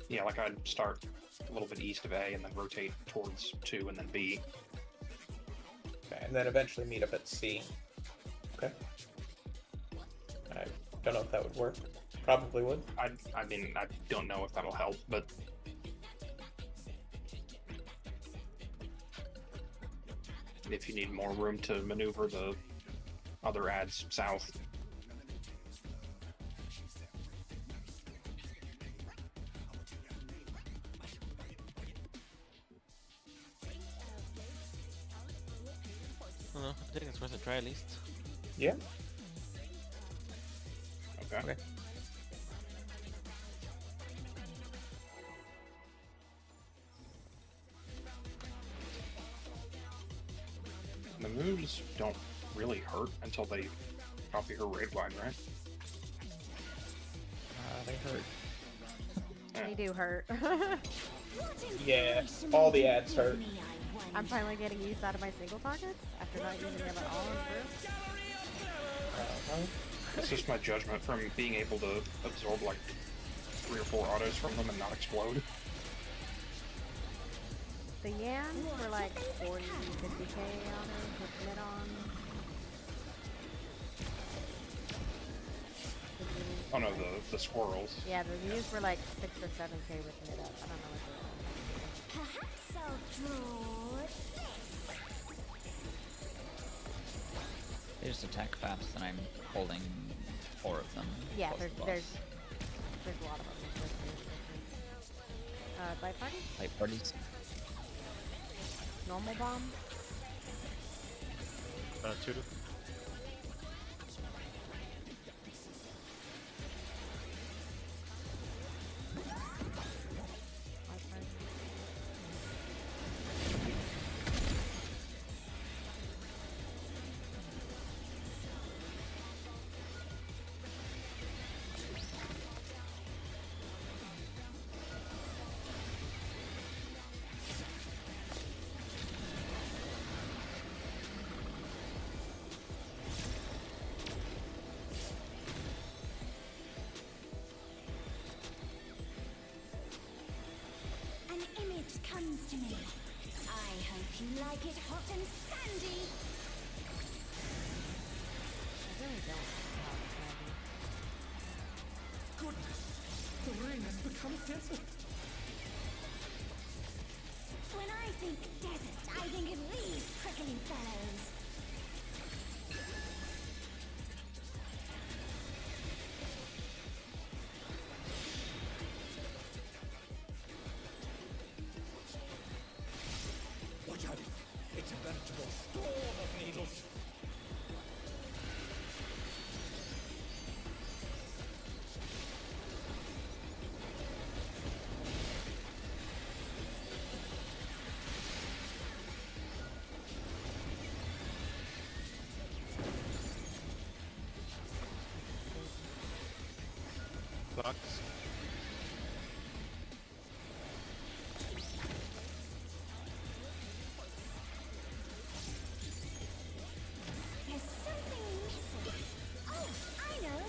Yeah, like I'd start a little bit east of A and then rotate towards 2 and then B. Okay, and then eventually meet up at C. Okay. I don't know if that would work. Probably would. I mean, I don't know if that'll help, but if you need more room to maneuver the other ads south. I don't know. I think it's worth a try at least. Yeah. Okay. The moves don't really hurt until they copy her raid wide, right? hurt. They do hurt. Yeah, all the ads hurt. I'm finally getting use out of my single targets after not using them at all in first. It's just my judgment from being able to absorb like 3 or 4 autos from them and not explode. The Yans were like 40, 50k autos with mid on. Oh no, the squirrels. Yeah, the views were like 6 or 7k with mid up. I don't know what Perhaps I'll draw this. They just attack fast, and I'm holding 4 of them. Yeah, plus the boss. there's a lot of them. Light party? Light parties. Normal bomb? Tutor. Light party. An image comes to me. I hope you like it hot and sandy. I really don't have candy. Goodness, the rain has become desert. When I think desert, I think of these prickly fellows. Watch out! It's a veritable storm of needles. Box. There's something missing. Oh, I know.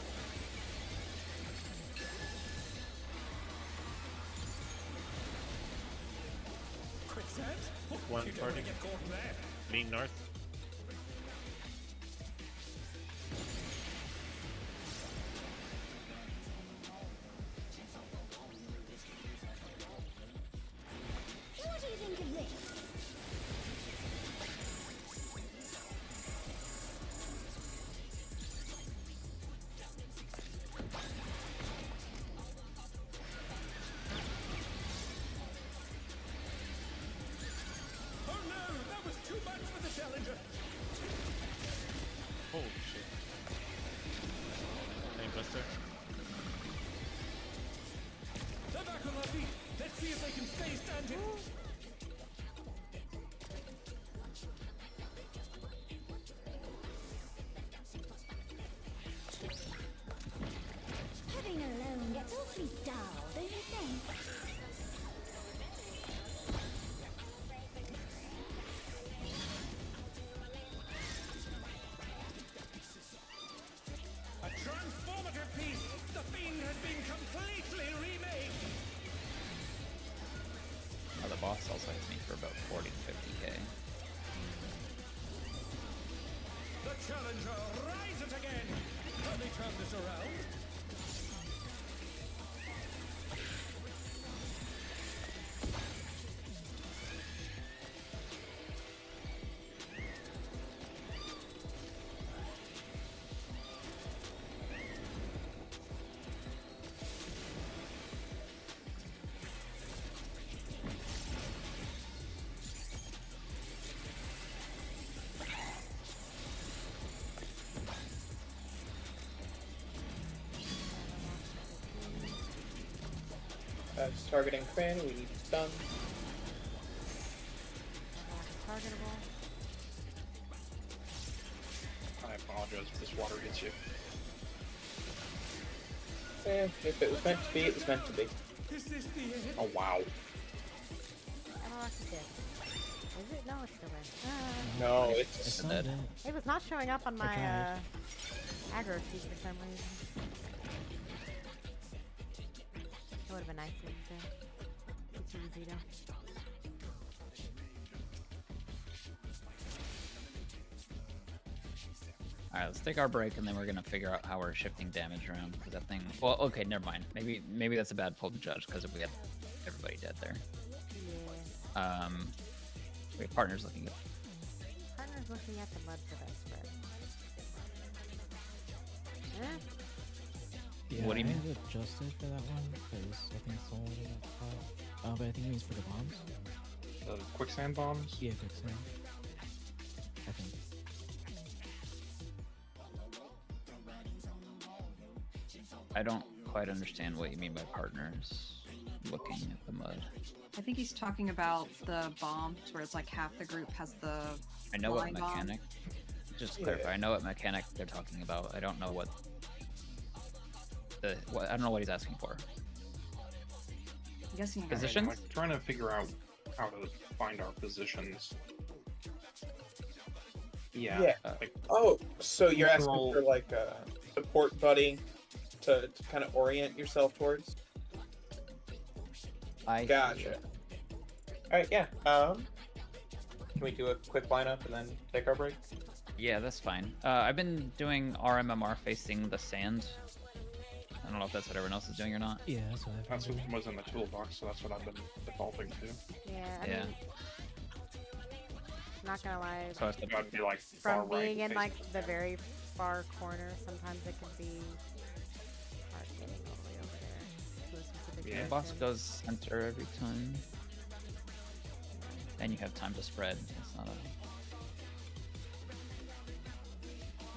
Quicksand? Oh, One you don't party. wanna get caught in there. Lean north. What do you think of this? Oh no, that was too much for the challenger. Holy shit. Tank buster. They're back on their feet. Let's see if they can stay standing. Having alone gets awfully dull, don't you think? A transformative piece. The fiend has been completely remade. Oh, the boss also hits me for about 40 to 50k. The challenger rises again. Can they turn this around? That's targeting Quinn. We need stun. Targetable. I apologize if this water hits you. If it was meant to be, it was meant to be. Is this the end? Oh wow. Emerald is dead. Is it? No, it's still there. No, It's it's not dead. dead. It was not showing up on my tried. aggro sheet for some reason. It would have been nice if it was there. It's easy though. Alright, let's take our break and then we're gonna figure out how we're shifting damage around. Cause that thing. Well, okay, never mind. Maybe that's a bad pull to judge because we have everybody dead there. Yeah. Wait, partner's looking at. Partner's looking at the mud for that spread. Eh? Yeah, What do you I mean? had adjusted for that one because I think someone got caught. But I think it means for the bombs. The quicksand bombs. Yeah, quicksand. I think. I don't quite understand what you mean by partners looking at the mud. I think he's talking about the bombs where it's like half the group has the. I know what Flying bomb. mechanic. Just to clarify, I know what mechanic they're talking about. I don't know what. I don't know what he's asking for. I'm guessing you Positions? Like trying to figure out how to find our positions. Yeah. Yeah. Like, Oh, so you're asking Overall- for like a support buddy to kind of orient yourself towards? I Gotcha. Alright, yeah. Can we do a quick lineup and then take our break? Yeah, that's fine. I've been doing RMMR facing the sand. I don't know if that's what everyone else is doing or not. Yeah, that's what I've been that's what doing. was in the toolbox, so that's what I've been defaulting to. Yeah, I Yeah. mean, not gonna lie. So I said, I'd be like far From right. being in facing- like the very far corner, sometimes it can be hard getting all the way over there to a specific Yeah. the box direction. goes center every time. And you have time to spread. It's not a.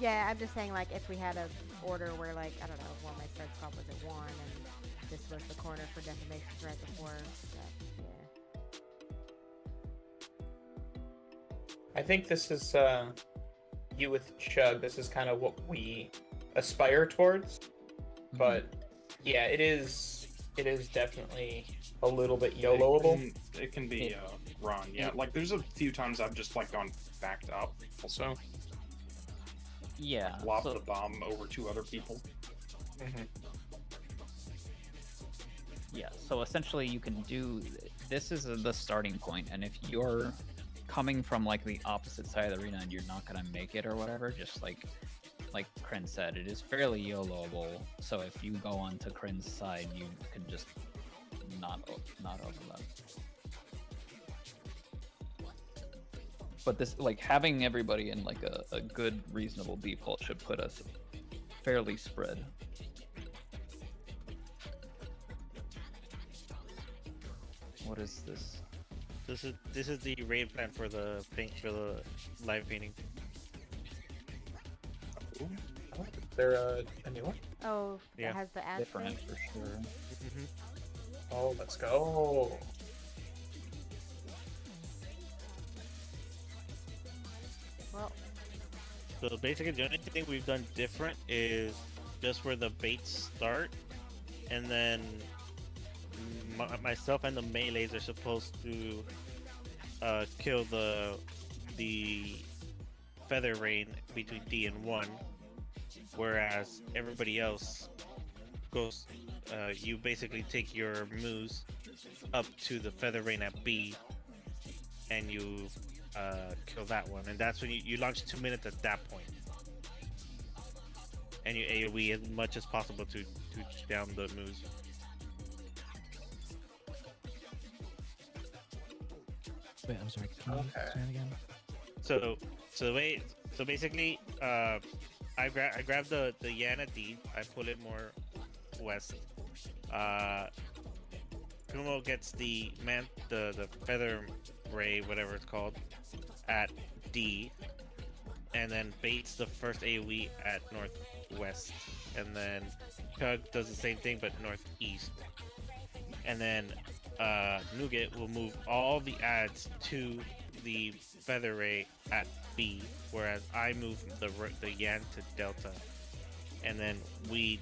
Yeah, I'm just saying, like, if we had a order where, like, I don't know, well, my start spot was at 1, and this was the corner for defamation right before, that, yeah. I think this is you with Chug. This is kind of what we aspire towards. But yeah, it is definitely a little bit YOLOable. It can be run, yeah. Like there's a few times I've just like gone backed up also. Yeah. Lobbed so- the bomb over 2 other people. Yeah, so essentially you can do, this is the starting point, and if you're coming from like the opposite side of the arena and you're not gonna make it or whatever, just like Kryn said, it is fairly YOLOable, so if you go on to Kryn's side, you can just not overlap. But this, like, having everybody in like a good, reasonable default should put us fairly spread. What is this? This is the raid plan for the paint for the live painting. Is there a new one? Oh, Yeah. it has the ad Different space? for sure. Oh, let's go. Well, So basically, the only thing we've done different is just where the baits start, and then myself and the melees are supposed to kill the feather rain between D and 1, whereas everybody else goes. You basically take your moves up to the feather rain at B, and you kill that one, and that's when you launch 2 minutes at that point, and you AoE as much as possible to down the moves. Wait, I'm sorry. Can you Okay. explain again? So basically, I grab the Yana D, I pull it more west. Kumo gets the feather ray, whatever it's called, at D, and then baits the first AoE at northwest, and then Chug does the same thing but northeast, and then Nougat will move all the adds to the feather ray at B, whereas I move the Yan to Delta, and then we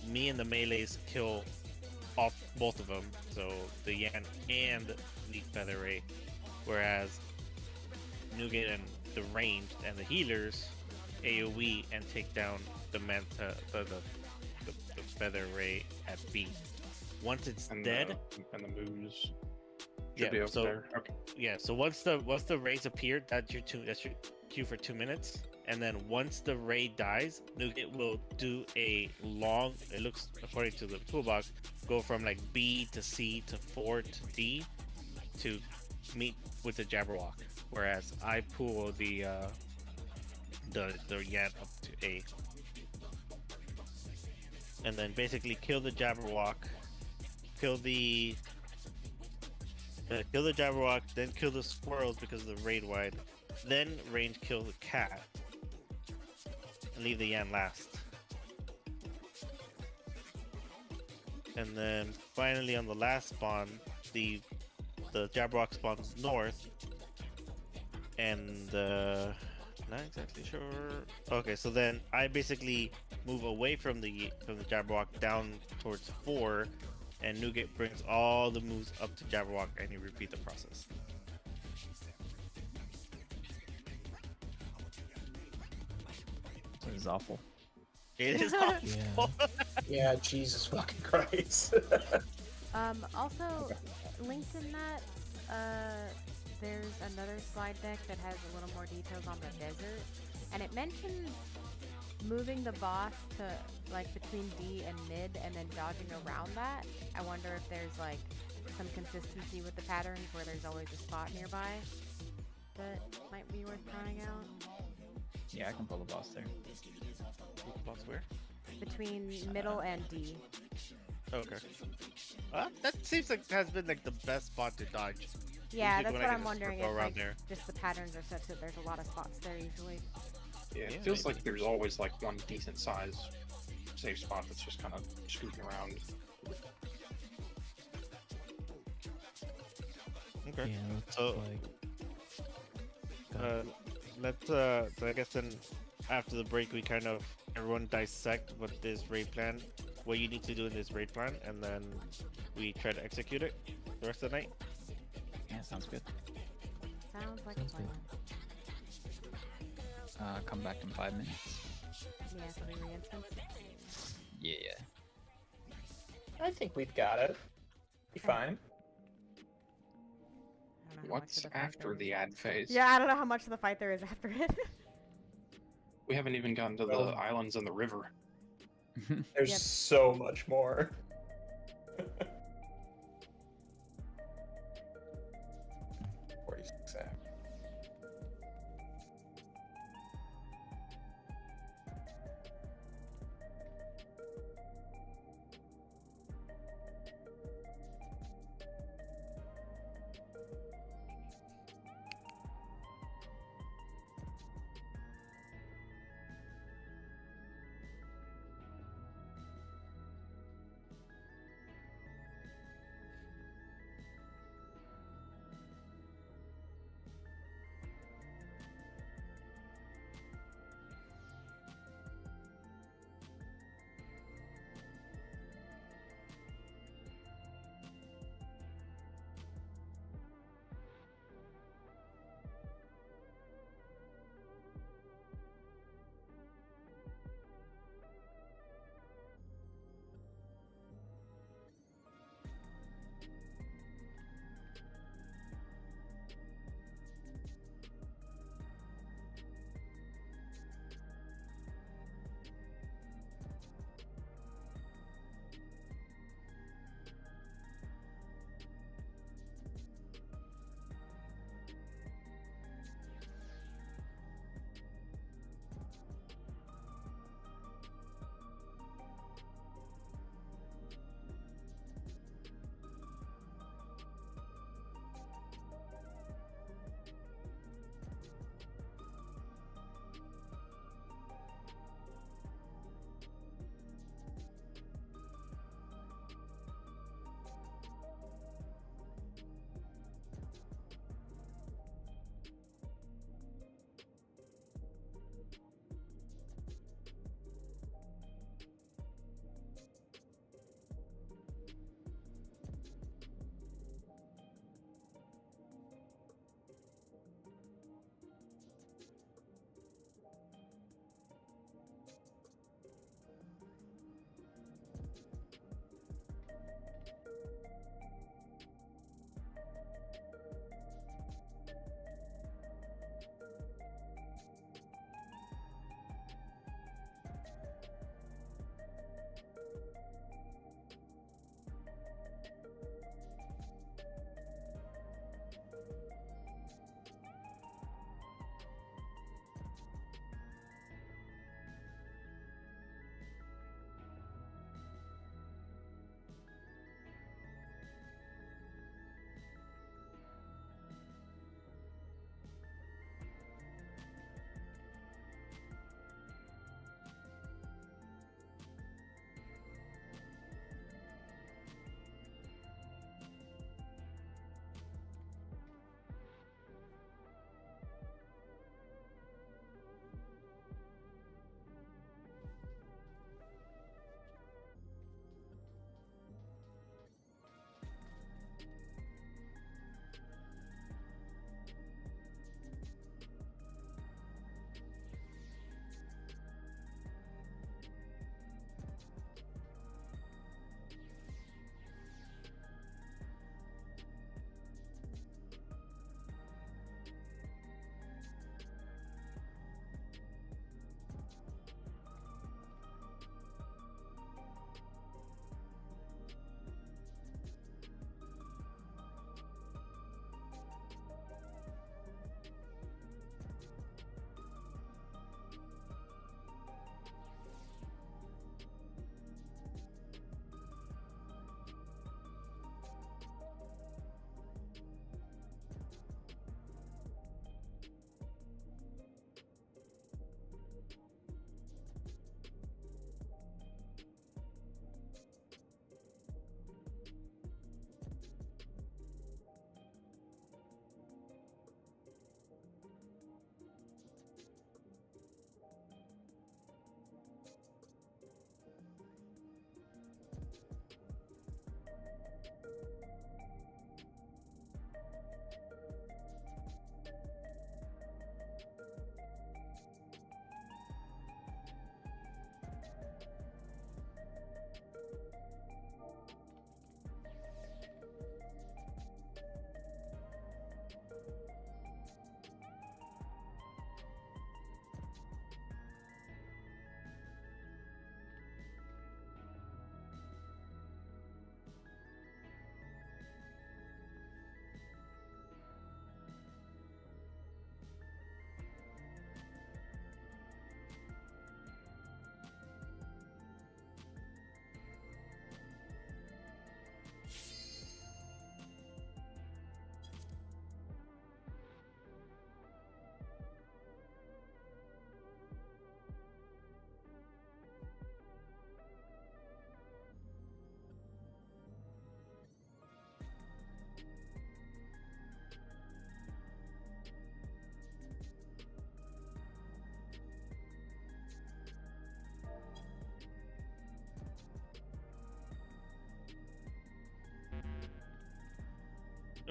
me and the melees kill both of them, so the Yan and the Feather Ray, whereas Nougat and the ranged and the healers AoE and take down the Manta, the Feather Ray at B. Once it's And dead, and the moose should yeah. be over So there. Okay. yeah, so once the rays appear, that's your queue for 2 minutes, and then once the ray dies, Nougat will do a long. It looks according to the toolbox, go from like B to C to 4 to D to meet with the Jabberwock, whereas I pull the Yan up to A, and then basically kill the Jabberwock, kill the Jabberwock, then kill the squirrels because of the raid wide, then range kill the cat, and leave the Yan last. And then finally on the last spawn, the Jabberwock spawns north, and not exactly sure. Okay, so then I basically move away from the Jabberwock down towards 4. And Nougat brings all the moves up to Jabberwock, and you repeat the process. This is awful. It is awful. Yeah, Jesus fucking Christ. Also, linked in that, there's another slide deck that has a little more details on the desert, and it mentions moving the boss to like between D and mid and then dodging around that. I wonder if there's like some consistency with the patterns where there's always a spot nearby that might be worth trying out. Yeah, I can pull the boss there. Boss where? Between middle and D. Okay. That seems like has been like the best spot to dodge. Yeah, Usually that's when what I I'm can wondering go if around like, there. just the patterns are such that there's a lot of spots there usually. Yeah, it Yeah, feels maybe. like there's always like one decent size safe spot that's just kind of scooting around. Okay. Yeah, looks So- like Let's so I guess then after the break we kind of everyone dissect what this raid plan, what you need to do in this raid plan, and then we try to execute it the rest of the night. Yeah, sounds good. Sounds like Sounds a good. plan. Come back in 5 minutes. Yeah, so we re-instance. Yeah. I think we've got it. Be fine. I don't know how much What's of the fight after there the is. ad phase? Yeah, I don't know how much of the fight there is after it. We haven't even gotten to the Well- islands and the river. There's Yep. so much more. 46 after.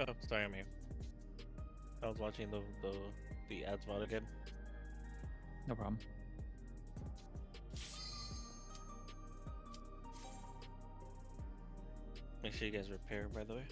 Oh, sorry, I'm here. I was watching the ads VOD again. No problem. Make sure you guys repair, by the way.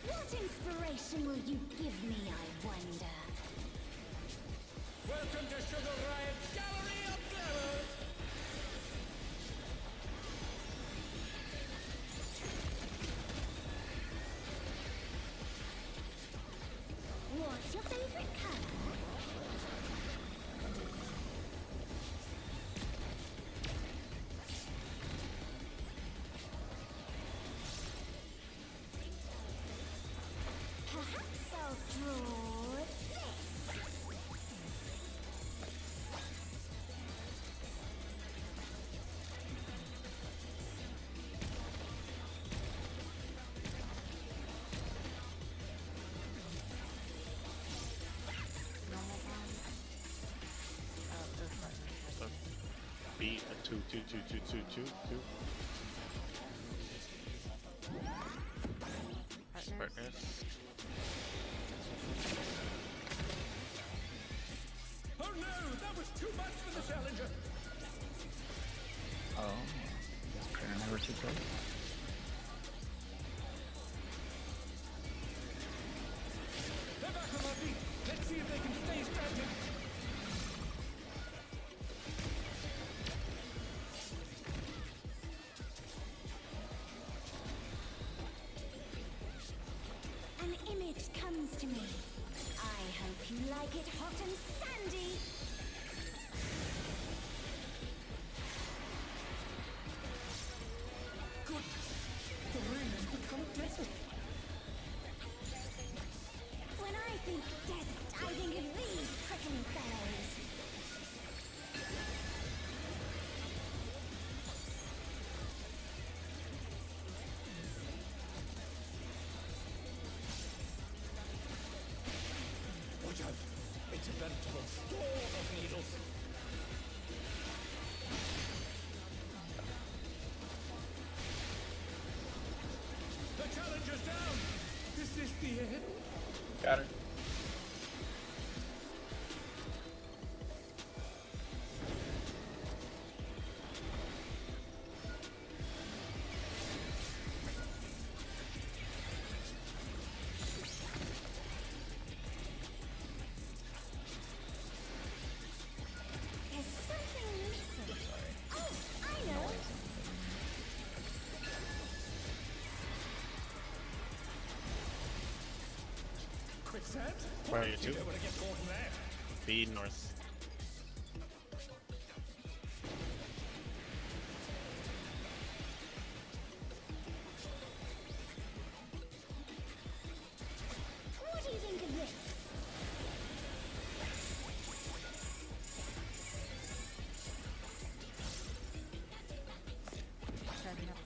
What inspiration will you give me, I wonder? Welcome to Sugar Riot's Gallery of Glamours! What's your favorite color? Perhaps I'll draw this. Normal bomb. Oh, those buttons. B a 2 2 2 2 2 2 2. Partners. Partners. Oh no, that was too much for the challenger! Oh, they're never too close. They're back on our feet! Let's see if they can stay standing! An image comes to me. I hope you like it hot and sandy. The ring has become a desert! When I think desert, I think of these prickly fellows. Watch out! It's a veritable storm of needles! The challenger's down! Is this the end? Got her. There's something missing. Oh, I know. Quicksand? Where are you two? Don't want to get caught in that. B north. What do you think of this? Charging up.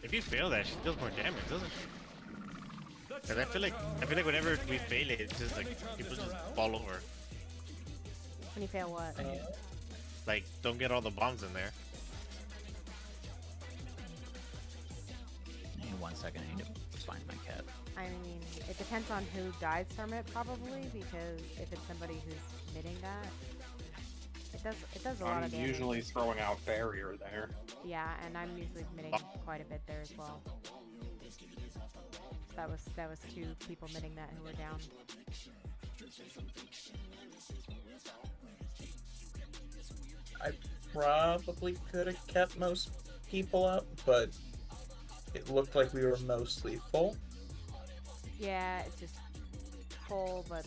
If you fail that, she does more damage, doesn't she? Cause I feel like whenever we fail it, it's just like people just fall over. When you fail what? Like, don't get all the bombs in there. In 1 second, I need to find my cat. I mean, it depends on who dies from it, probably, because if it's somebody who's hitting that, it does a lot I'm of damage. usually throwing out barrier there. Yeah, and I'm usually committing quite a bit there as well. That was 2 people minting that who were down. I probably could have kept most people up, but it looked like we were mostly full. Yeah, it's just full, but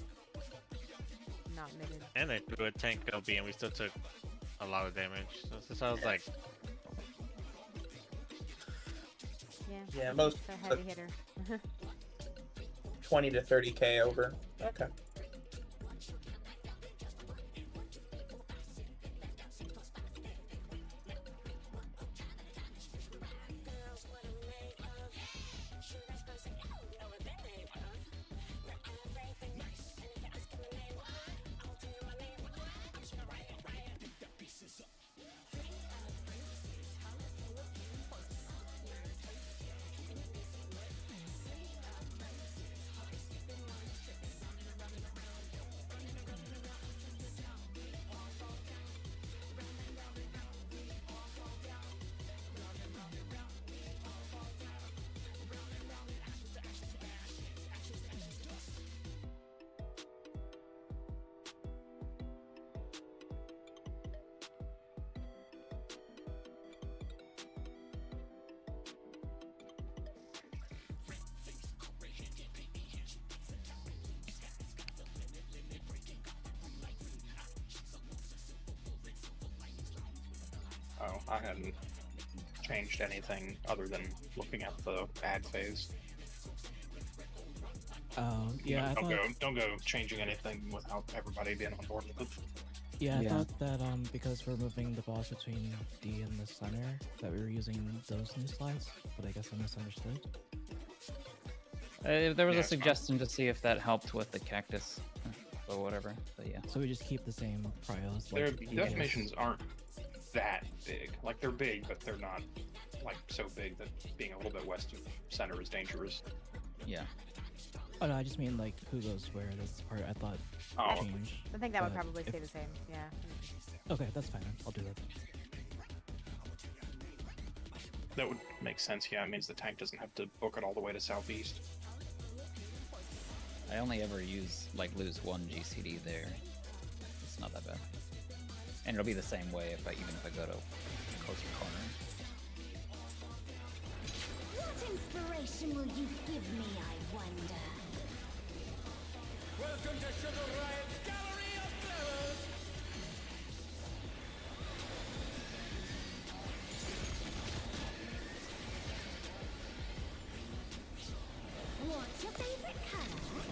not minted. And they threw a tank LB and we still took a lot of damage. So I was like, Yeah. Yeah, most It's a heavy hitter. 20 to 30k over. Okay. Oh, I hadn't changed anything other than looking at the ad phase. Yeah, Don't go changing anything without everybody being on board with it. Yeah, I Yeah. thought that because we're moving the boss between D and the center, that we were using those new slides, but I guess I misunderstood. There was Yeah, a it's fine. suggestion to see if that helped with the cactus or whatever. But yeah. So we just keep the same prios. Their Like deformations aren't that big. Like, they're big, but they're not like so big that being a little bit west of center is dangerous. Yeah. Oh no, I just mean like who goes where. That's the part I thought Oh, changed. I think that would but probably if- stay the same. Yeah. Okay, that's fine. I'll do that. that would make sense. Yeah, it means the tank doesn't have to book it all the way to southeast. I only ever lose 1 GCD there. It's not that bad. And it'll be the same way even if I go to closer corner. What inspiration will you give me, I wonder? Welcome to Sugar Riot's Gallery of Flowers! What's your favorite color?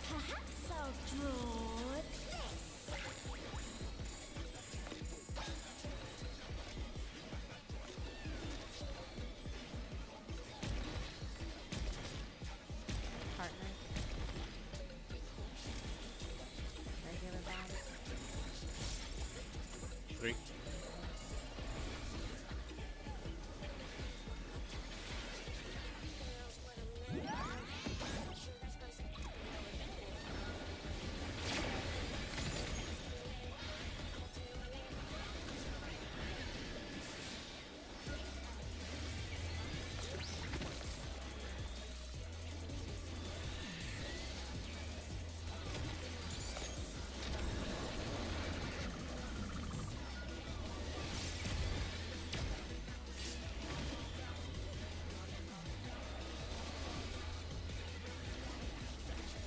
Perhaps I'll draw this. Partner. Regular bomb. 3.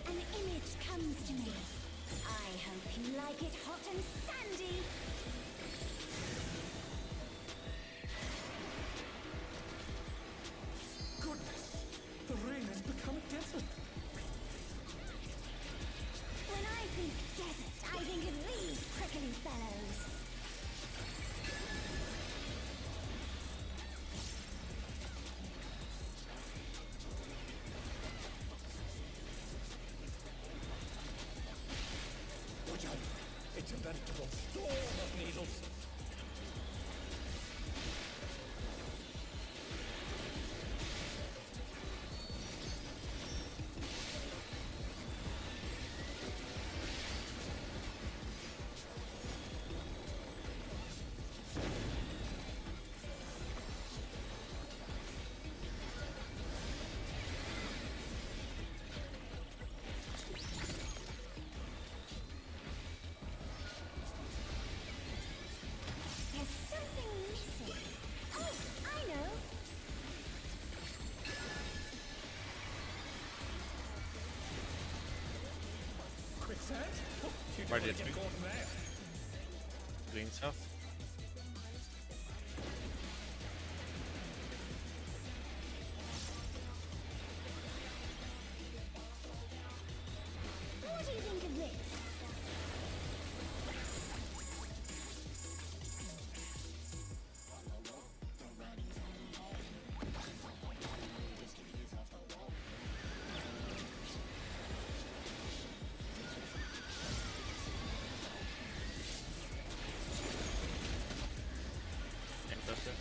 An image comes to me. I hope you like it hot and sandy. Goodness! The rain has become a desert! When I think desert, I think of these prickly fellows. Watch out! It's a veritable storm of needles! success? Oh, you Why don't did get we- caught there. Green stuff. What do you think of this? Tank buster.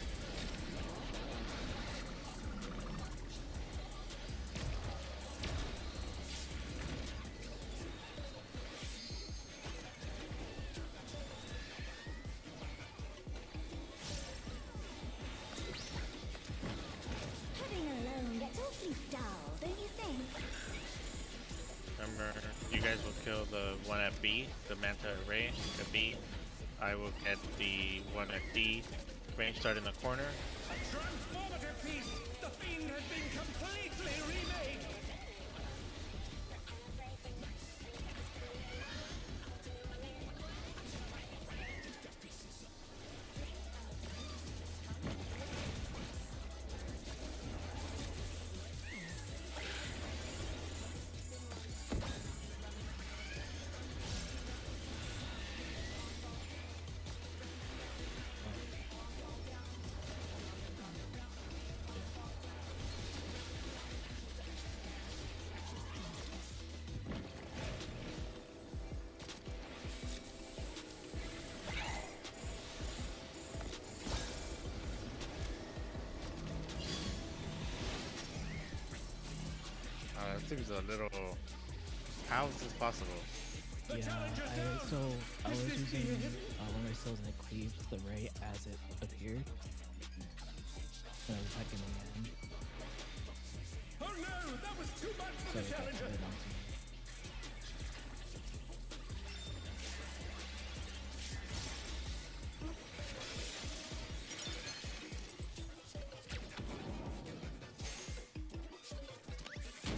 Having alone gets awfully dull, don't you think? Remember, you guys will kill the one at B, the Manta Array at B. I will get the one at D. Range start in the corner. A transformative piece! The fiend has been completely remade! That seems a little. How is this possible? Yeah, I was using one of my skills and it cleaved the ray as it appeared. So I was attacking the end. Oh no! That was too much So for it the got challenger! turned onto me.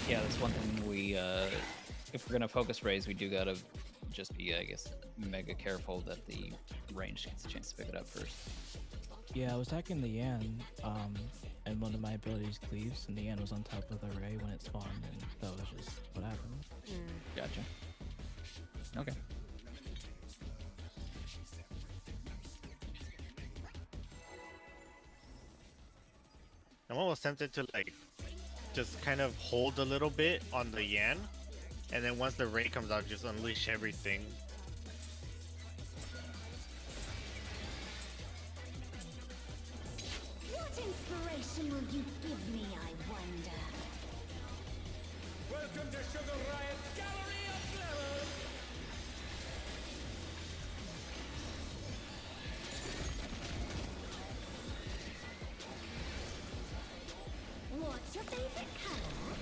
Yeah, that's one thing we, if we're gonna focus raise, we do gotta just be, I guess, mega careful that the range gets a chance to pick it up first. Yeah, I was attacking the Yan, and one of my abilities cleaves, and the Yan was on top of the ray when it spawned, and that was just what happened. Gotcha. Okay. I'm almost tempted to like just kind of hold a little bit on the Yan, and then once the ray comes out, just unleash everything. What inspiration will you give me, I wonder? Welcome to Sugar Riot's Gallery of Flowers! What's your favorite color?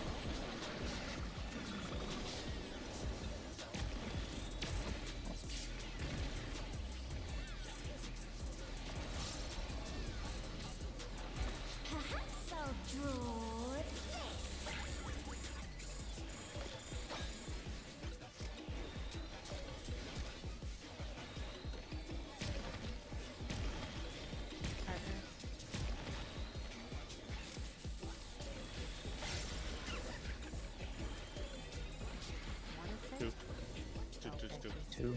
Perhaps I'll draw this. Two. Two.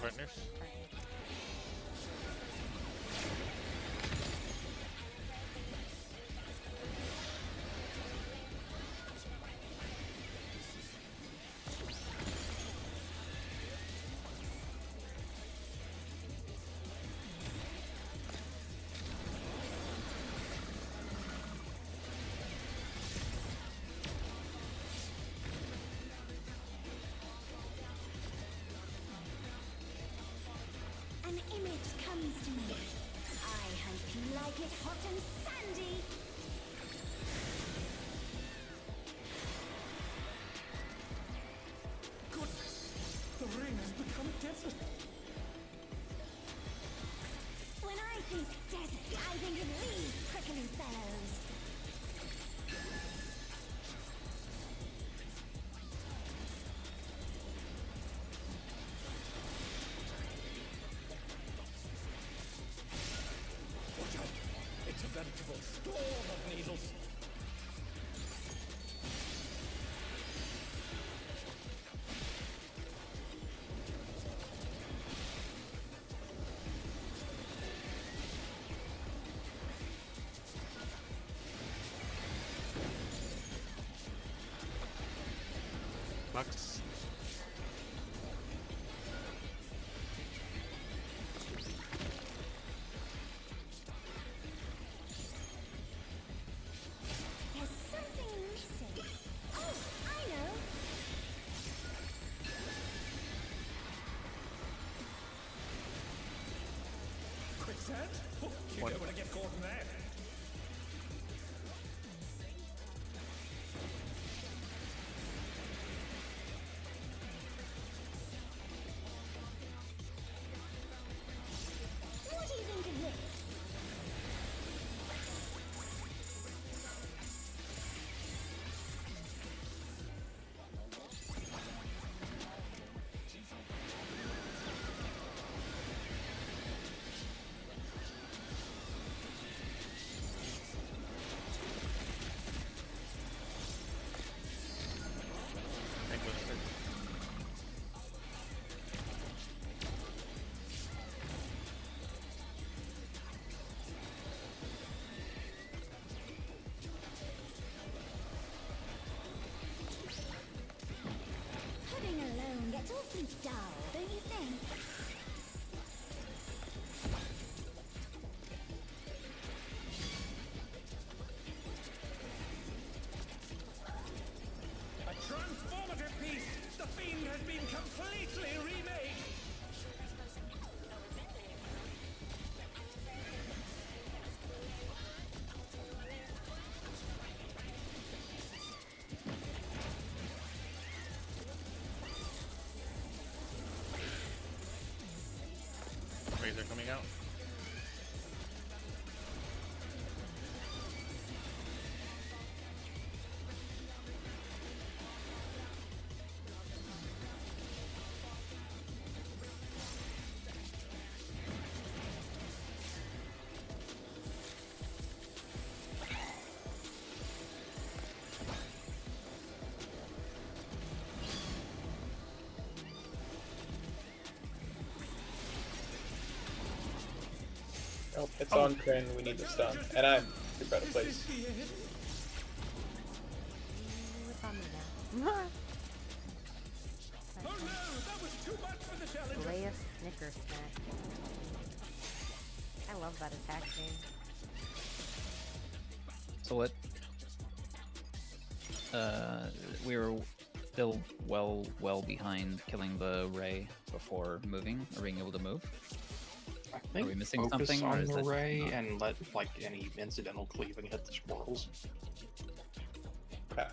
Partners. An image comes to me. I hope you like it hot and sandy. Goodness! The ring has become a desert! When I think desert, I think of these prickly fellows. veritable storm of needles. Lux. There's something missing. Oh, I know. Quicksand? Oh, you don't want to get caught in that. What do you think of this? Tank Buster. Pudding alone gets awfully dull, don't you think? A transformative piece! The fiend has been completely remade! Razor coming out. Oh, it's on Kryn. We need the stun, and I'm in a better place. Ooh, it's on me now. Oh no, that was too much for the challenger! Slay a Snicker snack. I love that attack name. So what? We were still well behind killing the Ray before moving or being able to move. I think we missing focus something, or on is the that ray not? and let like any incidental cleaving hit the squirrels. Okay.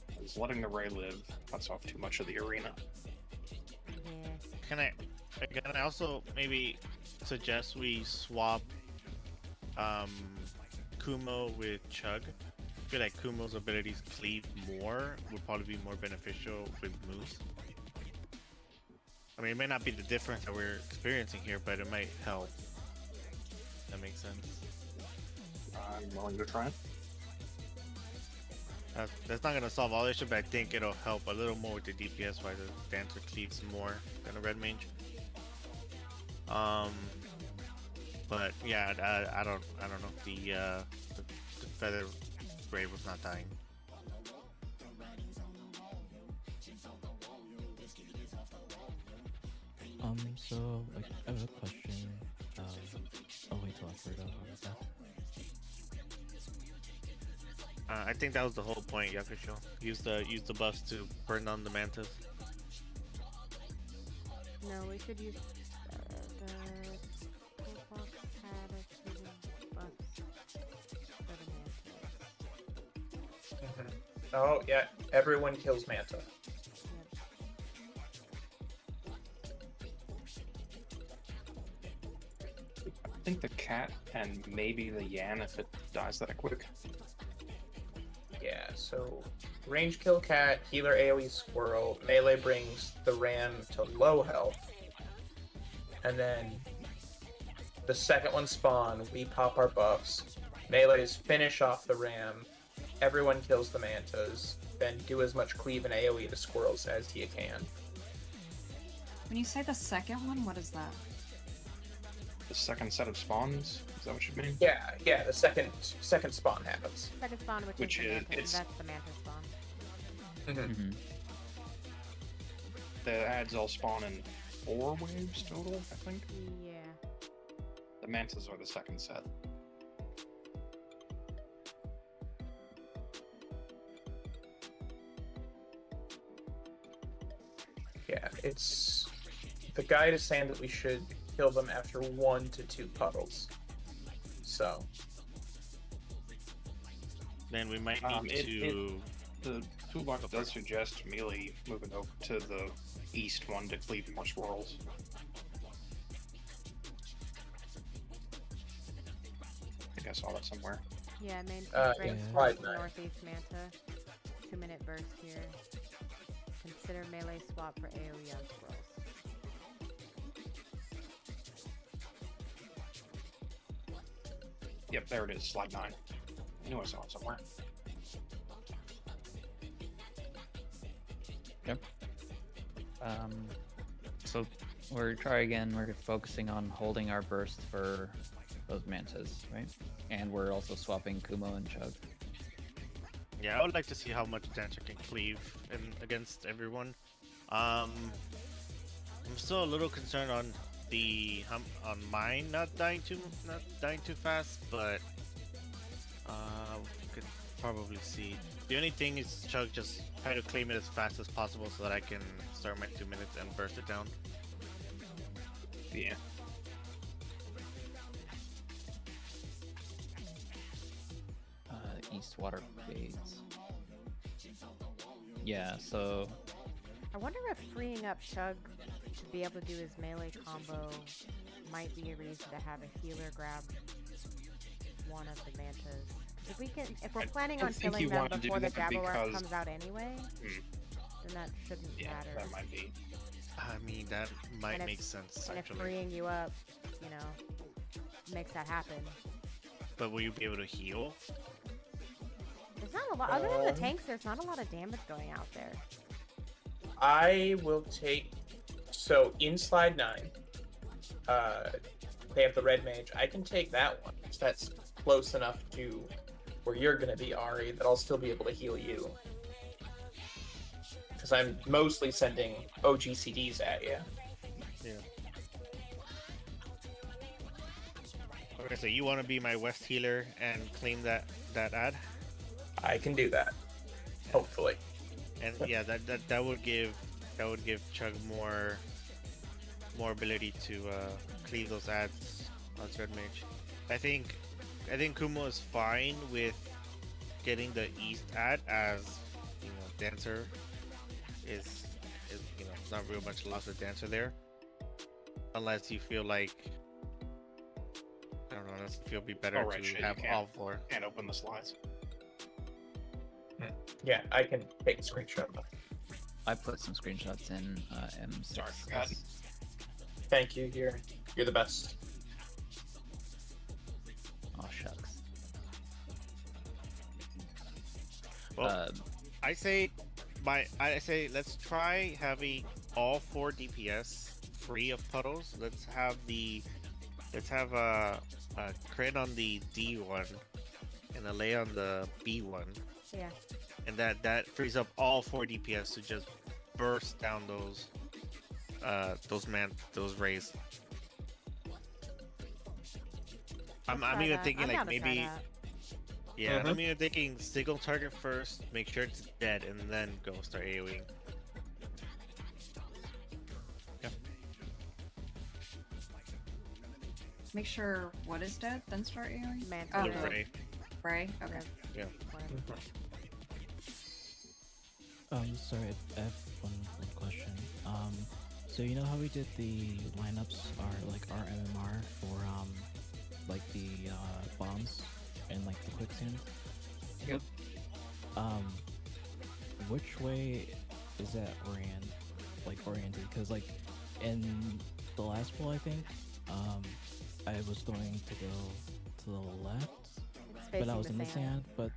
Because letting the ray live cuts off too much of the arena. Yeah. Can I also maybe suggest we swap Kumo with Chug? I feel like Kumo's abilities cleave more would probably be more beneficial with moves. I mean, it may not be the difference that we're experiencing here, but it might help. That makes sense. I'm willing to try it. That's not gonna solve all this shit, but I think it'll help a little more with the DPS why the dancer cleaves more than a red mage. But yeah, I don't know. The feather ray was not dying. So like, I have a question. I'll wait till after that. I think that was the whole point, Yakusho. Use the buffs to burn down the mantis. No, we should use the toolbox had us using buffs for the mantis. Oh yeah, everyone kills Manta. I think the cat and maybe the Yan if it dies that quick. Yeah, so range kill cat, healer AoE squirrel, melee brings the ram to low health, and then the second one spawn, we pop our buffs, Melees finish off the ram. Everyone kills the mantas. Then do as much cleave and AoE to squirrels as you can. When you say the second one, what is that? The second set of spawns? Is that what you mean? Yeah. The second spawn happens. Second spawn, which Which is the is- mantis. it's- That's the mantis spawn. Mhm. The ads all spawn in 4 waves total, I think. Yeah. The mantas are the second set. Yeah, it's the guide is saying that we should kill them after 1 to 2 puddles. So Then we might need to. The toolbox does suggest melee moving over to the east one to cleave more squirrels. I think I saw that somewhere. Yeah, main Yeah, breaks slide towards 9. northeast manta. 2-minute burst here. Consider melee swap for AoE on squirrels. Yep, there it is, slide 9. I knew I saw it somewhere. So we're try again. We're focusing on holding our burst for those mantas, right? And we're also swapping Kumo and Chug. Yeah, I would like to see how much Dancer can cleave against everyone. I'm still a little concerned on on mine not dying too fast, but we could probably see. The only thing is Chug just try to claim it as fast as possible so that I can start my 2 minutes and burst it down. Yeah. East water fades. Yeah, so I wonder if freeing up Chug to be able to do his melee combo might be a reason to have a healer grab one of the mantas. If we're planning on think killing you them want to do before the that Jabberwock because- comes out anyway, then that shouldn't Yeah, matter. that might be. I mean, that might And if- make sense And if actually. freeing you up, makes that happen. But will you be able to heal? There's not a lot, other than the tanks, there's not a lot of damage going out there. I will take. So in slide 9, they have the red mage. I can take that one. 'Cause that's close enough to where you're gonna be, Ari, that I'll still be able to heal you. Because I'm mostly sending OGCDs at you. Yeah. Okay, so you want to be my West healer and claim that ad? I can do that. Hopefully. And yeah, that would give Chug more ability to cleave those ads on Red Mage. I think Kumo is fine with getting the East ad as Dancer is not real much loss of Dancer there, unless you feel like I don't know, unless you feel it'd be better Oh, right, to shit, have you can't. all 4. Can't open the slides. Yeah, I can take a screenshot of that. I put some screenshots in M6. Sorry, forgot. Thank you, you're the best. Oh shucks. Well, I say let's try having all 4 DPS free of puddles. Let's have a crit on the D1 and a lay on the B1. Yeah. And that frees up all 4 DPS to just burst down those rays. I'm even thinking like maybe yeah, I'm even thinking signal target first, make sure it's dead, and then go start AoEing. Yeah. Make sure what is dead, then start AoE? Manta. Oh, The the ray. Ray? Okay. Yeah. Sorry, I have one question. So you know how we did the lineups, our MMR for the bombs and the quicksand? Yep. Which way is that oriented? Because in the last poll, I think, I was going to go to the left. It's but facing I was the in the sand. sand, but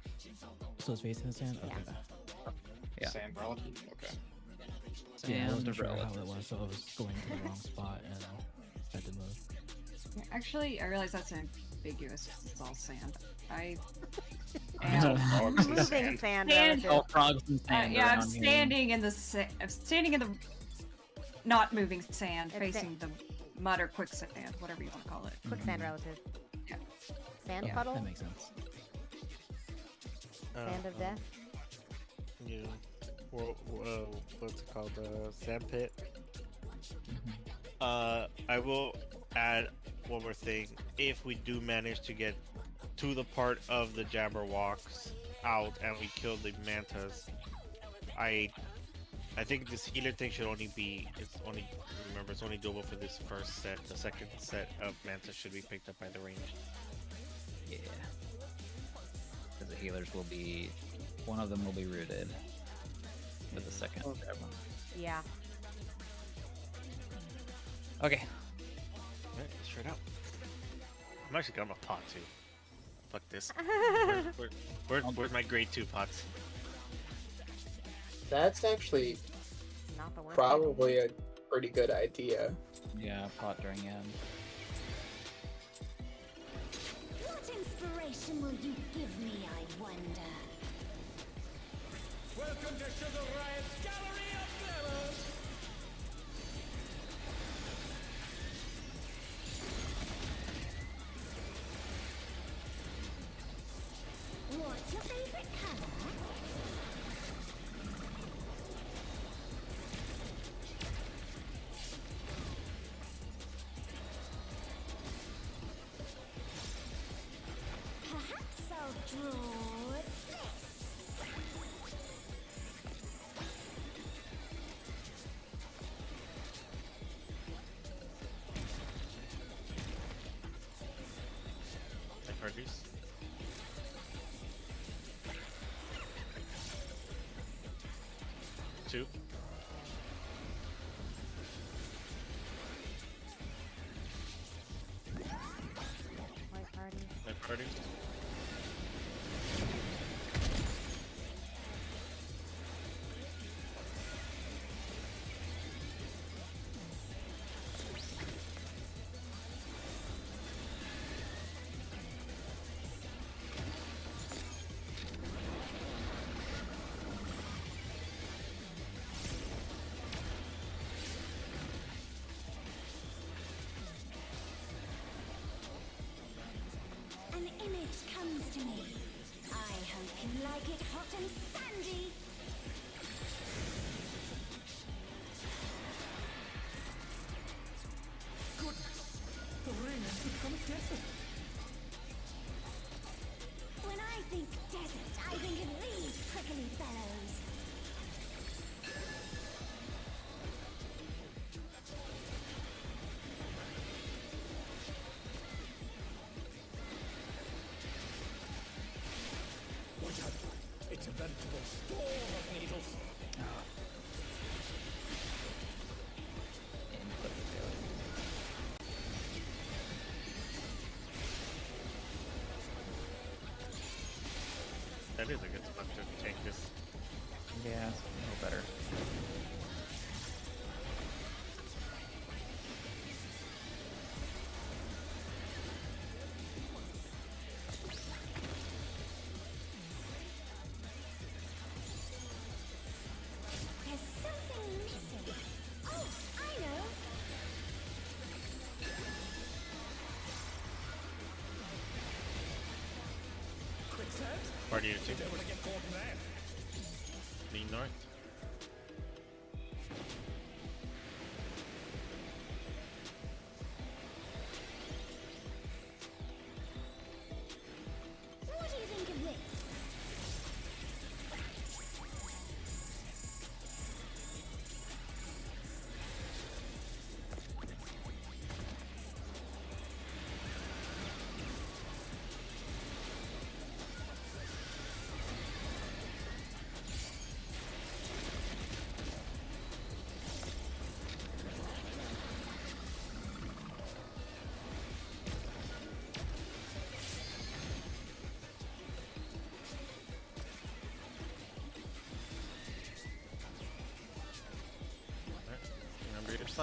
so it's facing the sand. Yeah. Okay. Yeah. Sand relative. Okay. Yeah, I Sand wasn't sure how relative. it was, so I was going to the wrong spot and had to move. Yeah, actually, I realize that's ambiguous 'cause it's all sand. I It's all am frogs and Moving sand. sand Sand. relative. All frogs and sand. yeah, I'm around here. standing in the I'm standing in the not moving sand, It's facing the mud or quicksand, whatever you want to call it. Quicksand relative. Yeah. Sand Yeah, puddle? that makes sense. Sand of death? Yeah. What's it called? Sand pit. I will add one more thing. If we do manage to get to the part of the Jabberwocks out and we kill the mantas, I think this healer thing should only be. Remember, it's only doable for this first set. The second set of mantas should be picked up by the range. Yeah. Because the healers will be. One of them will be rooted. With the second. Yeah. Okay. Alright, let's try it out. I'm actually got my pot too. Fuck this. Where's my grade 2 pots? That's actually Not the worst. probably a pretty good idea. Yeah, pot during end. What inspiration will you give me, I wonder? Welcome to Sugar Riot's Gallery of Mirrors! What's your favorite color? Perhaps I'll draw this. I've heard these. Two. White party. I've heard these. An image comes to me. I hope you like it hot and sandy. The ring has become a desert. When I think desert, I think of these prickly fellows. Watch out! It's a veritable storm of needles. Input failure. That is a good spot to tank this. Yeah, it's a little better. There's something missing. Oh, I know. Quicksand? Party to two. Don't want to get caught in that. Lean north. What do you think of this?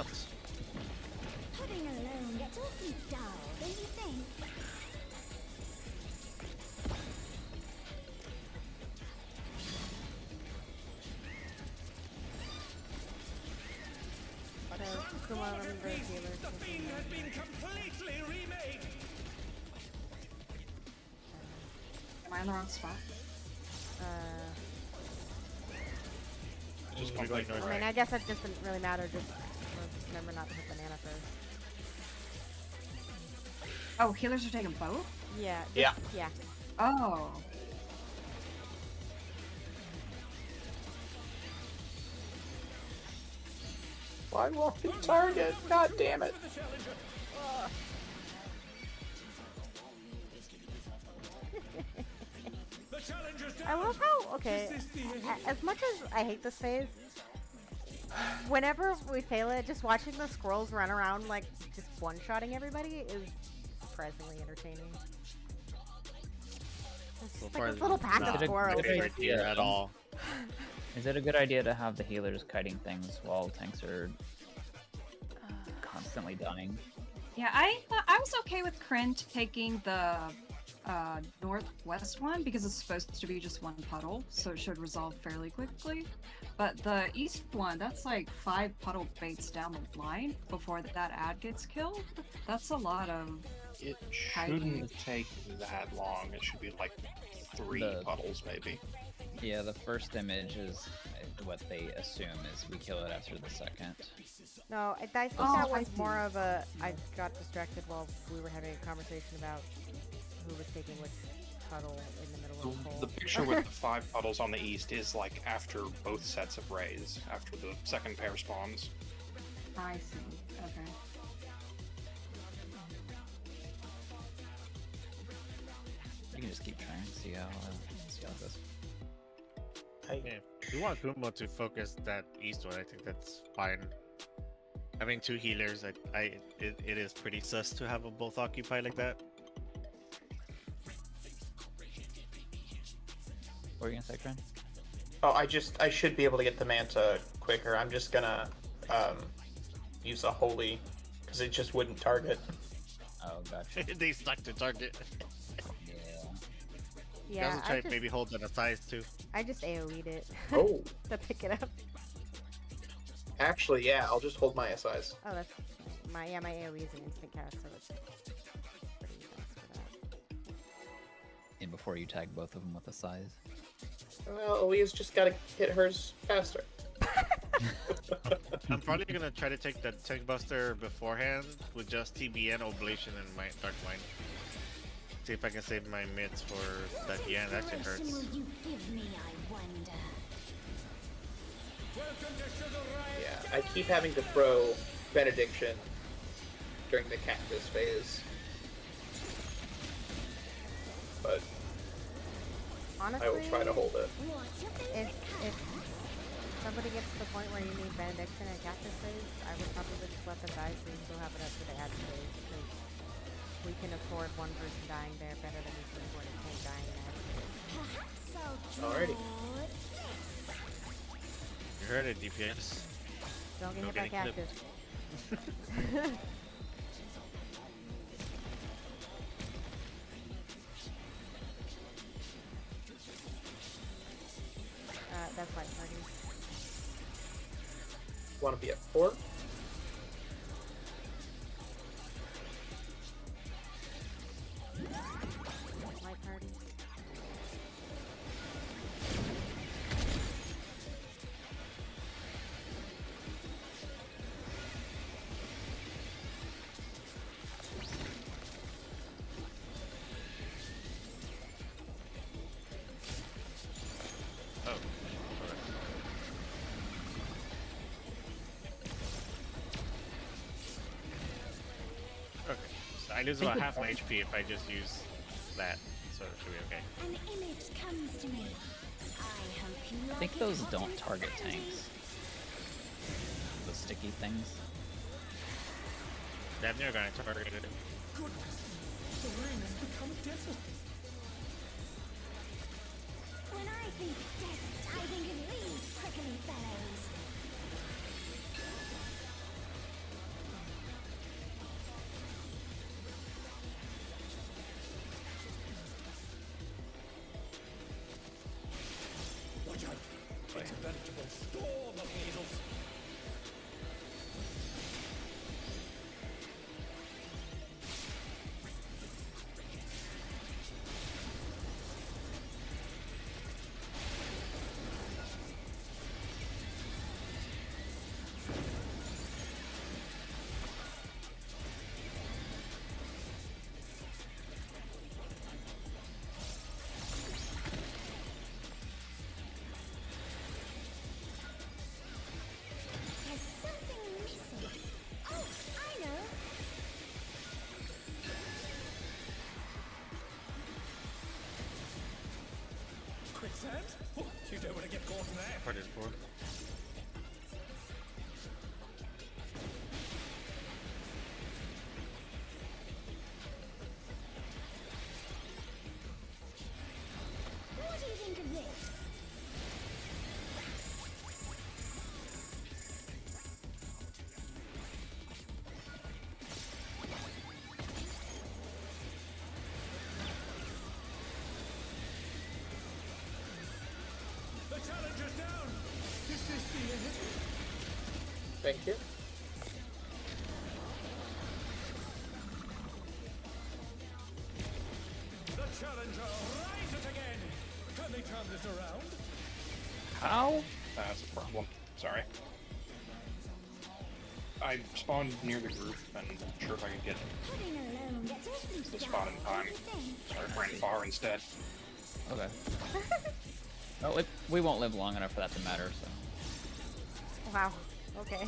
spots. Pudding alone gets awfully dull, don't you think? So, come on, I'm the healers. The fiend has been completely remade. Am I in the wrong spot? Just We're going north. I mean, I guess that doesn't really matter. Just remember not to hit banana first. Oh, healers are taking both? Yeah. Yeah. Yeah. Oh. Why won't it target? God damn it. I love how, okay, as much as I hate this phase, whenever we fail it, just watching the squirrels run around, like, just one-shotting everybody is surprisingly entertaining. It's just like this little pack of Not a squirrels. good just- idea at all. Is it a good idea to have the healers kiting things while tanks are constantly dying? Yeah, I was okay with Krent taking the northwest one because it's supposed to be just one puddle, so it should resolve fairly quickly. But the east one, that's like 5 puddle baits down the line before that ad gets killed. That's a lot of. It Kiting. shouldn't take that long. It should be like 3 The- puddles, maybe. Yeah, the first image is what they assume is we kill it after the second. No, I think Oh, that I was see. more of a, I got distracted while we were having a conversation about who was taking which puddle in the middle of the hole. The picture with the 5 puddles on the east is like after both sets of rays, after the second pair spawns. I see. Okay. You can just keep trying, see how it goes. Yeah, if you want Kumo to focus that east one, I think that's fine. Having 2 healers, it is pretty sus to have them both occupied like that. What were you gonna say, Kren? Oh, I should be able to get the Manta quicker. I'm just gonna use a holy because it just wouldn't target. Oh, gotcha. They stuck to target. Yeah. You Yeah, also try to maybe hold on a size too. I just AoE'd it Oh, to pick it up. actually, yeah, I'll just hold my SIs. Oh, that's my AoE is an instant cast, so it's pretty fast for that. And before you tag both of them with a size. Well, Aaliyah's just gotta hit hers faster. I'm probably gonna try to take the Tank Buster beforehand with just TBN, Oblation, and my Dark Mind. See if I can save my mids for that. Yeah, that actually hurts. Will you give me, I wonder? Yeah, I keep having to throw Benediction during the cactus phase. But Honestly, I will try to hold it. if somebody gets to the point where you need benediction and cactus phase, I would probably just let them die so you still have it up to the ad phase, because we can afford one person dying there better than we can afford a tank dying in ad phase. Perhaps I'll Alrighty. draw this. You heard it, DPS. Don't get No hit by getting clipped. cactus. That's my party. Want to be at 4? My party. Oh. Okay. So I lose about half my HP if I just use that, so it should be okay. An image comes to me. I hope you I like think it those hot don't and target sandy. tanks. The sticky things. Damn near gonna target it. The rain has become desert. When I think desert, I think of these prickly fellows. way. vegetable storm of needles. There's something missing. Oh, I know. Quicksand? Oh, you don't want to get caught in there. Part it for. What do you think of this? The challenger's down. Is this the end? Thank you. The challenger rises again. Can they turn this around? How? That's a problem. Sorry. I spawned near the group and wasn't sure if I could get Pudding alone gets everything the spot in time. Sorry, I ran far instead. Okay. Oh, we won't live long enough for that to matter, so. Wow. Okay.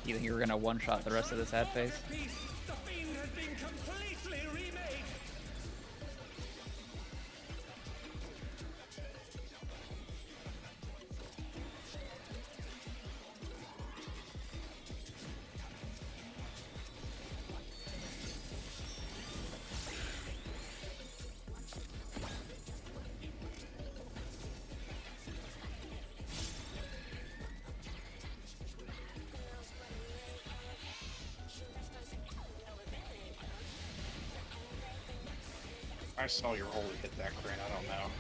You think you were gonna one-shot the rest of this ad phase? Peace. The fiend has been completely remade. I saw your holy hit that crane, I don't know.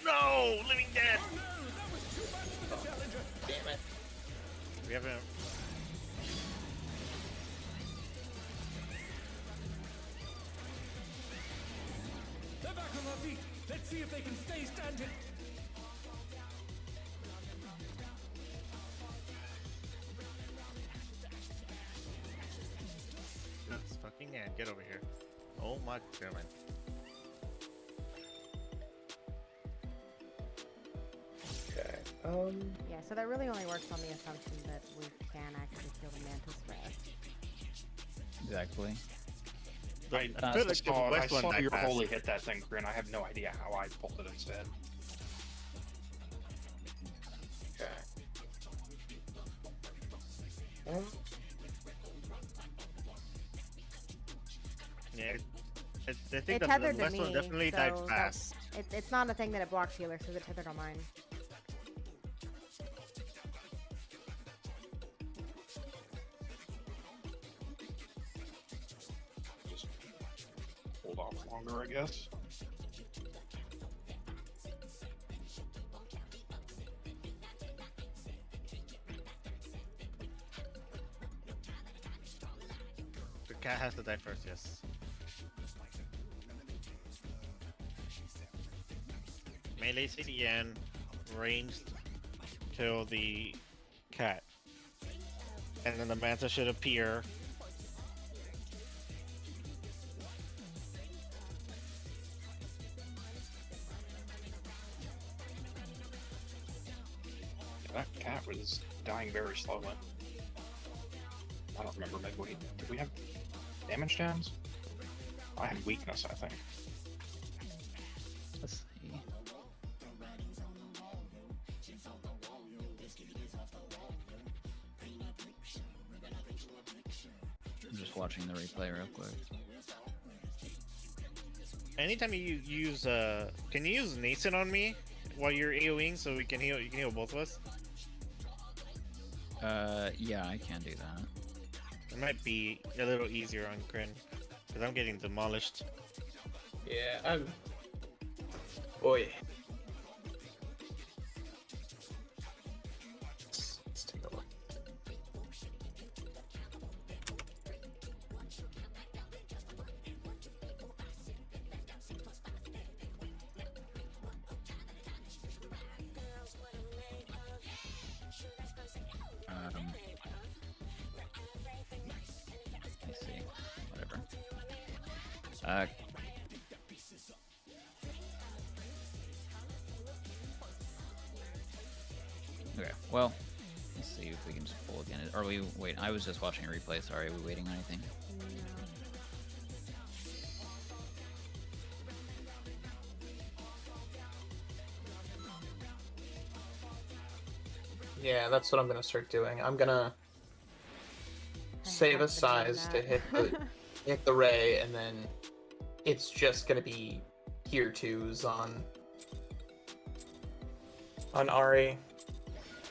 No! Living Dead! Oh no, that was too much for the challenger. Damn it. We haven't. They're back on their feet. Let's see if they can stay standing. That's fucking Ann. Get over here. Oh my god. Okay. Yeah, so that really only works on the assumption that we can actually kill the mantis fast. Exactly. I feel like the saw, I West one saw died your fast. holy hit that thing, Grin. I have no idea how I pulled it instead. Okay. Yeah. I think It that tethered the to West one me, definitely died so fast. It's not a thing that it blocks healers, so it tethered on mine. Just hold off longer, I guess. The cat has to die first, yes. Melee CDN, ranged, kill the cat. And then the Manta should appear. That cat was dying very slowly. I don't remember, maybe did we have damage downs? I had weakness, I think. Let's see. I'm just watching the replay real quick. Anytime you use can you use Nathan on me while you're AoEing so we can heal? You can heal both of us. Yeah, I can do that. It might be a little easier on Grin because I'm getting demolished. Yeah, I'm. Boy. Uh, okay, well, let's see if we can just pull again. Are we wait? I was just watching a replay. Sorry, are we waiting on anything? Yeah, that's what I'm gonna start doing. I'm gonna save a size to hit the ray, and then it's just gonna be tier 2s on Ari.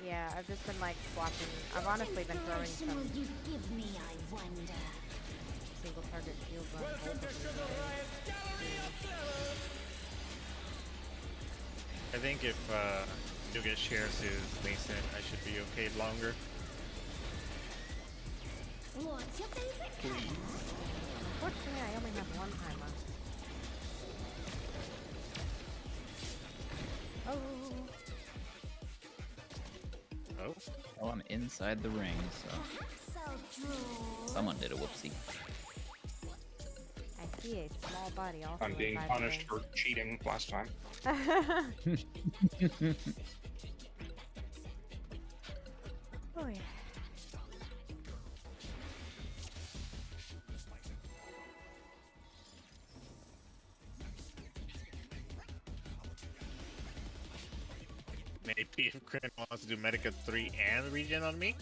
Yeah, I've just been like swapping. I've honestly been throwing some Will you give me, I wonder? single target shields on both of them. I think if you get shares is Mason, I should be okay longer. What's your favorite color? Unfortunately, I only have one timer. Oh. Oh. Oh, I'm inside the ring, so Perhaps I'll draw. someone did a whoopsie. I see a small body also. I'm being inside the punished ring. for cheating last time. Oh yeah. Maybe if Crin wants to do Medica 3 and regen on me?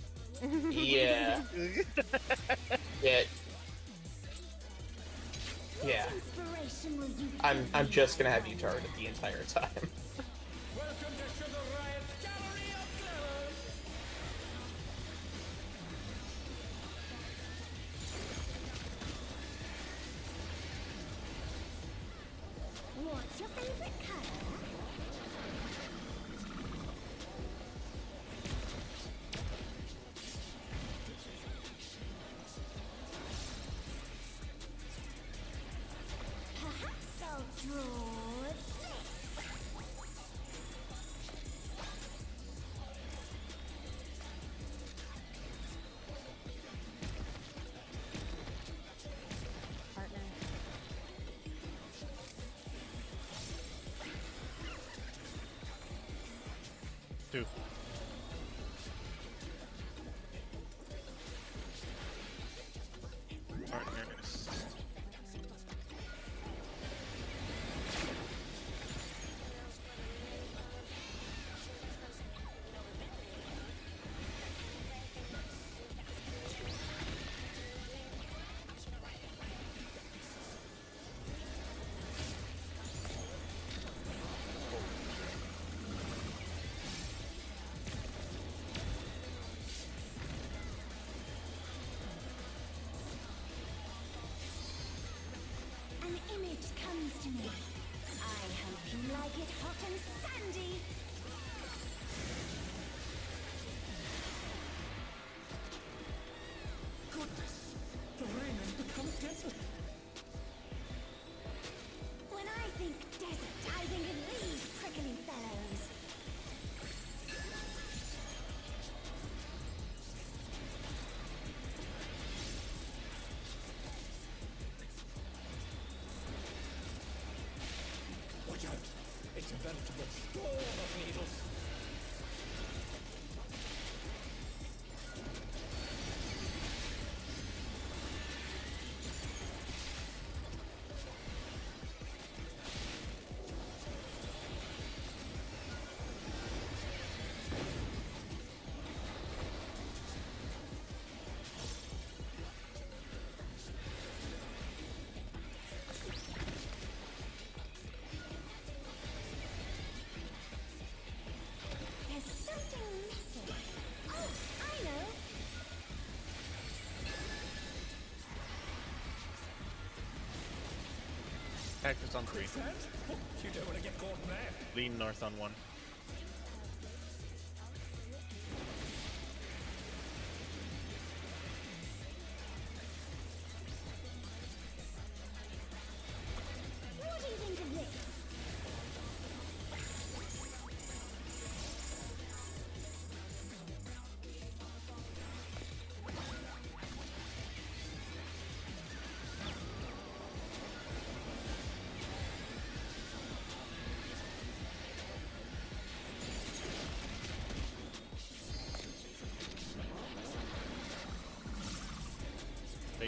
Yeah. Yeah. Yeah. Inspiration will you I'm just gonna have you target the entire time. Welcome to Sugar Riot's Gallery of Clowns! What's your favorite color? Perhaps I'll draw this. Partner. Two. Partners. An image comes to me. I hope you like it hot and sandy. Goodness, the rain has become desert. When I think desert, I think of these prickly fellows. Watch out! It's a veritable storm of needles. There's something missing. Oh, I know. Cactus on 3. Quicksand? Oh, you don't want to get caught in there. Lean north on 1. What do you think of this?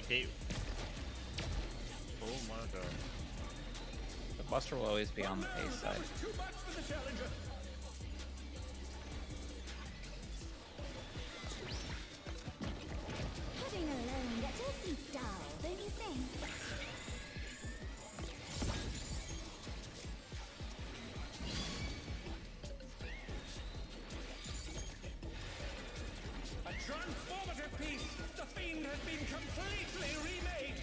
Vacate. Oh my god. The Buster will always be on the pace side. Too much for the challenger. Heading alone gets your feet dull, don't you think? A transformative piece. The fiend has been completely remade.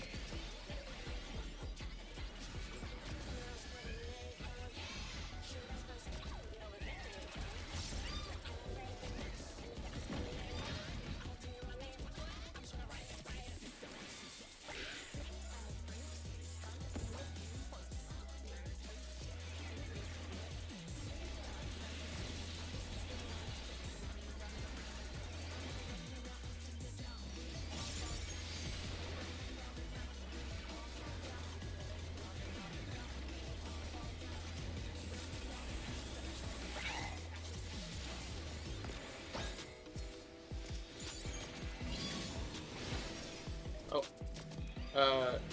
Oh.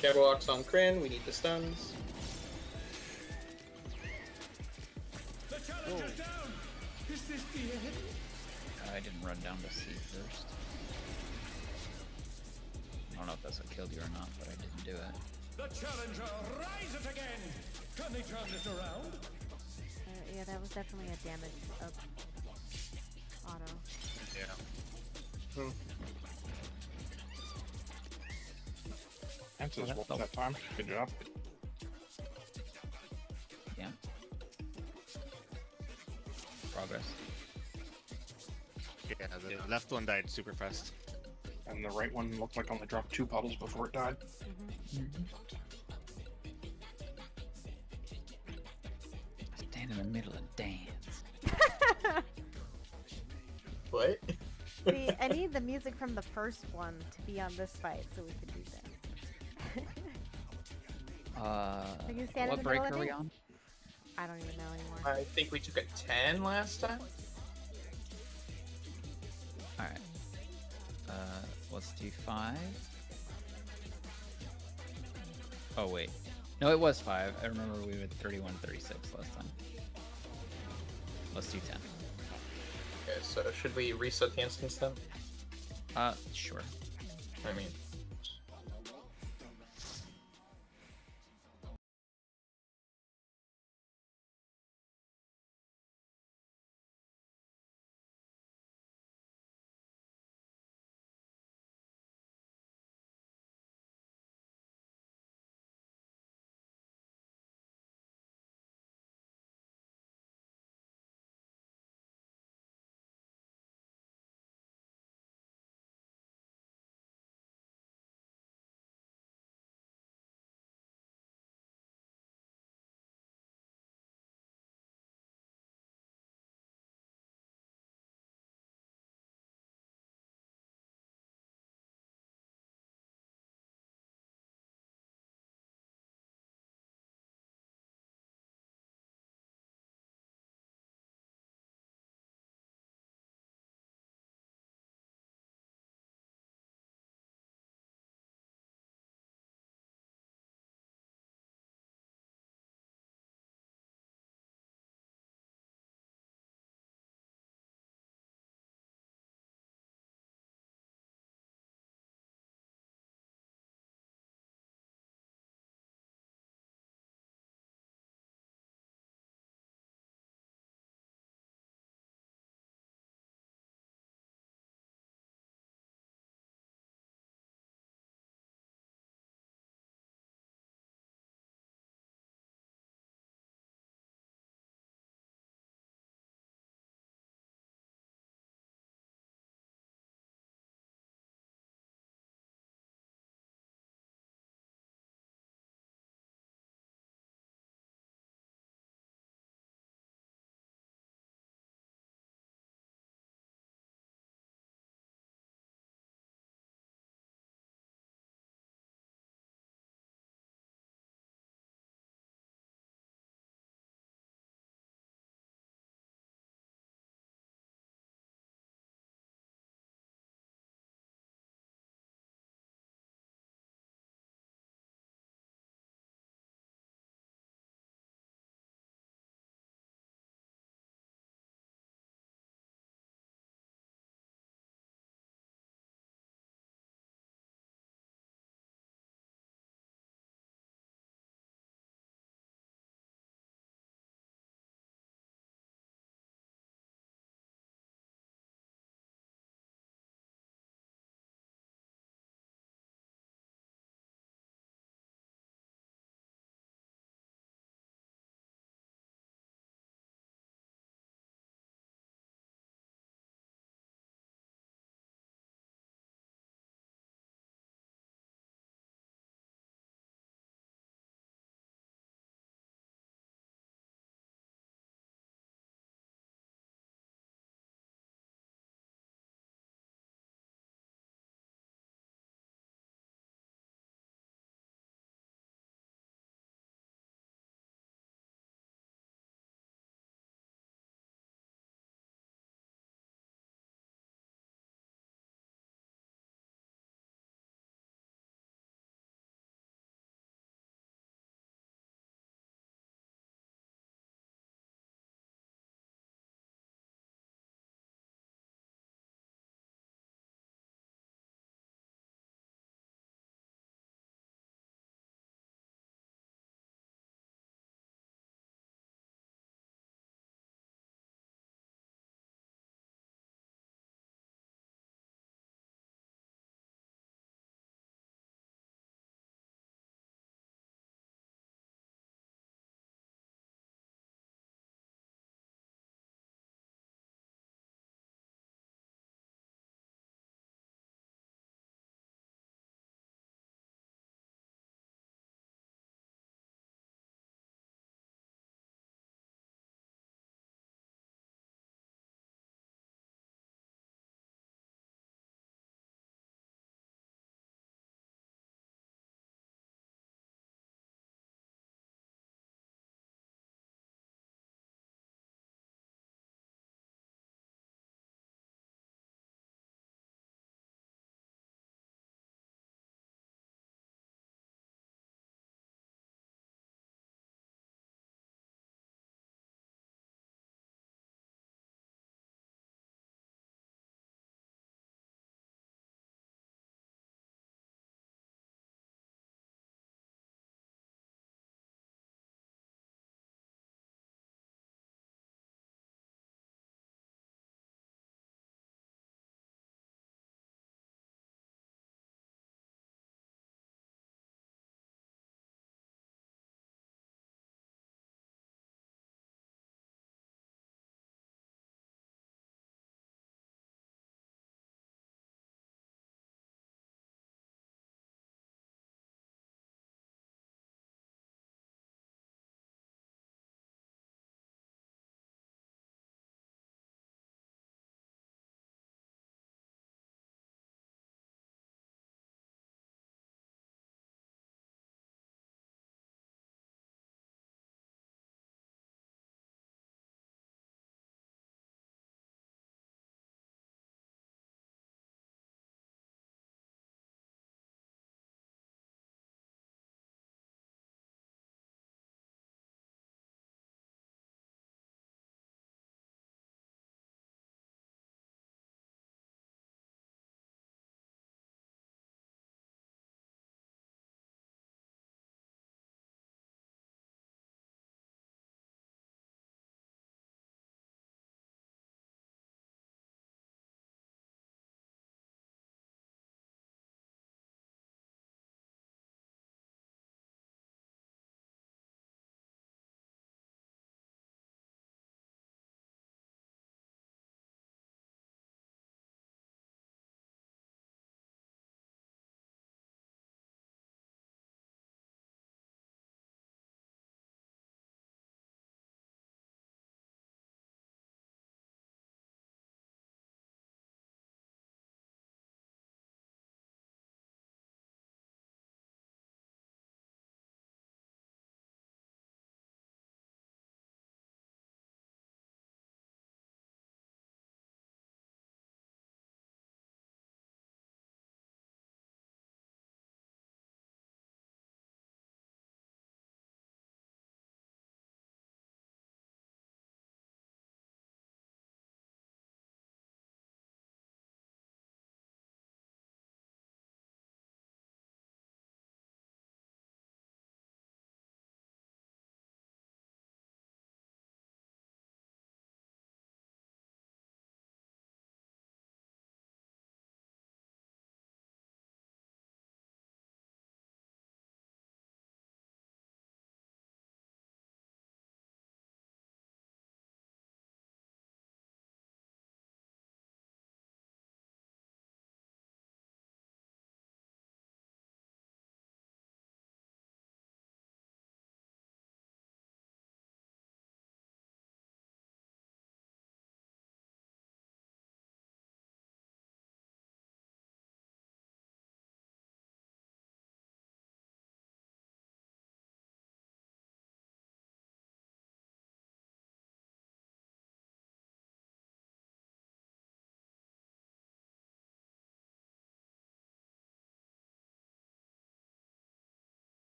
Jabberwock's on Kryn. We need the stuns. The challenger's down. Is this the end? I didn't run down to C first. I don't know if that's what killed you or not, but I didn't do it. The challenger rises again. Can they turn this around? Yeah, that was definitely a damage up auto. Yeah. Hmm. Answers that well felt- that time. Good job. Yeah. Progress. Yeah, the left one died super fast. And the right one looked like only dropped 2 puddles before it died. Stand in the middle and dance. What? See, I need the music from the first one to be on this fight so we could do that. Are you stand in what the break middle are of we it? on? I don't even know anymore. I think we took a 10 last time. Alright. Let's do 5. Oh, wait. No, it was 5. I remember we were 31, 36 last time. Let's do 10. Okay, so should we reset the instance then? Sure. I mean,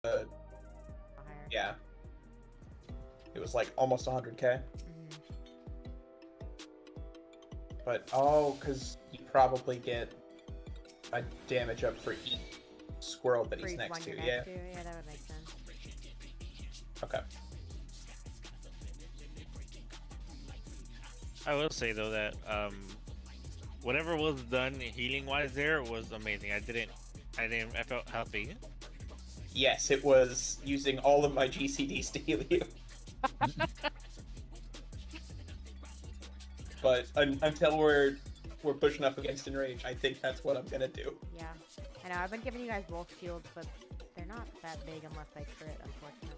Higher. Yeah. It was like almost 100k. But because you probably get a damage up for each squirrel that he's Freeze next one to. you're Yeah. next to. Yeah, that would make sense. Okay. I will say though that whatever was done healing wise there was amazing. I felt healthy. Yes, it was using all of my GCDs to heal you. But until we're pushing up against Enrage, I think that's what I'm gonna do. Yeah. I know, I've been giving you guys wolf shields, but they're not that big unless they crit, unfortunately.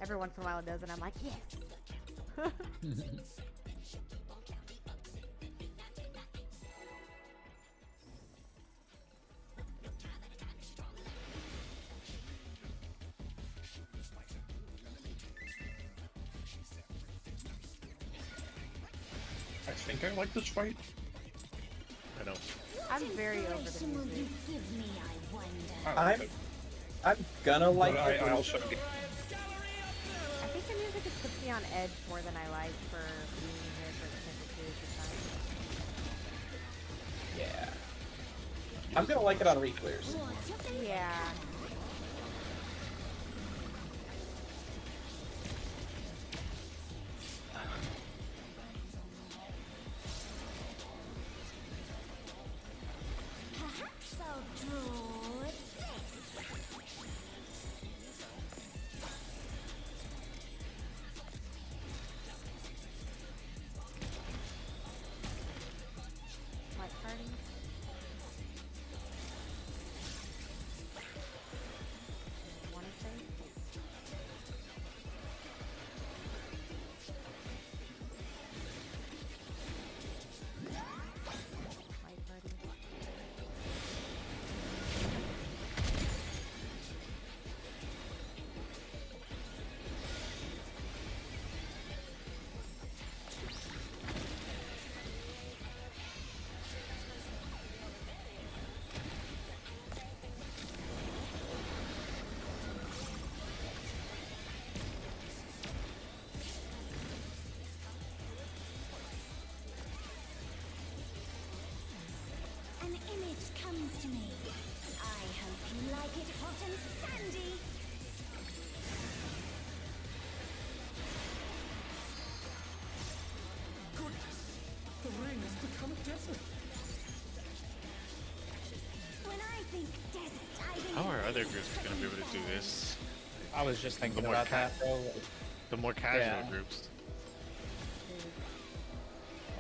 Every once in a while it does, and I'm like, yes! I think I like this fight. I don't. I'm very over the Inspiration will you music. give me, I wonder? I like it. I'm gonna like But it. I also I think the music just puts me on edge more than I like for being here for extended periods of time. Yeah. I'm gonna like it on reclears. Yeah. Perhaps I'll draw this. Light party. Wanna say? Light party. An image comes to me. I hope you like it hot and sandy. Goodness! The rain has become a desert. When I think desert, I think How are other groups gonna be able to do this? I was just thinking more about cat- that, though. The more casual Yeah. groups.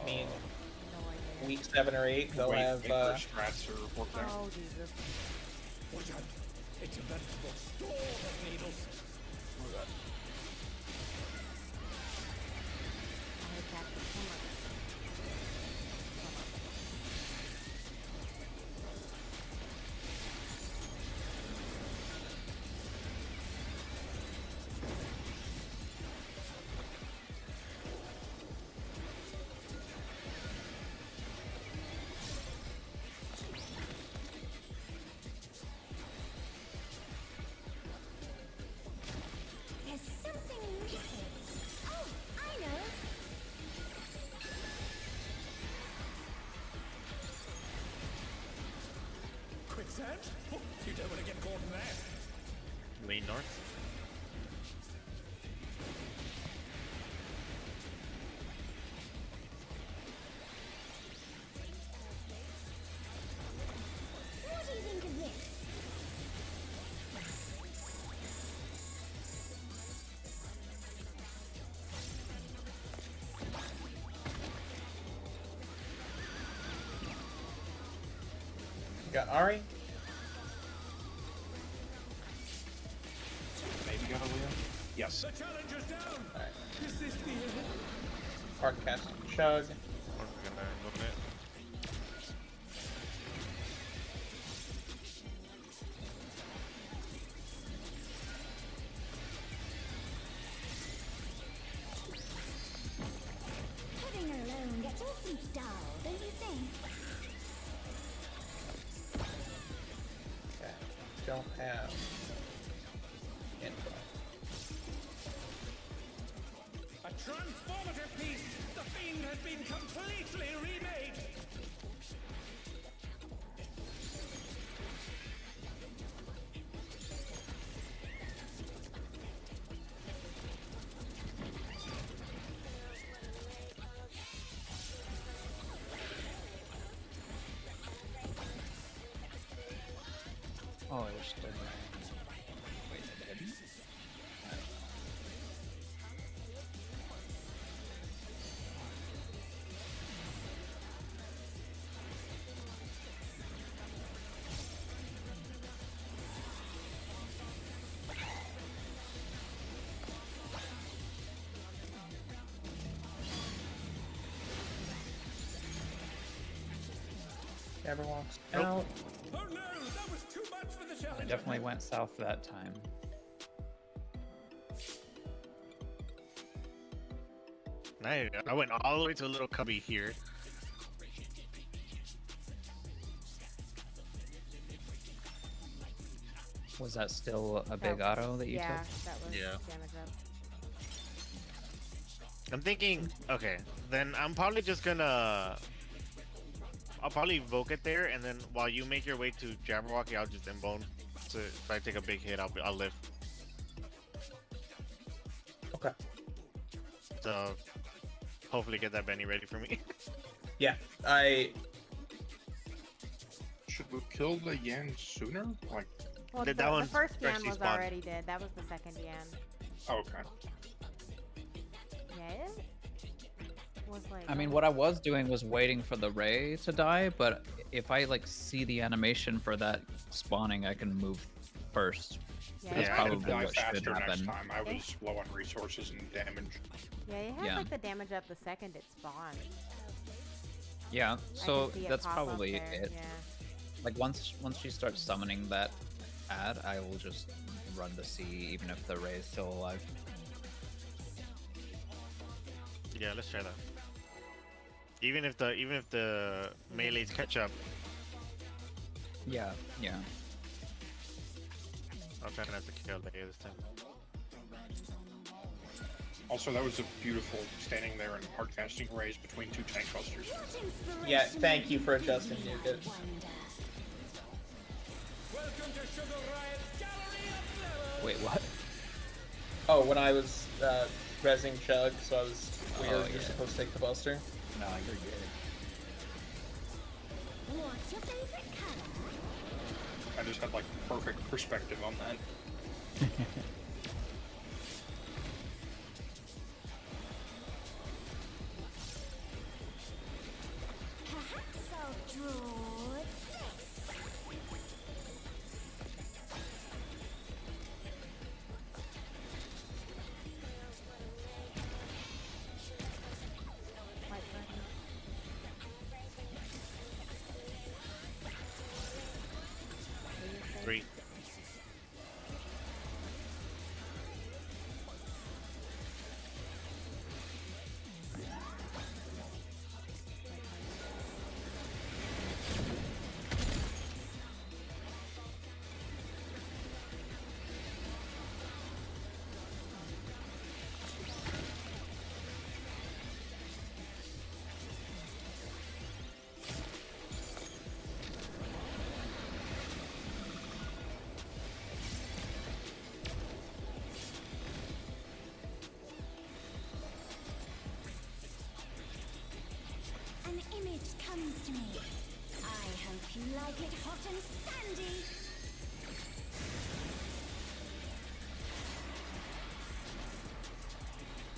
I mean, No idea. week 7 or 8, they'll wait, have. wait for strats or work there. Oh, Jesus. Watch out! It's a vegetable storm of needles. I hate cactus so much. So much. there's something missing. Oh, I know. Quicksand? Oh, you don't want to get caught in that. Lean north. What do you think of this? You got Ari? Maybe got a Leo. Yes. The challenger's down. Alright. Is this the end? Hard cast Chug. We're gonna look at it. Heading alone gets awfully dull, don't you think? now have info. A transformative piece! The Fiend has been completely remade! Oh, I wish they wait, they didn't? Never walks Nope. out. Oh no! That was too much for the I challenge! definitely went south that time. Nice. I went all the way to a little cubby here. Was that still a big auto that you Yeah, took? that was Yeah. damage up. I'm thinking, okay, then I'm probably just gonna. I'll probably evoke it there, and then while you make your way to Jabberwocky, I'll just embone. So if I take a big hit, I'll live. Okay. So hopefully get that Benny ready for me. Yeah, I Should we kill the Yan sooner? Like, Well, That the one's first Yan freshly was spawned. already dead. That was the second Yan. oh, okay. Yeah, it was like. I mean, what I was doing was waiting for the Ray to die, but if I like see the animation for that spawning, I can move first. Yeah, That's it I has- had to probably die what should faster next happen. time. I was low on resources and damage. Yeah, it has Yeah. like the damage up the second it spawned. Yeah, I so can see it that's pop up probably there, it. Yeah. Like once she starts summoning that ad, I will just run to see even if the Ray is still alive. Yeah, let's try that. Even if the melees catch up, Yeah, yeah. I'll try not to kill the this time. Also, that was a beautiful standing there and hard casting rays between two tank busters. yeah. Thank you for adjusting, Nuka. Welcome to Sugar Riot's Gallery of Levels! Wait, what? Oh, when I was rezzing Chug, so I was weird. Oh, You're yeah. supposed to take the buster. No, you're good. What's your favorite color? I just had like perfect perspective on that. Perhaps I'll draw this. White button. 3. An image comes to me. I hope you like it hot and sandy.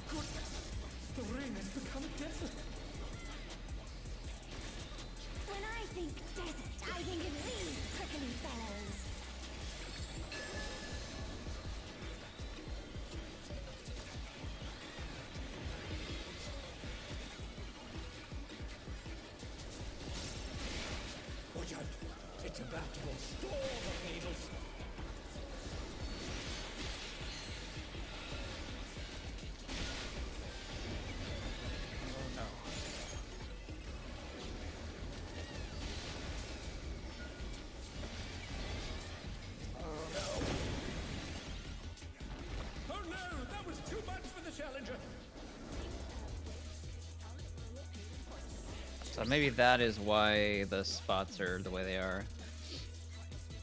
Goodness! The rain has become a desert! When I think desert, I think of these prickly fellows. Rudyard, it's about to restore the fables! So maybe that is why the spots are the way they are.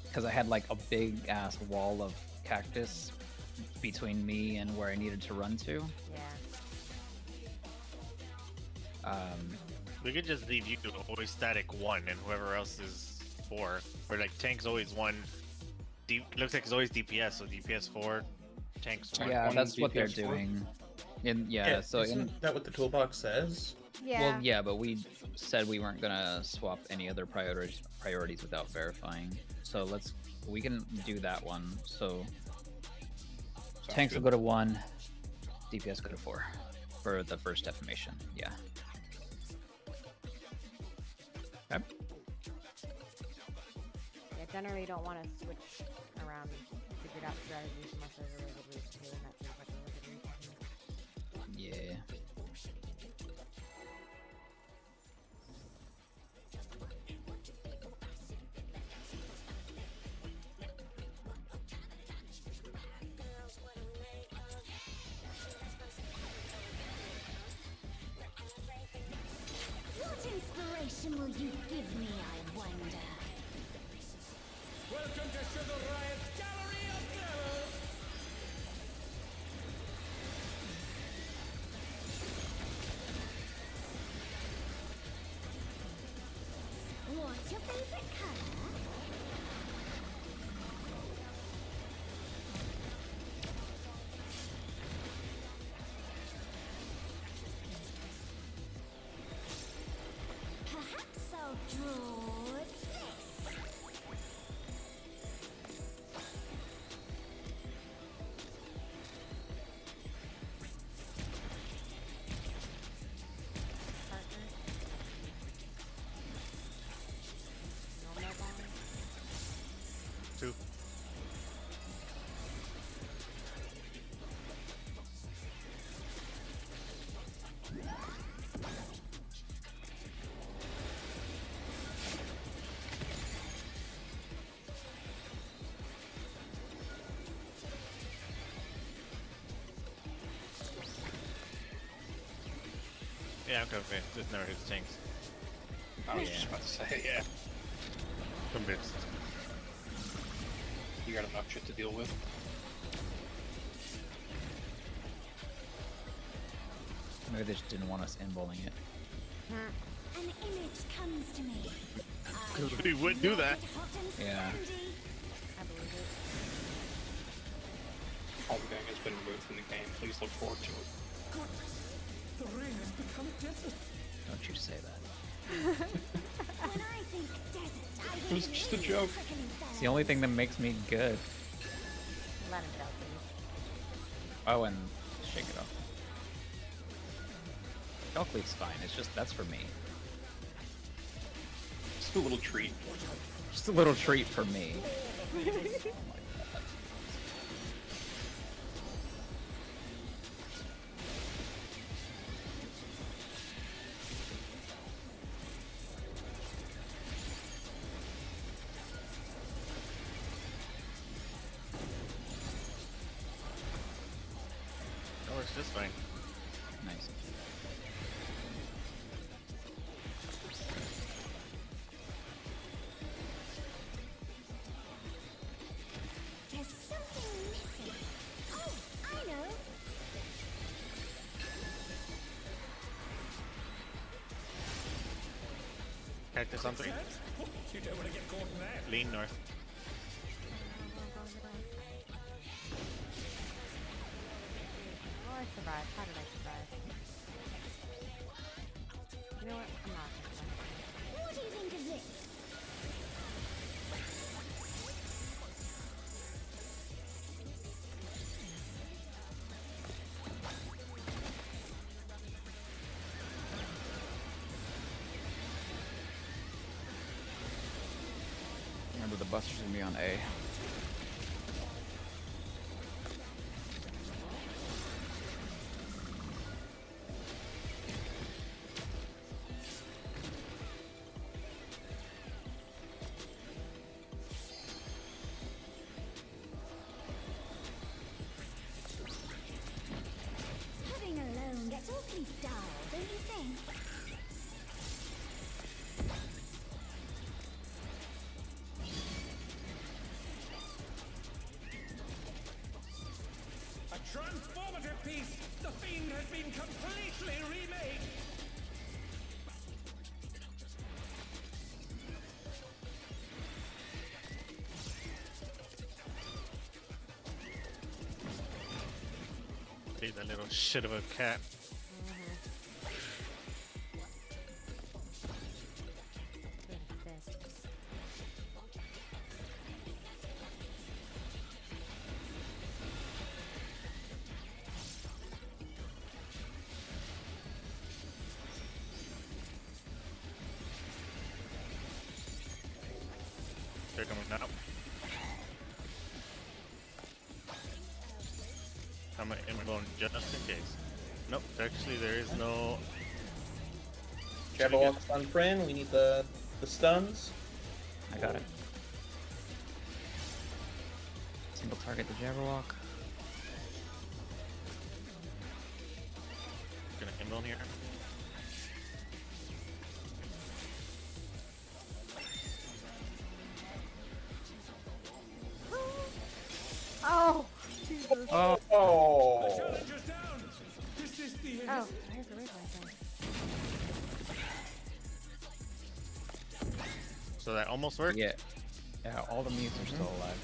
Because I had like a big ass wall of cactus between me and where I needed to run to. Yeah. We could just leave you always static 1 and whoever else is 4. Or like tank's always 1. Looks like it's always DPS, so DPS 4, tanks 1. Yeah, one that's what they're DPS four? doing. So isn't that what the toolbox says? Yeah. well, yeah, but we said we weren't gonna swap any other priorities without verifying. So we can do that one. So Sounds tanks will good. go to 1, DPS go to 4 for the first defamation. Yeah. Okay. Yeah, generally you don't want to switch around figured out strategies unless there's a really good reason to, and that seems like a really good reason to me. Yeah. What inspiration will you give me, I wonder? Welcome to Sugar Riot's Gallery of Girls! What's your favorite color? Perhaps I'll draw this. Partner. Normal bond. 2. Yeah, I'm convinced. This never hits tanks. I was just about to say, yeah. Convinced. You got enough shit to deal with. Maybe they just didn't want us inbowling it. An image comes to me. I We would do that. like it hot and Yeah. sandy. I believe it. All the gang has been removed from the game. Please look forward to it. The ring has become desert. Don't you say that. When I think desert, I It was think just a really joke. prickly It's the only thing that makes me good. Let him get out, please. Oh, and shake it off. Chalkleaf's fine. It's just that's for me. Just a little treat. Just a little treat for me. That works just fine. Nice. There's something missing. Oh, I know. Cactus on 3. You don't want to get caught in that. Lean north. Oh, I survived. How did I survive? You know what? I'm not gonna survive. What do you think of this? Remember the buster's gonna be on A. Having a loan gets awfully dull, don't you think? Transformative piece! The fiend has been completely remade! Hey, that little shit of a cat. They're coming up. I'm going just in case. Nope, actually there is no. Jabberwock stun friend. We need the stuns. I got it. Single target the Jabberwock. Gonna inbone here. Oh, Jesus. Oh. The challenger's down! This is the end! Oh, there's a replay thing. So that almost worked. Yeah. Yeah, all the mutes are still alive.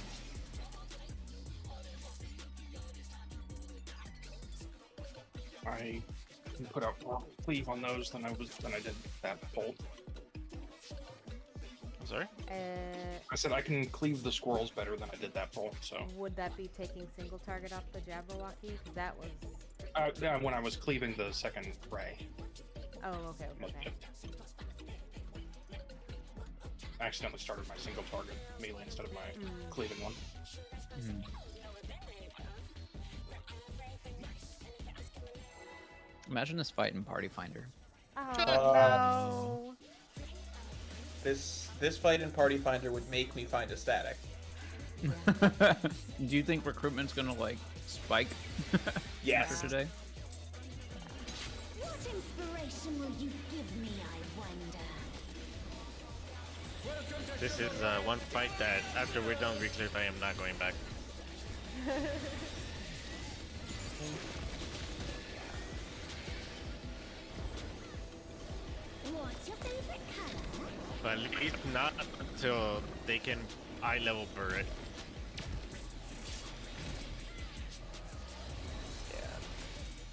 I can put out more cleave on those than I did that bolt. Sorry? I said I can cleave the squirrels better than I did that bolt. So Would that be taking single target off the Jabberwocky? Because that was. yeah, when I was cleaving the second ray, Oh, okay, okay. I accidentally started my single target melee instead of my cleaving one. Imagine this fight in Party Finder. Oh, no. This fight in Party Finder would make me find a static. Do you think recruitment's gonna like spike Yes. after today? What inspiration will you give me, I wonder? This is one fight that after we're done recleared, I am not going back. What's your favorite color? But at least not until they can eye level burret. Yeah.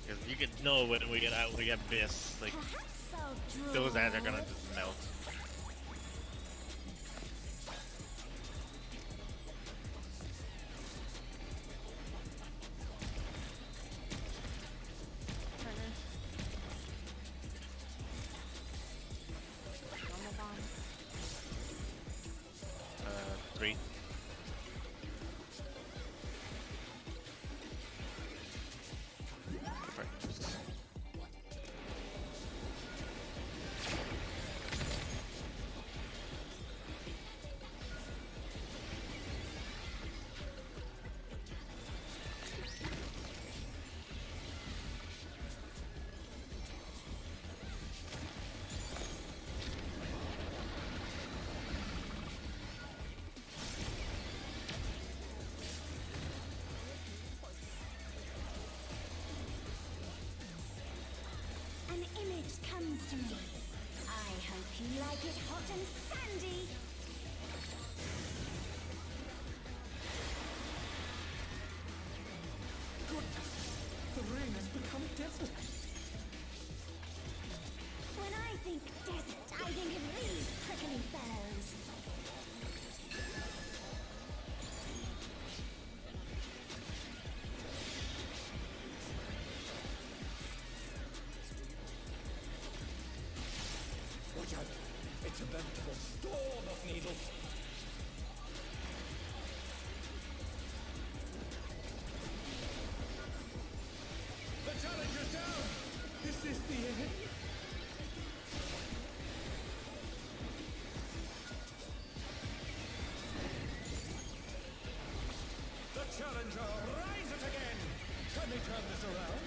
Because you can know when we get out, we get this. Like Perhaps I'll those draw ads are gonna just melt. Normal bomb. 3. An image comes to me. I hope you like it hot and sandy. Goodness! The rain has become desert! When I think desert, I think of these prickly fellows. Watch out! It's a veritable storm of needles! The challenger's down! This is the end! The challenger rises again! Can they turn this around?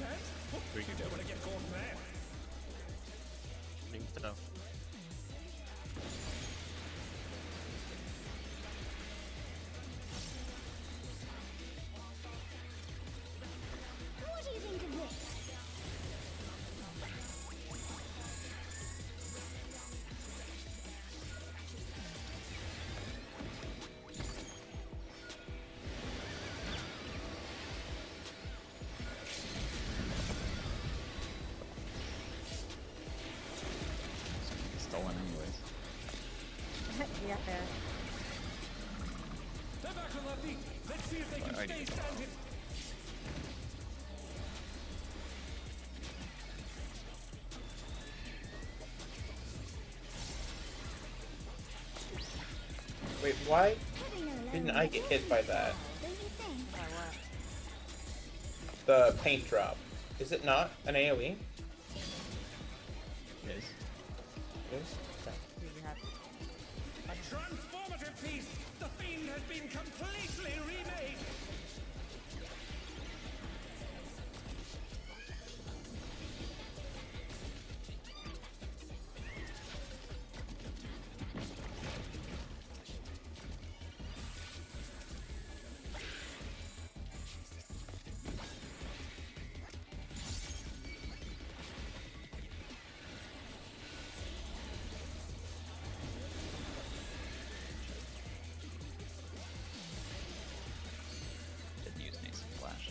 hands? We You can don't want to get caught there. think so. What do you think of this? Stolen anyways. Yeah, fair. They're back on their feet. Let's see if they can Alrighty. stay standing. Wait, why Having a didn't lonely I get hit by that? don't you think? By what? The paint drop. Is it not an AoE? It is. Yes. Okay. Did you have? A transformative piece. The fiend has been completely remade. Didn't use Nascent Flash.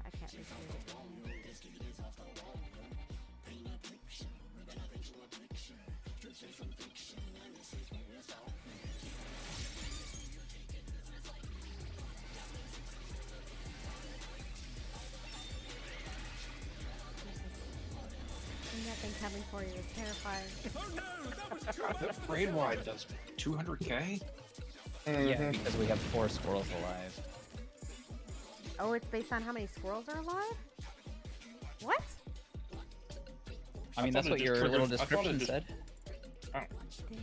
I can't reach it. Seeing that thing coming for you is terrifying. Oh no, that was too God, much. that raid wide does 200k? Yeah, because we have 4 squirrels alive. Oh, it's based on how many squirrels are alive? What? I mean, thought that's it what just your little triggered- I thought it description just- said.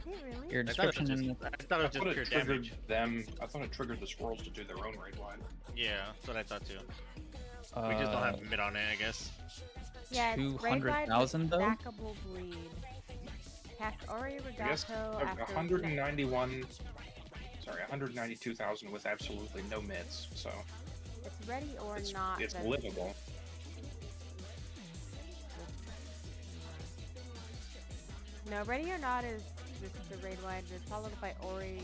Did it really? Your I thought it description was in just, the I thought it I was just thought pure it triggered damage. them. I thought it triggered the squirrels to do their own raid wide. Yeah, that's what I thought too. We just don't have mid on it, I guess. Yeah, it's raid wide 200,000 though? stackable bleed. Cast Ori I guess Regato after 191. Sorry, 192,000 with absolutely no mids. So it's ready or it's not. it's then livable. No, ready or not is just the raid wide. It's followed by Ori.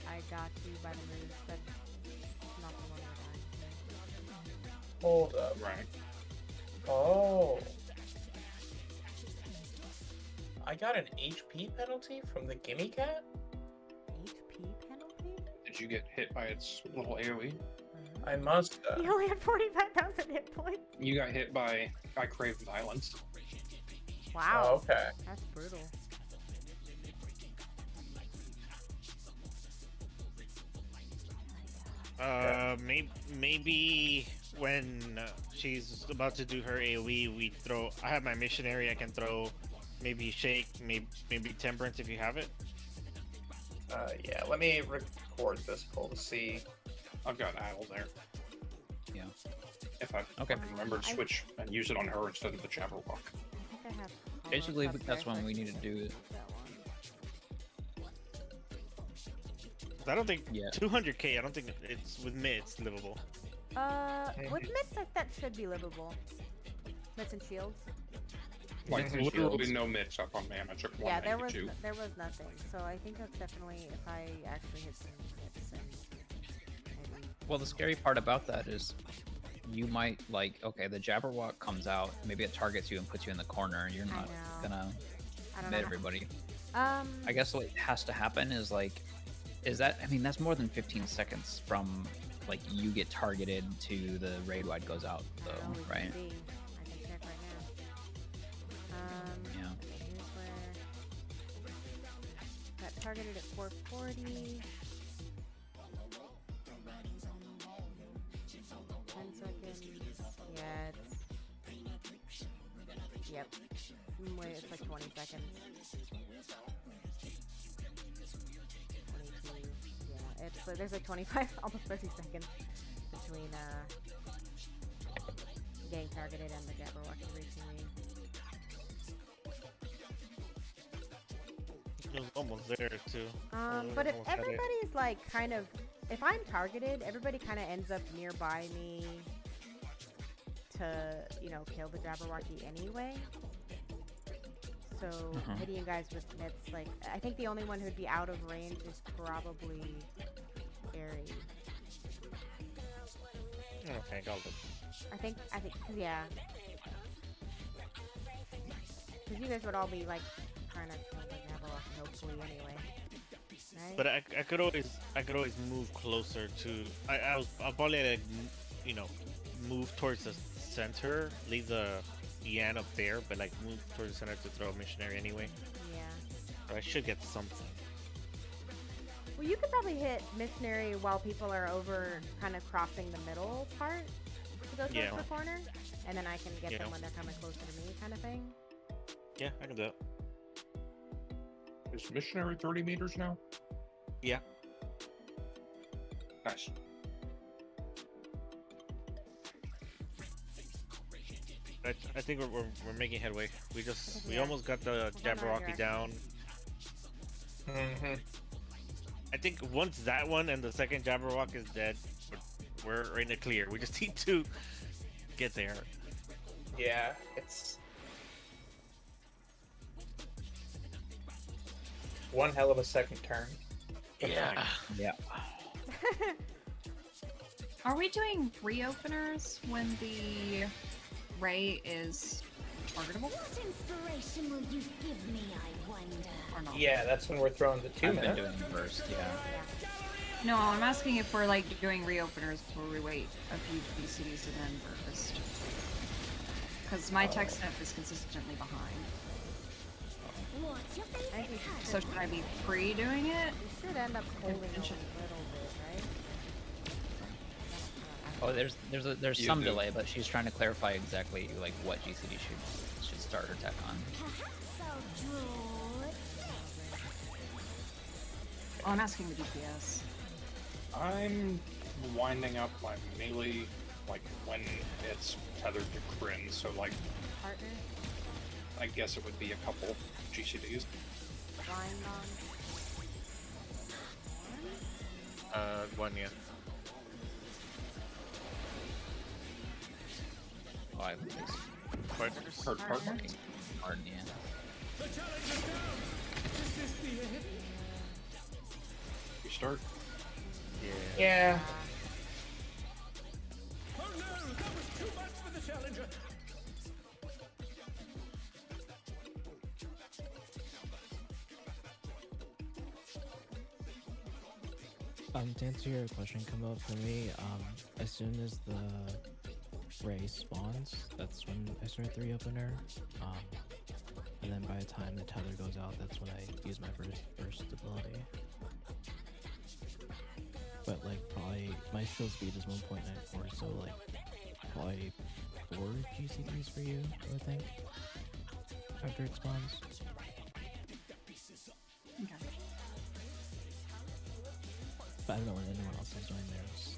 I got you by the moves. That's not the one we're dying. Hold up. Right. Oh. I got an HP penalty from the Gimme Cat? HP penalty? Did you get hit by its little AoE? I must have. He only had 45,000 hit points. You got hit by I Crave Violence. Wow. Oh, okay. That's brutal. Maybe when she's about to do her AoE, we throw. I have my missionary. I can throw, maybe shake, maybe temperance if you have it. Yeah, let me record this pull to see. I've got Idle there. Yeah. If I Okay. remember to I- switch and use it on her instead of the Jabberwock. I think I have. Basically, Hollow Cup that's there, when so we I need can to do it. use that one. I don't think Yeah. 200k. I don't think it's with mid. It's livable. With mitts, that should be livable. Mitts and shields. Like It's there's literal- literally no mix up on mana. Took Yeah, there was 192. nothing. So I think that's definitely if I actually hit some mitts and maybe. Well, the scary part about that is you might like, okay, the Jabberwock comes out, maybe it targets you and puts you in the corner, and you're I not know. gonna I don't mid know. everybody. I I guess what has to happen is like, I mean, that's more than 15 seconds from like you get targeted to the raid wide goes out, though, we can right? see. I can check right now. Yeah. Okay, here's where got targeted at 440. 10 seconds. Yep. Wait, it's like 20 seconds. 22. Yeah, it's there's like 25, almost 30 seconds between getting targeted and the Jabberwocky reaching me. It was almost there too. But if Almost had it. everybody's like kind of, if I'm targeted, everybody kind of ends up nearby me to, you know, kill the Jabberwocky anyway. So hitting you guys with mitts, like, I think the only one who'd be out of range is probably Aerie. Okay, got it. I think, yeah. Because you guys would all be like trying to kill the Jabberwocky hopefully anyway. Right? But I could always move closer to. I'll probably like, you know, move towards the center, leave the Yan up there, but like move towards the center to throw a missionary anyway. Yeah. Or I should get something. Well, you could probably hit missionary while people are over, kind of crossing the middle part to go towards the corner, and then I can get them when they're coming closer to me, kind of thing. Yeah, I can do it. Is missionary 30 meters now? Yeah. Nice. I think we're making headway. We almost got the Jabberwocky down. I think once that one and the second Jabberwock is dead, we're in the clear. We just need to get there. Yeah, it's one hell of a second turn. Yeah. Yeah. Are we doing reopeners when the Ray is targetable? What inspiration will you give me, I wonder? Or not? Yeah, that's when we're throwing the 2 I've been minute. doing burst, yeah. No, I'm asking if we're like doing reopeners where we wait a few BCDs and then burst. Because my tech step is consistently behind. What's your favorite color? So should I be pre-doing it? You should end up holding a little Attention. bit, right? Oh, there's You some do. delay, but she's trying to clarify exactly like what GCD should start her tech on. Perhaps I'll draw it. Oh, I'm asking the DPS. I'm winding up my melee, like, when it's tethered to Kryn, so, like, Partner, I guess it would be a couple GCDs. blind on. One, yeah. Oh, I was Partners? Or partner. Martin, yeah. The challenge is down! Is this the end? You start. Yeah. Oh no! That was too much for the challenger! To answer your question, come up for me. As soon as the Ray spawns, that's when I start the reopener. And then by the time the tether goes out, that's when I use my first ability. But like probably my shield speed is 1.94, so like probably 4 GCDs for you, I would think. After it spawns. Okay. But I don't know what anyone else is doing theirs.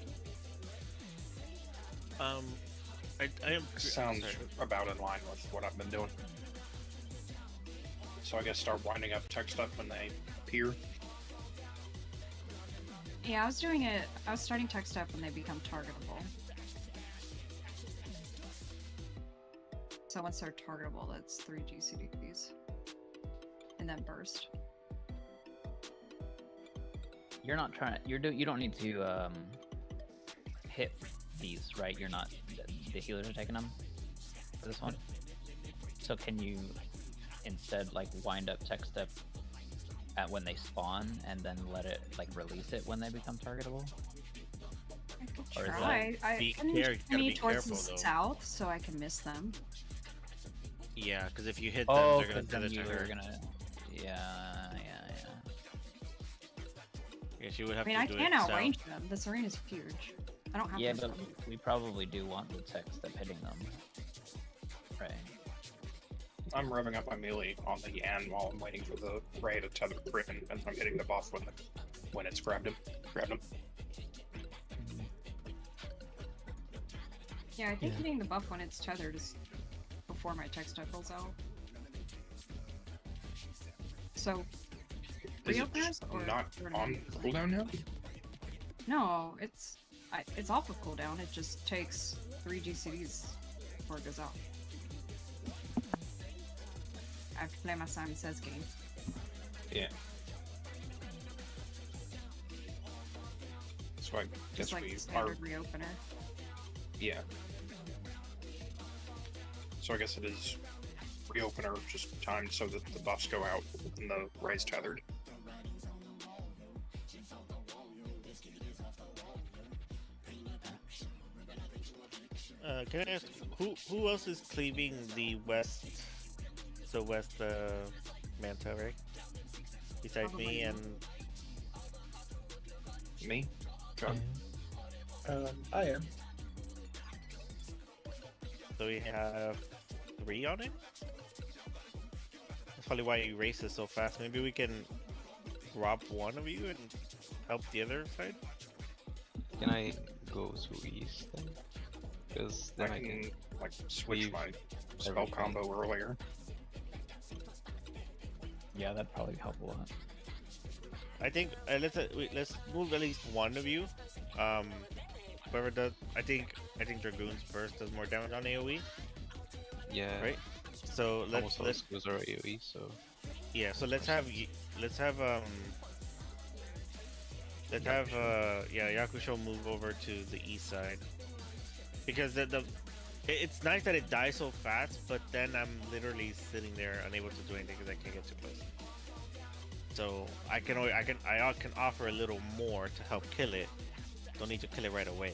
I am. Sounds sorry. about in line with what I've been doing. So I guess start winding up tech stuff when they appear. Yeah, I was doing it. I was starting tech step when they become targetable. So once they're targetable, that's 3 GCDs. And then burst. You're not trying. You don't need to hit these, right? You're not. The healers are taking them for this one. So can you instead like wind up tech step at when they spawn and then let it like release it when they become targetable? I could Or is that- try. I Be can care- you gotta me be towards careful, the though. south so I can miss them. Yeah, because if you hit them, Oh, they're gonna because then tether you to were her. gonna. Yeah. Yes, you would have I mean, to I do can it south. outrange them. This arena's huge. I don't have Yeah, to. but we probably do want the tech step hitting them. Right. I'm revving up my melee on the Yan while I'm waiting for the Ray to tether Griffin, and I'm hitting the buff when it's grabbed him. Yeah, I think Yeah. hitting the buff when it's tethered is before my text type rolls out. So, Is it reopeners just or not or on cooldown now? No, it's off of cooldown. It just takes 3 GCDs before it goes out. I have to play my Simon Says game. Yeah. So I guess Just like we the are. standard reopener. Yeah. So I guess it is reopener just timed so that the buffs go out and the Ray's tethered. Can I ask who else is cleaving the west? So west Manta, right? Besides me and Me? Chug. I am. so we have 3 on it. That's probably why you race it so fast. Maybe we can rob one of you and help the other side. Can I go to east then? Because I then I can can. like switch leave my spell everything. combo earlier. Yeah, that'd probably help a lot. I think let's move at least one of you. Whoever does, I think Dragoon's burst does more damage on AOE, Yeah. right? So Almost all let's skills are AoE, so. yeah. So let's have Yakusho move over to the east side because it's nice that it dies so fast, but then I'm literally sitting there unable to do anything because I can't get too close. So I can offer a little more to help kill it. Don't need to kill it right away.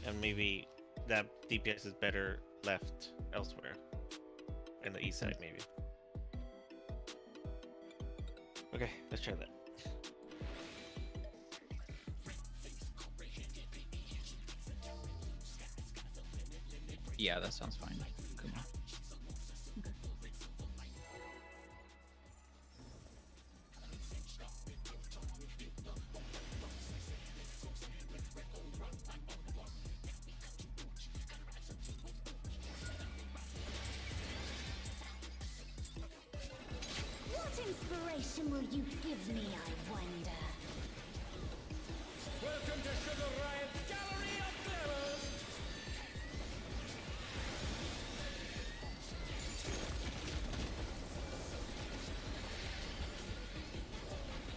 And maybe that DPS is better left elsewhere. In the east side maybe. Okay, let's try that. Yeah, that sounds fine. Come on. What inspiration will you give me, I wonder? Welcome to Sugar Riot's Gallery of Glamour!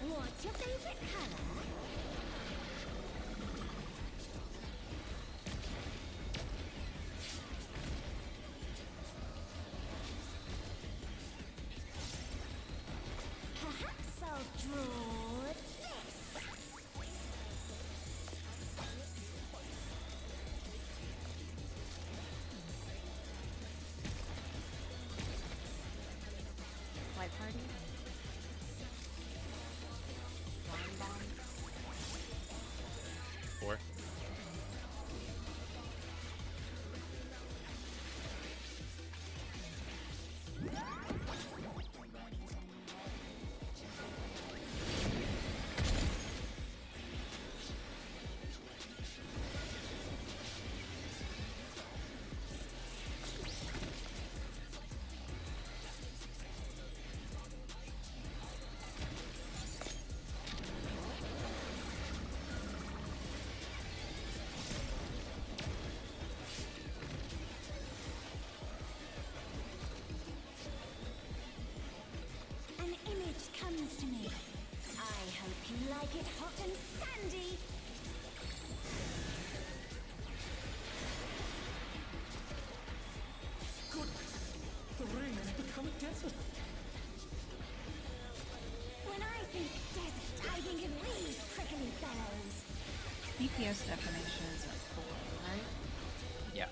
What's your favorite color? Perhaps I'll draw this. Light party. Wine bomb. 4. An image comes to me. I hope you like it hot and sandy. Goodness! The ring has become a desert! When I think desert, I think of these prickly fellows. DPS definition is at 4, right? Yeah.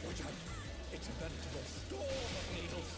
Watch out! It's a veritable storm of needles!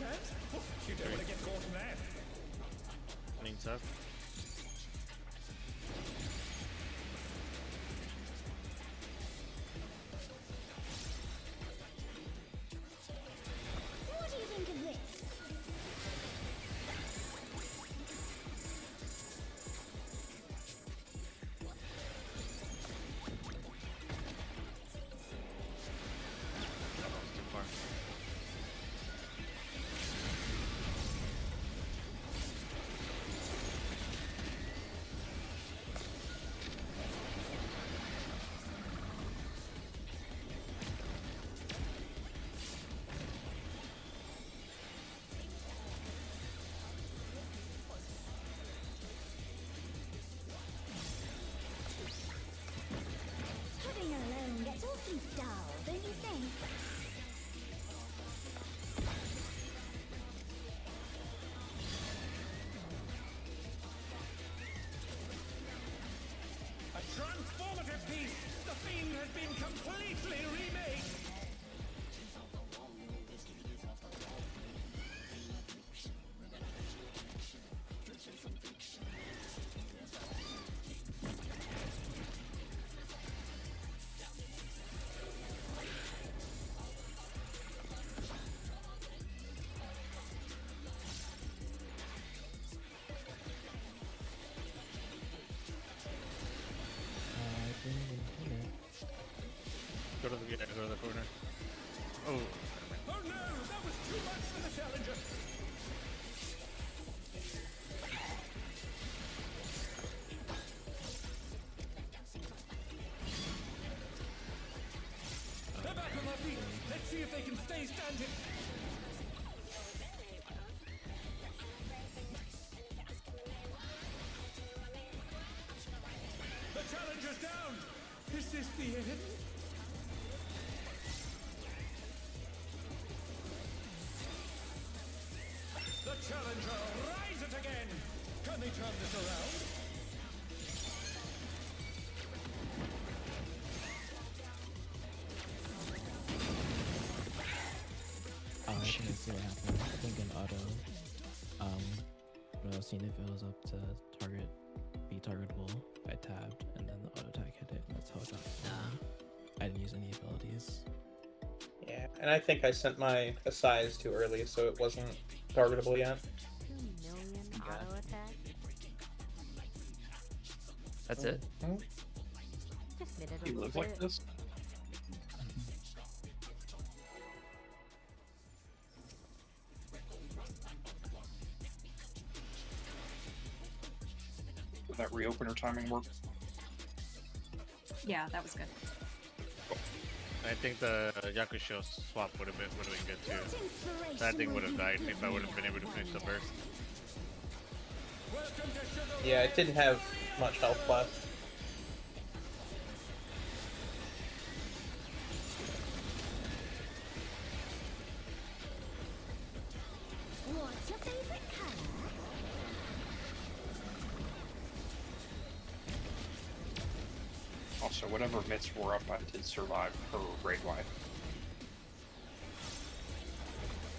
sense? Oh, you don't want to get caught in that. Morning, Seth. What do you think of this? That was too far. Living alone gets awfully dull, don't you think? A transformative piece! The Fiend has been completely remade! I didn't even hit it. Go to the corner. Oh, Oh no! That was too much for the challenger! They're back on their feet! Let's see if they can stay standing! The challenger's down! Is this the end? The challenger rise it again! Can they turn this around? I can see what happened. I think in auto, when I was seeing if it was up to target, be targetable, I tabbed, and then the auto attack hit it, and that's how it got down. I didn't use any abilities. Yeah, and I think I sent my Asai's too early, so it wasn't targetable yet. 2 million auto attack. That's it. Just mid it a You little live bit. like this? Would that reopener timing work? Yeah, that was good. I think the Yakusho swap would have been good too. That thing would have died if I would have been able to finish the burst. Yeah, it didn't have much health left. What's your favorite color? Also, whatever mitts were up, I did survive her raid wide.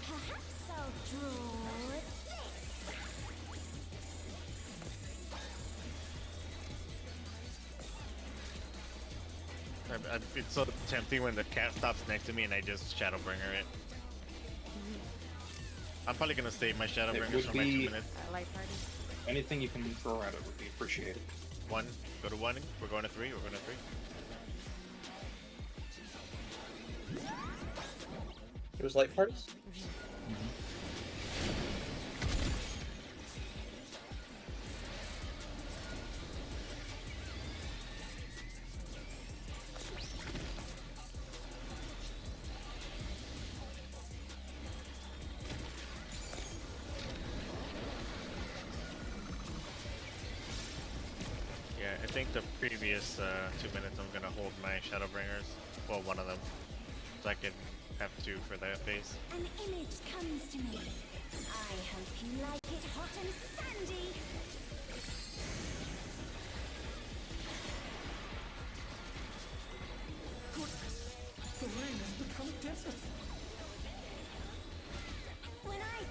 Perhaps I'll draw this. It's so tempting when the cat stops next to me and I just Shadowbringer it. I'm probably gonna save my Shadowbringers would for my 2 be- minutes. Light party. Anything you can throw at it would be appreciated. One, go to 1, we're going to 3, we're going to 3. It was light parties? Yeah, I think the previous 2 minutes I'm gonna hold my Shadowbringers. Well, one of them. So I can have 2 for that phase. An image comes to me. I hope you like it hot and sandy. Goodness, the rain has become desert. When I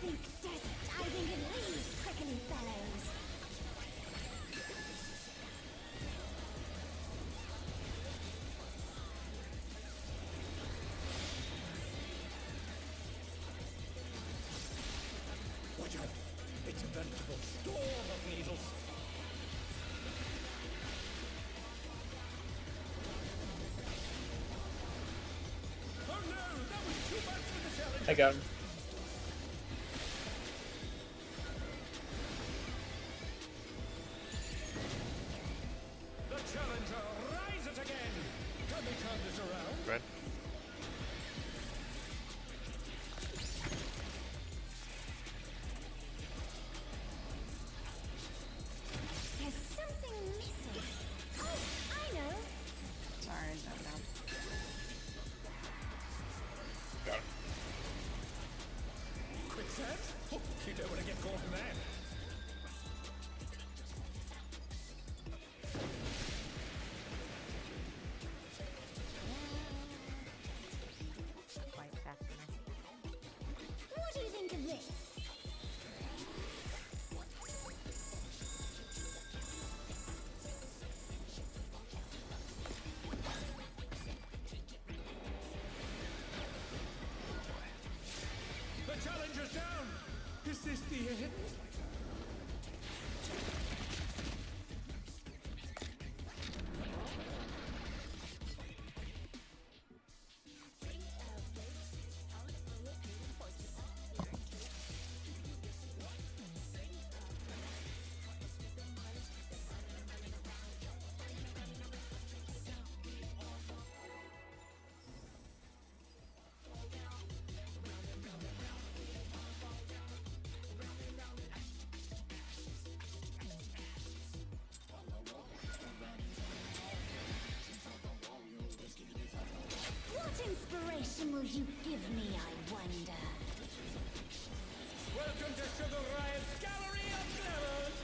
I got him. The challenger rises again. Can they turn this around? Red. There's something missing. Oh, I know. Sorry, no, no. Got him. Quicksand? Oh, you don't want to get caught in that. Not quite fast enough. What do you think of this? The challenger's down. Is this the end? What inspiration will you give me, I wonder? Welcome to Sugar Riot's Gallery of Glamours.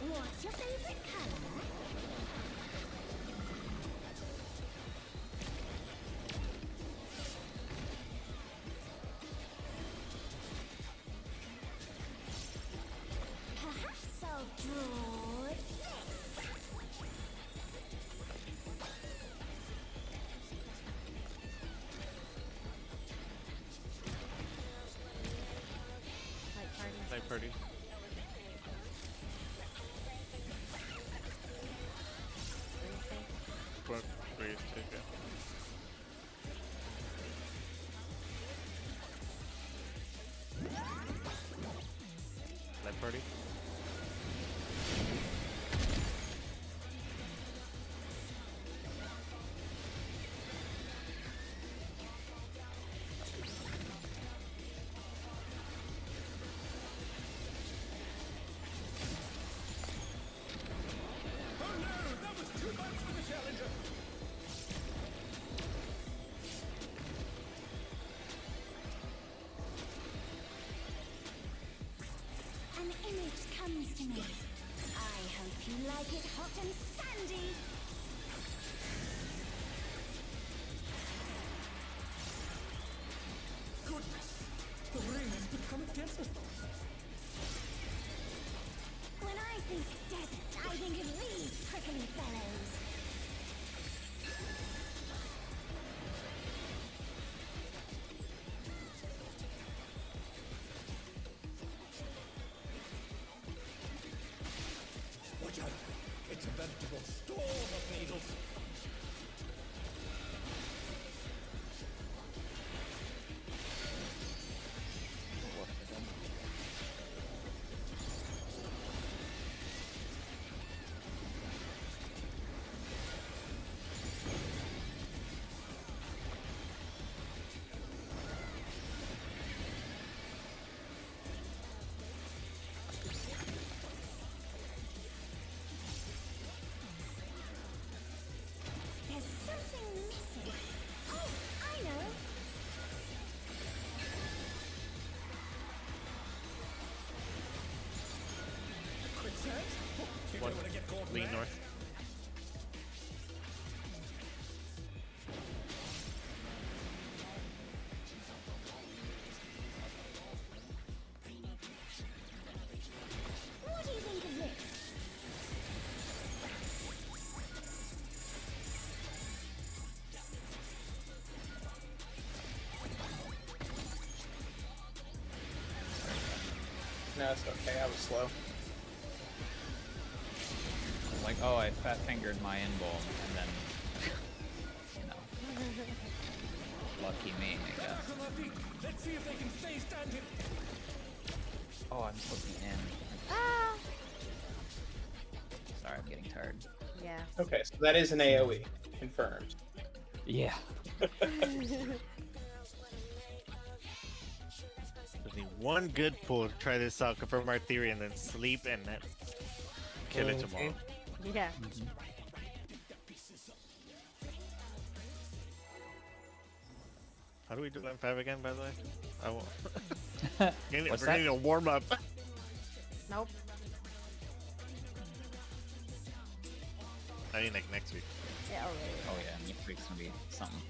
What's your favorite color? Perhaps I'll draw this. Light party. Night party. Front raise take it. Night party. Oh no, that was too much for the challenger. An image comes to me. I hope you like it hot and sandy. Goodness, the rain has become a desert. When I think desert, I think of these prickly fellows. Watch out, it's a veritable storm of needles. There's something missing. Oh, I know. Quicksand? Oh, you One. don't want to get caught in Lean that. north. What do you think of this? No, it's okay. I was slow. like, oh, I fat fingered my Invuln, and then, you know, lucky me, I guess. Back on their feet. Let's see if they can stay standing. Oh, I'm supposed to be in. Ah! Sorry, I'm getting tired. Yeah. Okay, so that is an AoE. Confirmed. Yeah. Just need one good pull to try this out, confirm our theory, and then sleep and then kill it tomorrow. Yeah. How do we do that 5 again, by the way? I won't. What's We're that? getting a warm up. Nope. I mean, like next week. Yeah, oh, yeah. Oh yeah, next week's gonna be something.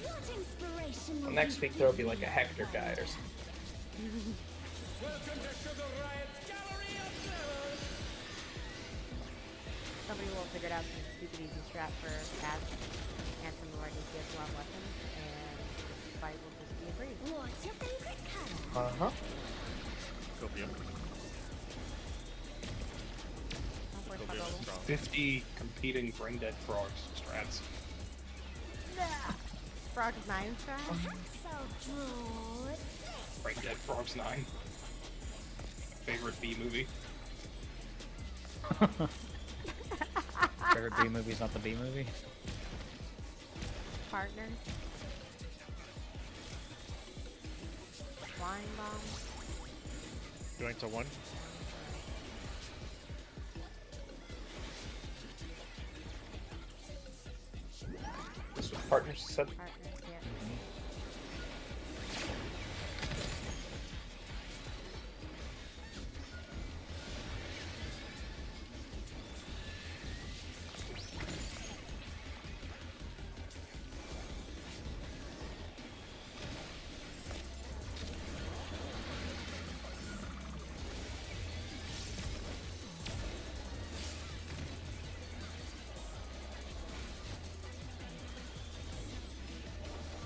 What inspiration Well, will next you week there'll be like a Hector guide or something. Welcome to Sugar Riot's Gallery of Terrors. Somebody will figure out some stupid easy strat for Kaz and some more DPS long weapons, and the fight will just be a breeze. What's your favorite color? Uh-huh. Copium. Don't worry Copium about is strong. 50 competing Brain Dead Frogs strats. that. Frog 9 strat? Perhaps I'll draw it. Brain Dead Frogs 9. Favorite B movie. Favorite B movie's not the B movie? Partner. Flying bomb. Going to 1. This was partners said. Partners, yeah.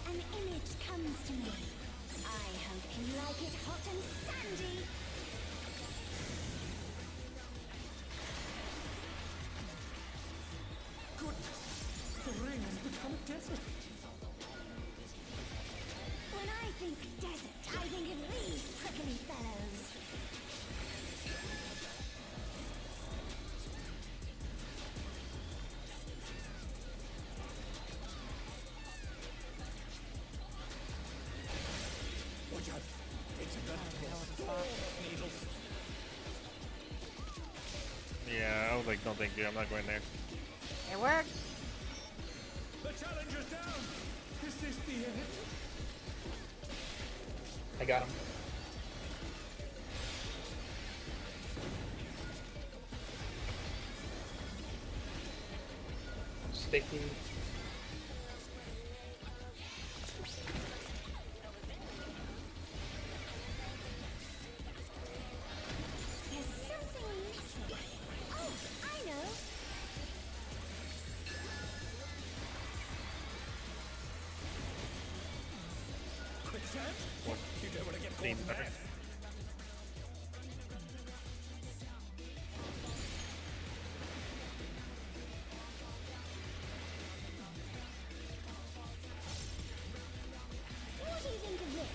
An image comes to me. I hope you like it hot and sandy. Goodness, the ring has become a desert. When I think desert, I think of these prickly fellows. Watch out. It's a gun needles. Yeah, I was like, no thank you, I'm not going there. It worked! The challenger's down. Is this the end? I got him. Sticky. There's something missing. Oh, I know. Quicksand? You don't want to get caught Same in better. that. What do you think of this?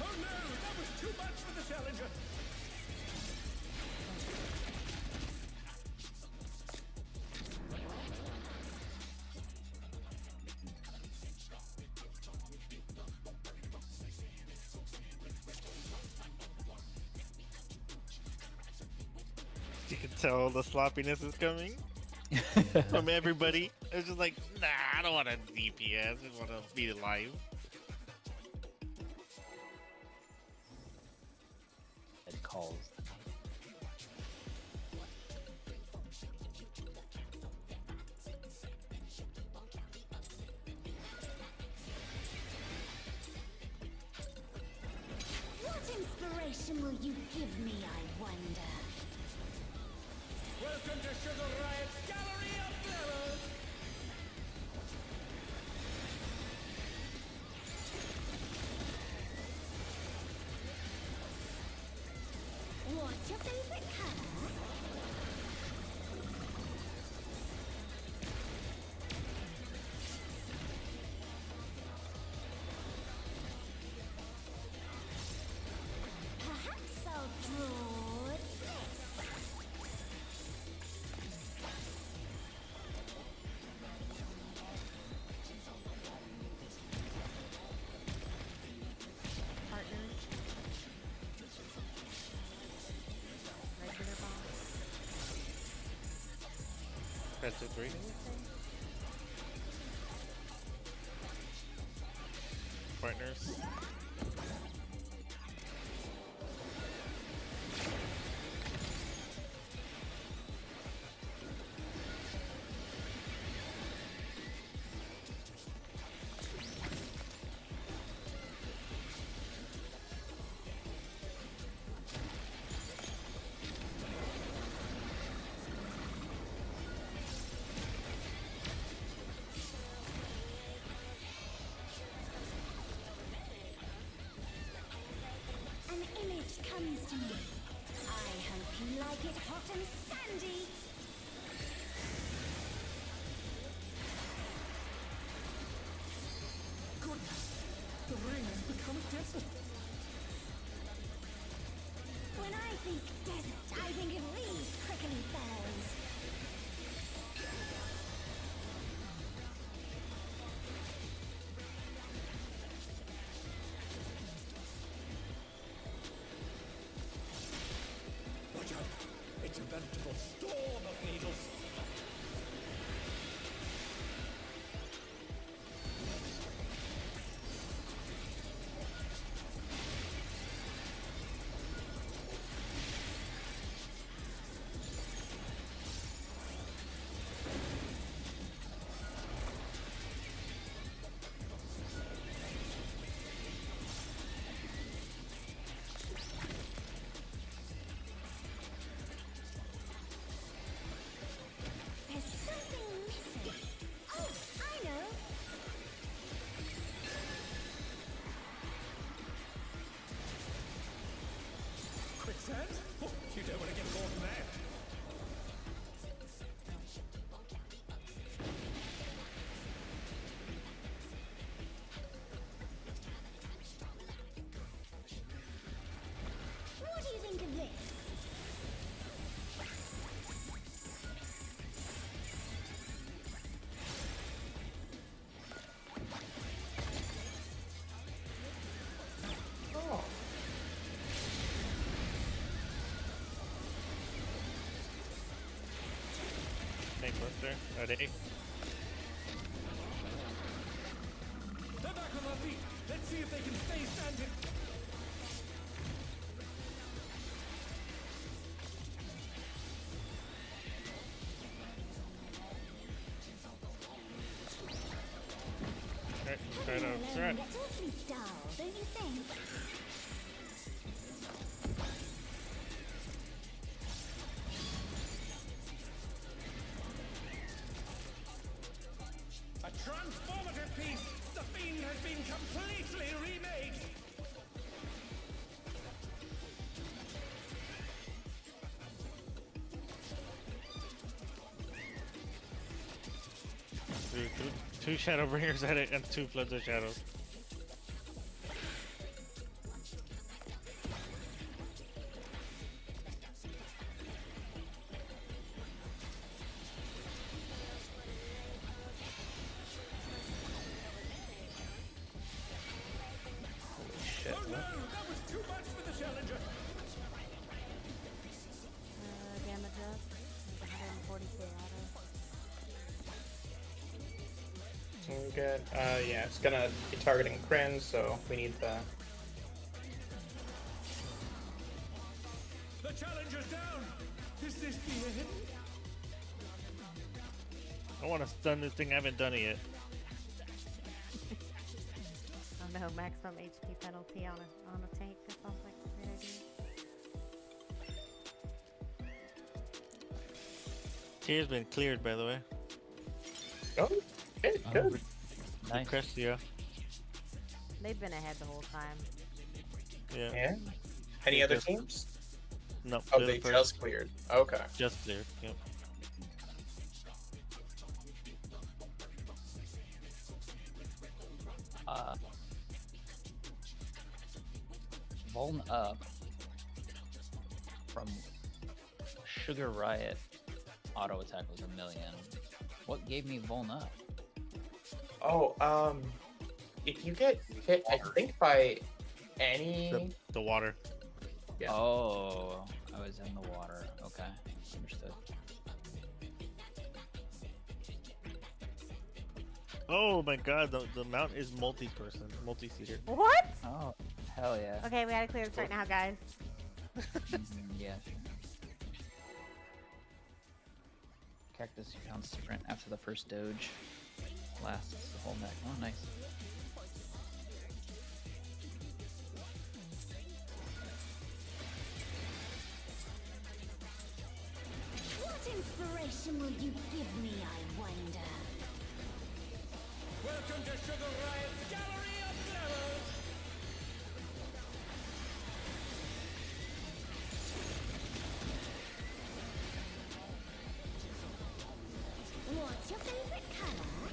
Oh no, that was too much for the challenger. You can tell the sloppiness is coming from everybody. It's just like, nah, I don't want a DPS. I want to be alive. It calls. What inspiration will you give me, I wonder? Welcome to Sugar Riot's Gallery of What's your favorite color? Perhaps I'll draw this. Partners. Regular bombs. Press the 3. Partners. An image comes to me. I hope you like it hot and sandy. Goodness! The rain has become a desert! When I think desert, I think of these prickly fellows. Watch out! It's a veritable storm of needles! There's something missing. Oh, I know. Quicksand? Oh, you don't want to get caught in there! What do you think of this? Oh. Tank buster. Ready? They're back on their feet! Let's see if they can stay standing! Alright, try Being to alone threat. gets awfully dull, don't you think? A transformative piece! The fiend has been completely remade! Two Shadowbringers at it and 2 Floods of Shadows. Shit. Oh no! That was too much for the Challenger! Damage up. There's 140k auto. So we get, yeah, it's gonna be targeting Kryn, so we need the. The Challenger's down! Is this the end? I want to stun this thing, I haven't done it yet. Oh no, maximum HP penalty on a tank or something. Great idea. Tier's been cleared, by the way. Oh, good, good. Nice. Crestia. They've been ahead the whole time. Yeah. Yeah. Any They other just- teams? No. Oh, they're the they first. just cleared. Okay. Just cleared. Yep. Uh, Voln up from Sugar Riot auto attack was 1,000,000. What gave me Voln up? Oh, if you get hit, I think by any. The water. Yeah. Oh, I was in the water. Okay, understood. Oh my god, the mount is multi-person, multi-seater. What? Oh, hell yeah. Okay, we gotta clear this right now, guys. Mhm, yeah, sure. Cactus, you found sprint after the first doge. Lasts the whole mech. Oh, nice. What inspiration will you give me, I wonder? Welcome to Sugar Riot's Gallery of Glamours! What's your favorite color?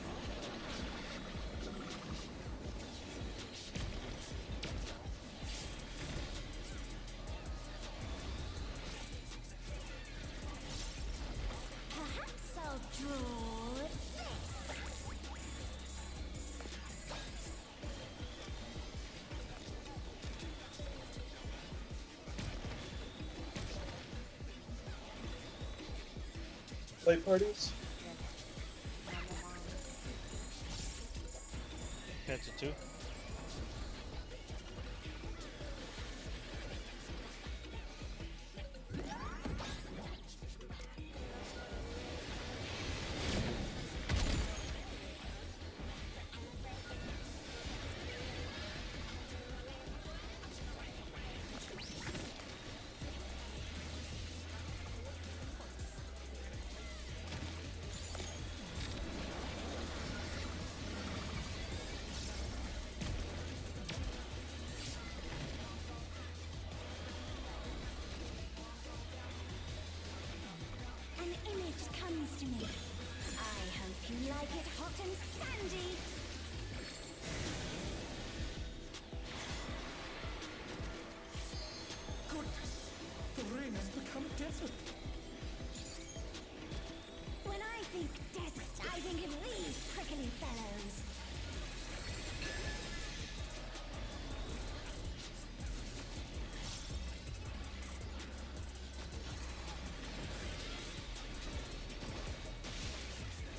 Perhaps I'll draw this. Play parties? Cancel 2. An image comes to me. I hope you like it hot and sandy. Goodness, the rain has become desert. When I think desert, I think of these prickly fellows.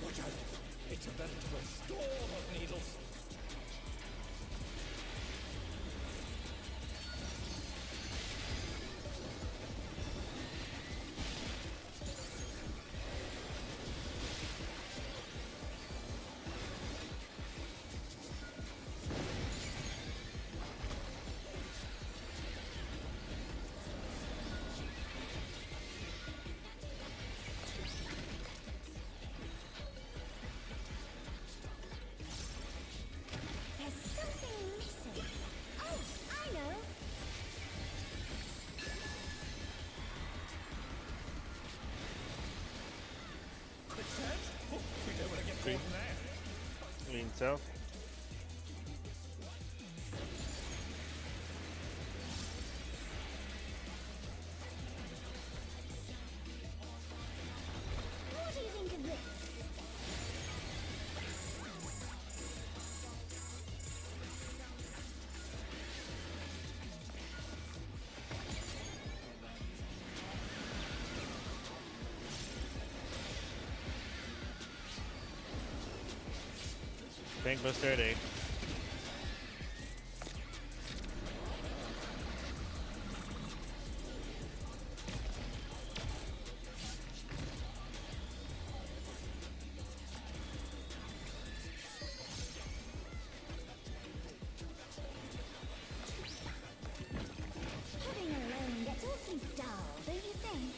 Watch out, it's a veritable storm of needles. There's something missing. Oh, I know. Quicksand? Oh, we don't want to get caught in there. Lean south. What do you think of this? Bank Buster at 8. Heading alone gets awfully dull, don't you think?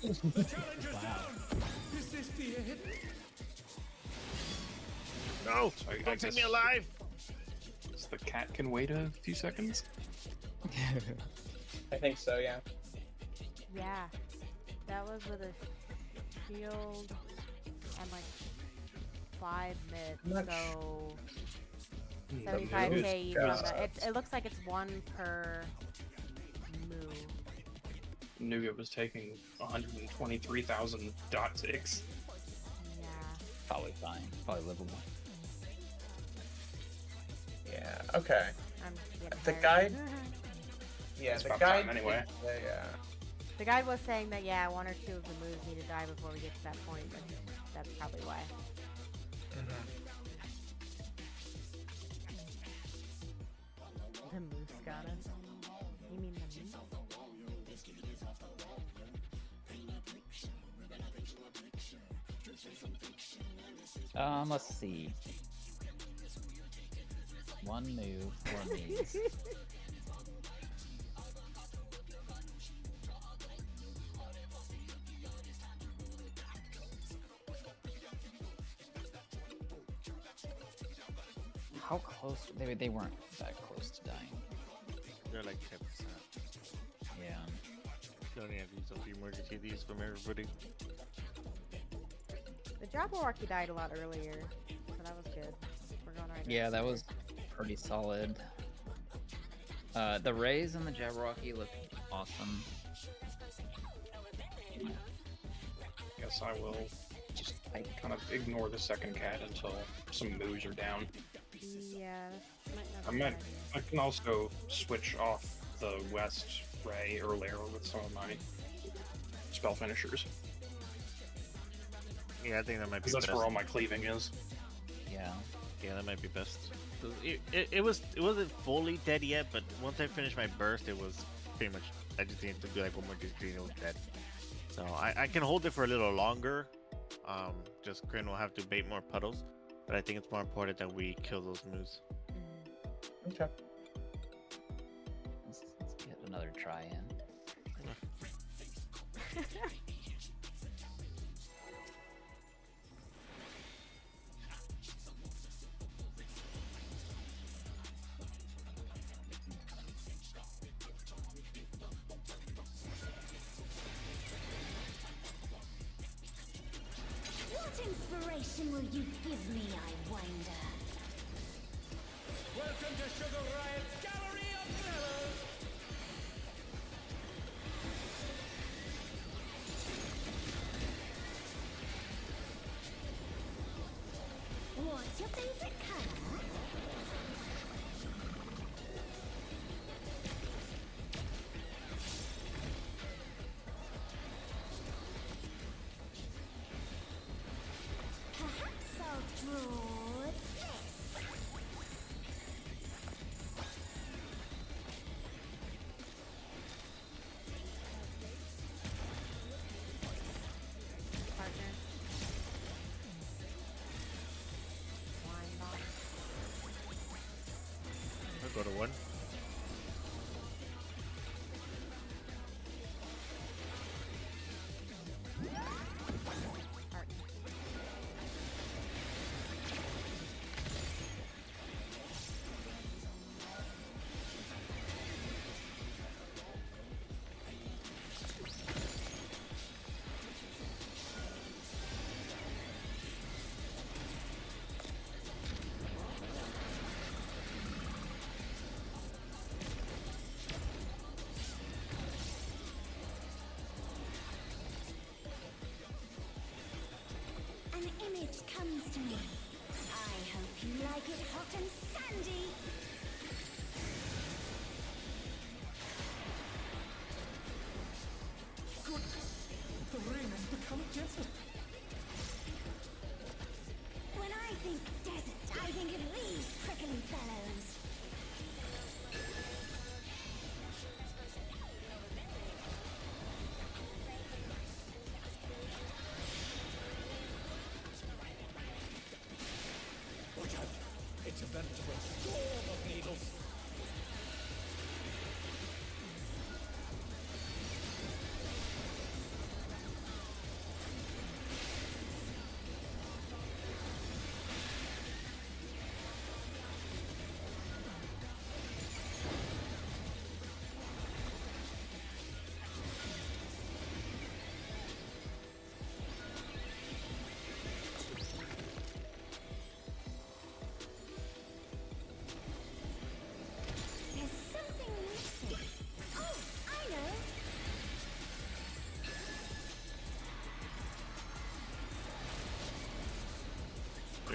The challenge is Wow. down. Is this the end? No! So I Don't take me guess- alive! So the cat can wait a few seconds. I think so, yeah. Yeah. That was with a shield and like 5 mid, Much. so The 75k move even on just- that. It looks like it's 1 per move. Nougat was taking 123,000 dot ticks. Yeah. Probably fine. Probably livable. Yeah, okay. I'm getting The tired. guide? Yeah, It's the about guide. time anyway. Yeah. The guide was saying that, yeah, 1 or 2 of the moves need to die before we get to that point, but that's probably why. The moose got us. You mean the moose? Let's see. One move for me. How close? They weren't that close to dying. They're like 10%. Yeah. You only have to use a few more GTDs from everybody. The Jabberwocky died a lot earlier, so that was good. We're going right Yeah, into that it. was pretty solid. The Rays and the Jabberwocky look awesome. Guess I will just kind of ignore the second cat until some moves are down. Yeah, that might not I be a might. good idea. I can also switch off the West Ray earlier with some of my spell finishers. Yeah, I think that might be Because that's best. where all my cleaving is. Yeah. Yeah, that might be best. It wasn't fully dead yet, but once I finished my burst, it was pretty much. I just needed to do like one more GTD and it was dead. So I can hold it for a little longer. Just Kryn will have to bait more puddles, but I think it's more important that we kill those moves. Okay. Let's get another try in. What inspiration will you give me, I wonder? Welcome to Sugar Riot's Gallery of Fellows! What's your favorite color? Perhaps I'll draw this. Partner. Wine box. I'll go to one. Partner. An image comes to me. I hope you like it hot and sandy. Goodness! The rain has become desert! When I think desert, I think of these prickly fellows. Watch out! It's about to restore the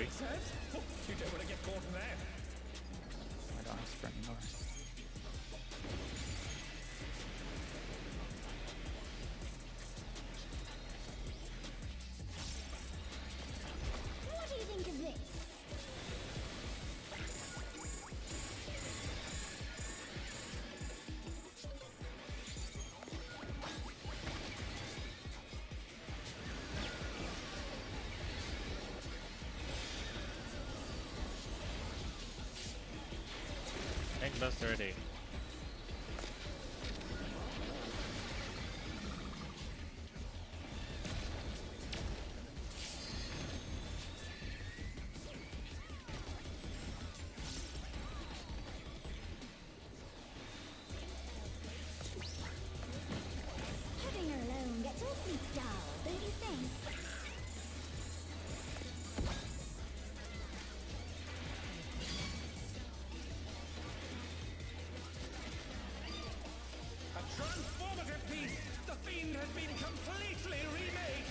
we? Makes sense. Oh, you don't want to get caught in that. I don't have sprint anymore. What do you think of this? Tank buster ready. Having her alone gets awfully dull, don't you think? A transformative piece. The fiend has been completely remade.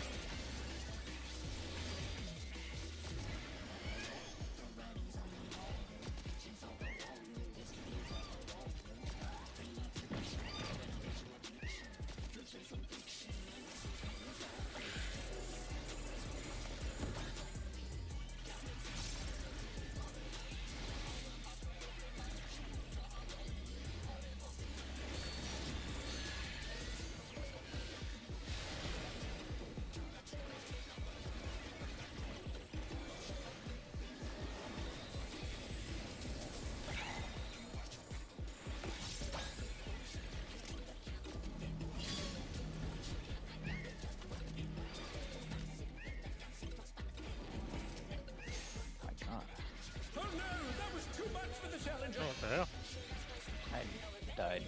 My God, Oh no, that was too much for the challenger. Oh, what the hell? I died.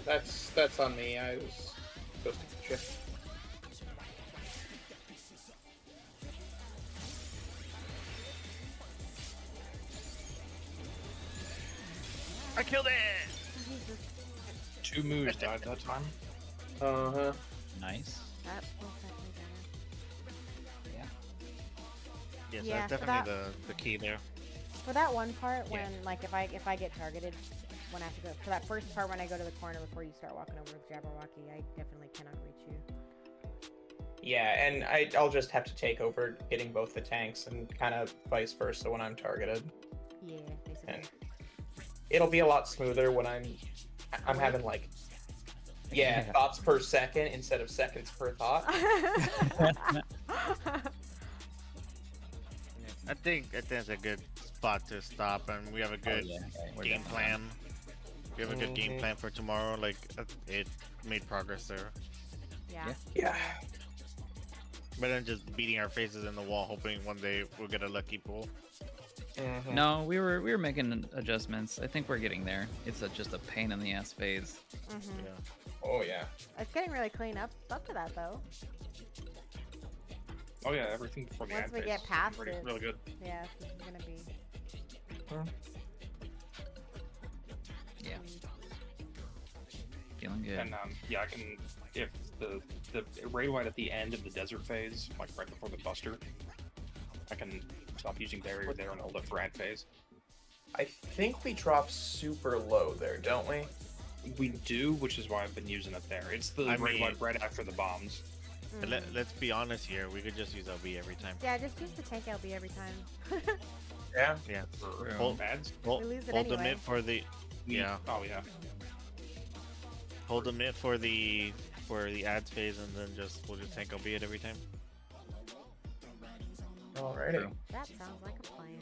That's on me. I was supposed to get you. I killed it! 2 moves died that time. Uh-huh. Nice. That will definitely Yeah. Yes, Yeah, that's for definitely the key there. For that one part, Yeah. when like if I get targeted, when I have to go for that first part when I go to the corner before you start walking over with Jabberwocky, I definitely cannot reach you. Yeah, and I'll just have to take over getting both the tanks and kind of vice versa when I'm targeted. Yeah, basically. And it'll be a lot smoother when I'm having like Yeah. thoughts per second instead of seconds per thought. I think that's a good spot to stop, and we have a good yeah, we're game definitely plan. We have a good game Mhm. plan for tomorrow. Like it made progress there, Yeah. Yeah. better than just beating our faces in the wall, hoping one day we'll get a lucky pull. Mhm. No, we were making adjustments. I think we're getting there. It's just a pain in the ass phase. Mhm. Yeah. Oh yeah. It's getting really clean up to that though. Oh yeah, everything before the Once ad we phase get is past really, it. really good. Yeah, this is gonna be. Yeah. sweet. Feeling good. And yeah, I can if the Ray White at the end of the desert phase, like right before the Buster, I can stop using barrier there and hold it for ad phase. I think we drop super low there, don't we? We do, which is why I've been using it there. It's the I Ray mean- White right after the bombs. And let's be honest here. We could just use LB every time. Yeah, just use the tank LB every time. Yeah. Yeah. For Hold, ads. hold, We lose it hold the anyway. mid for the. Yeah. Oh yeah. Hold the mid for the ads phase, and then we'll just tank LB it every time. Alrighty. True. That sounds like a plan.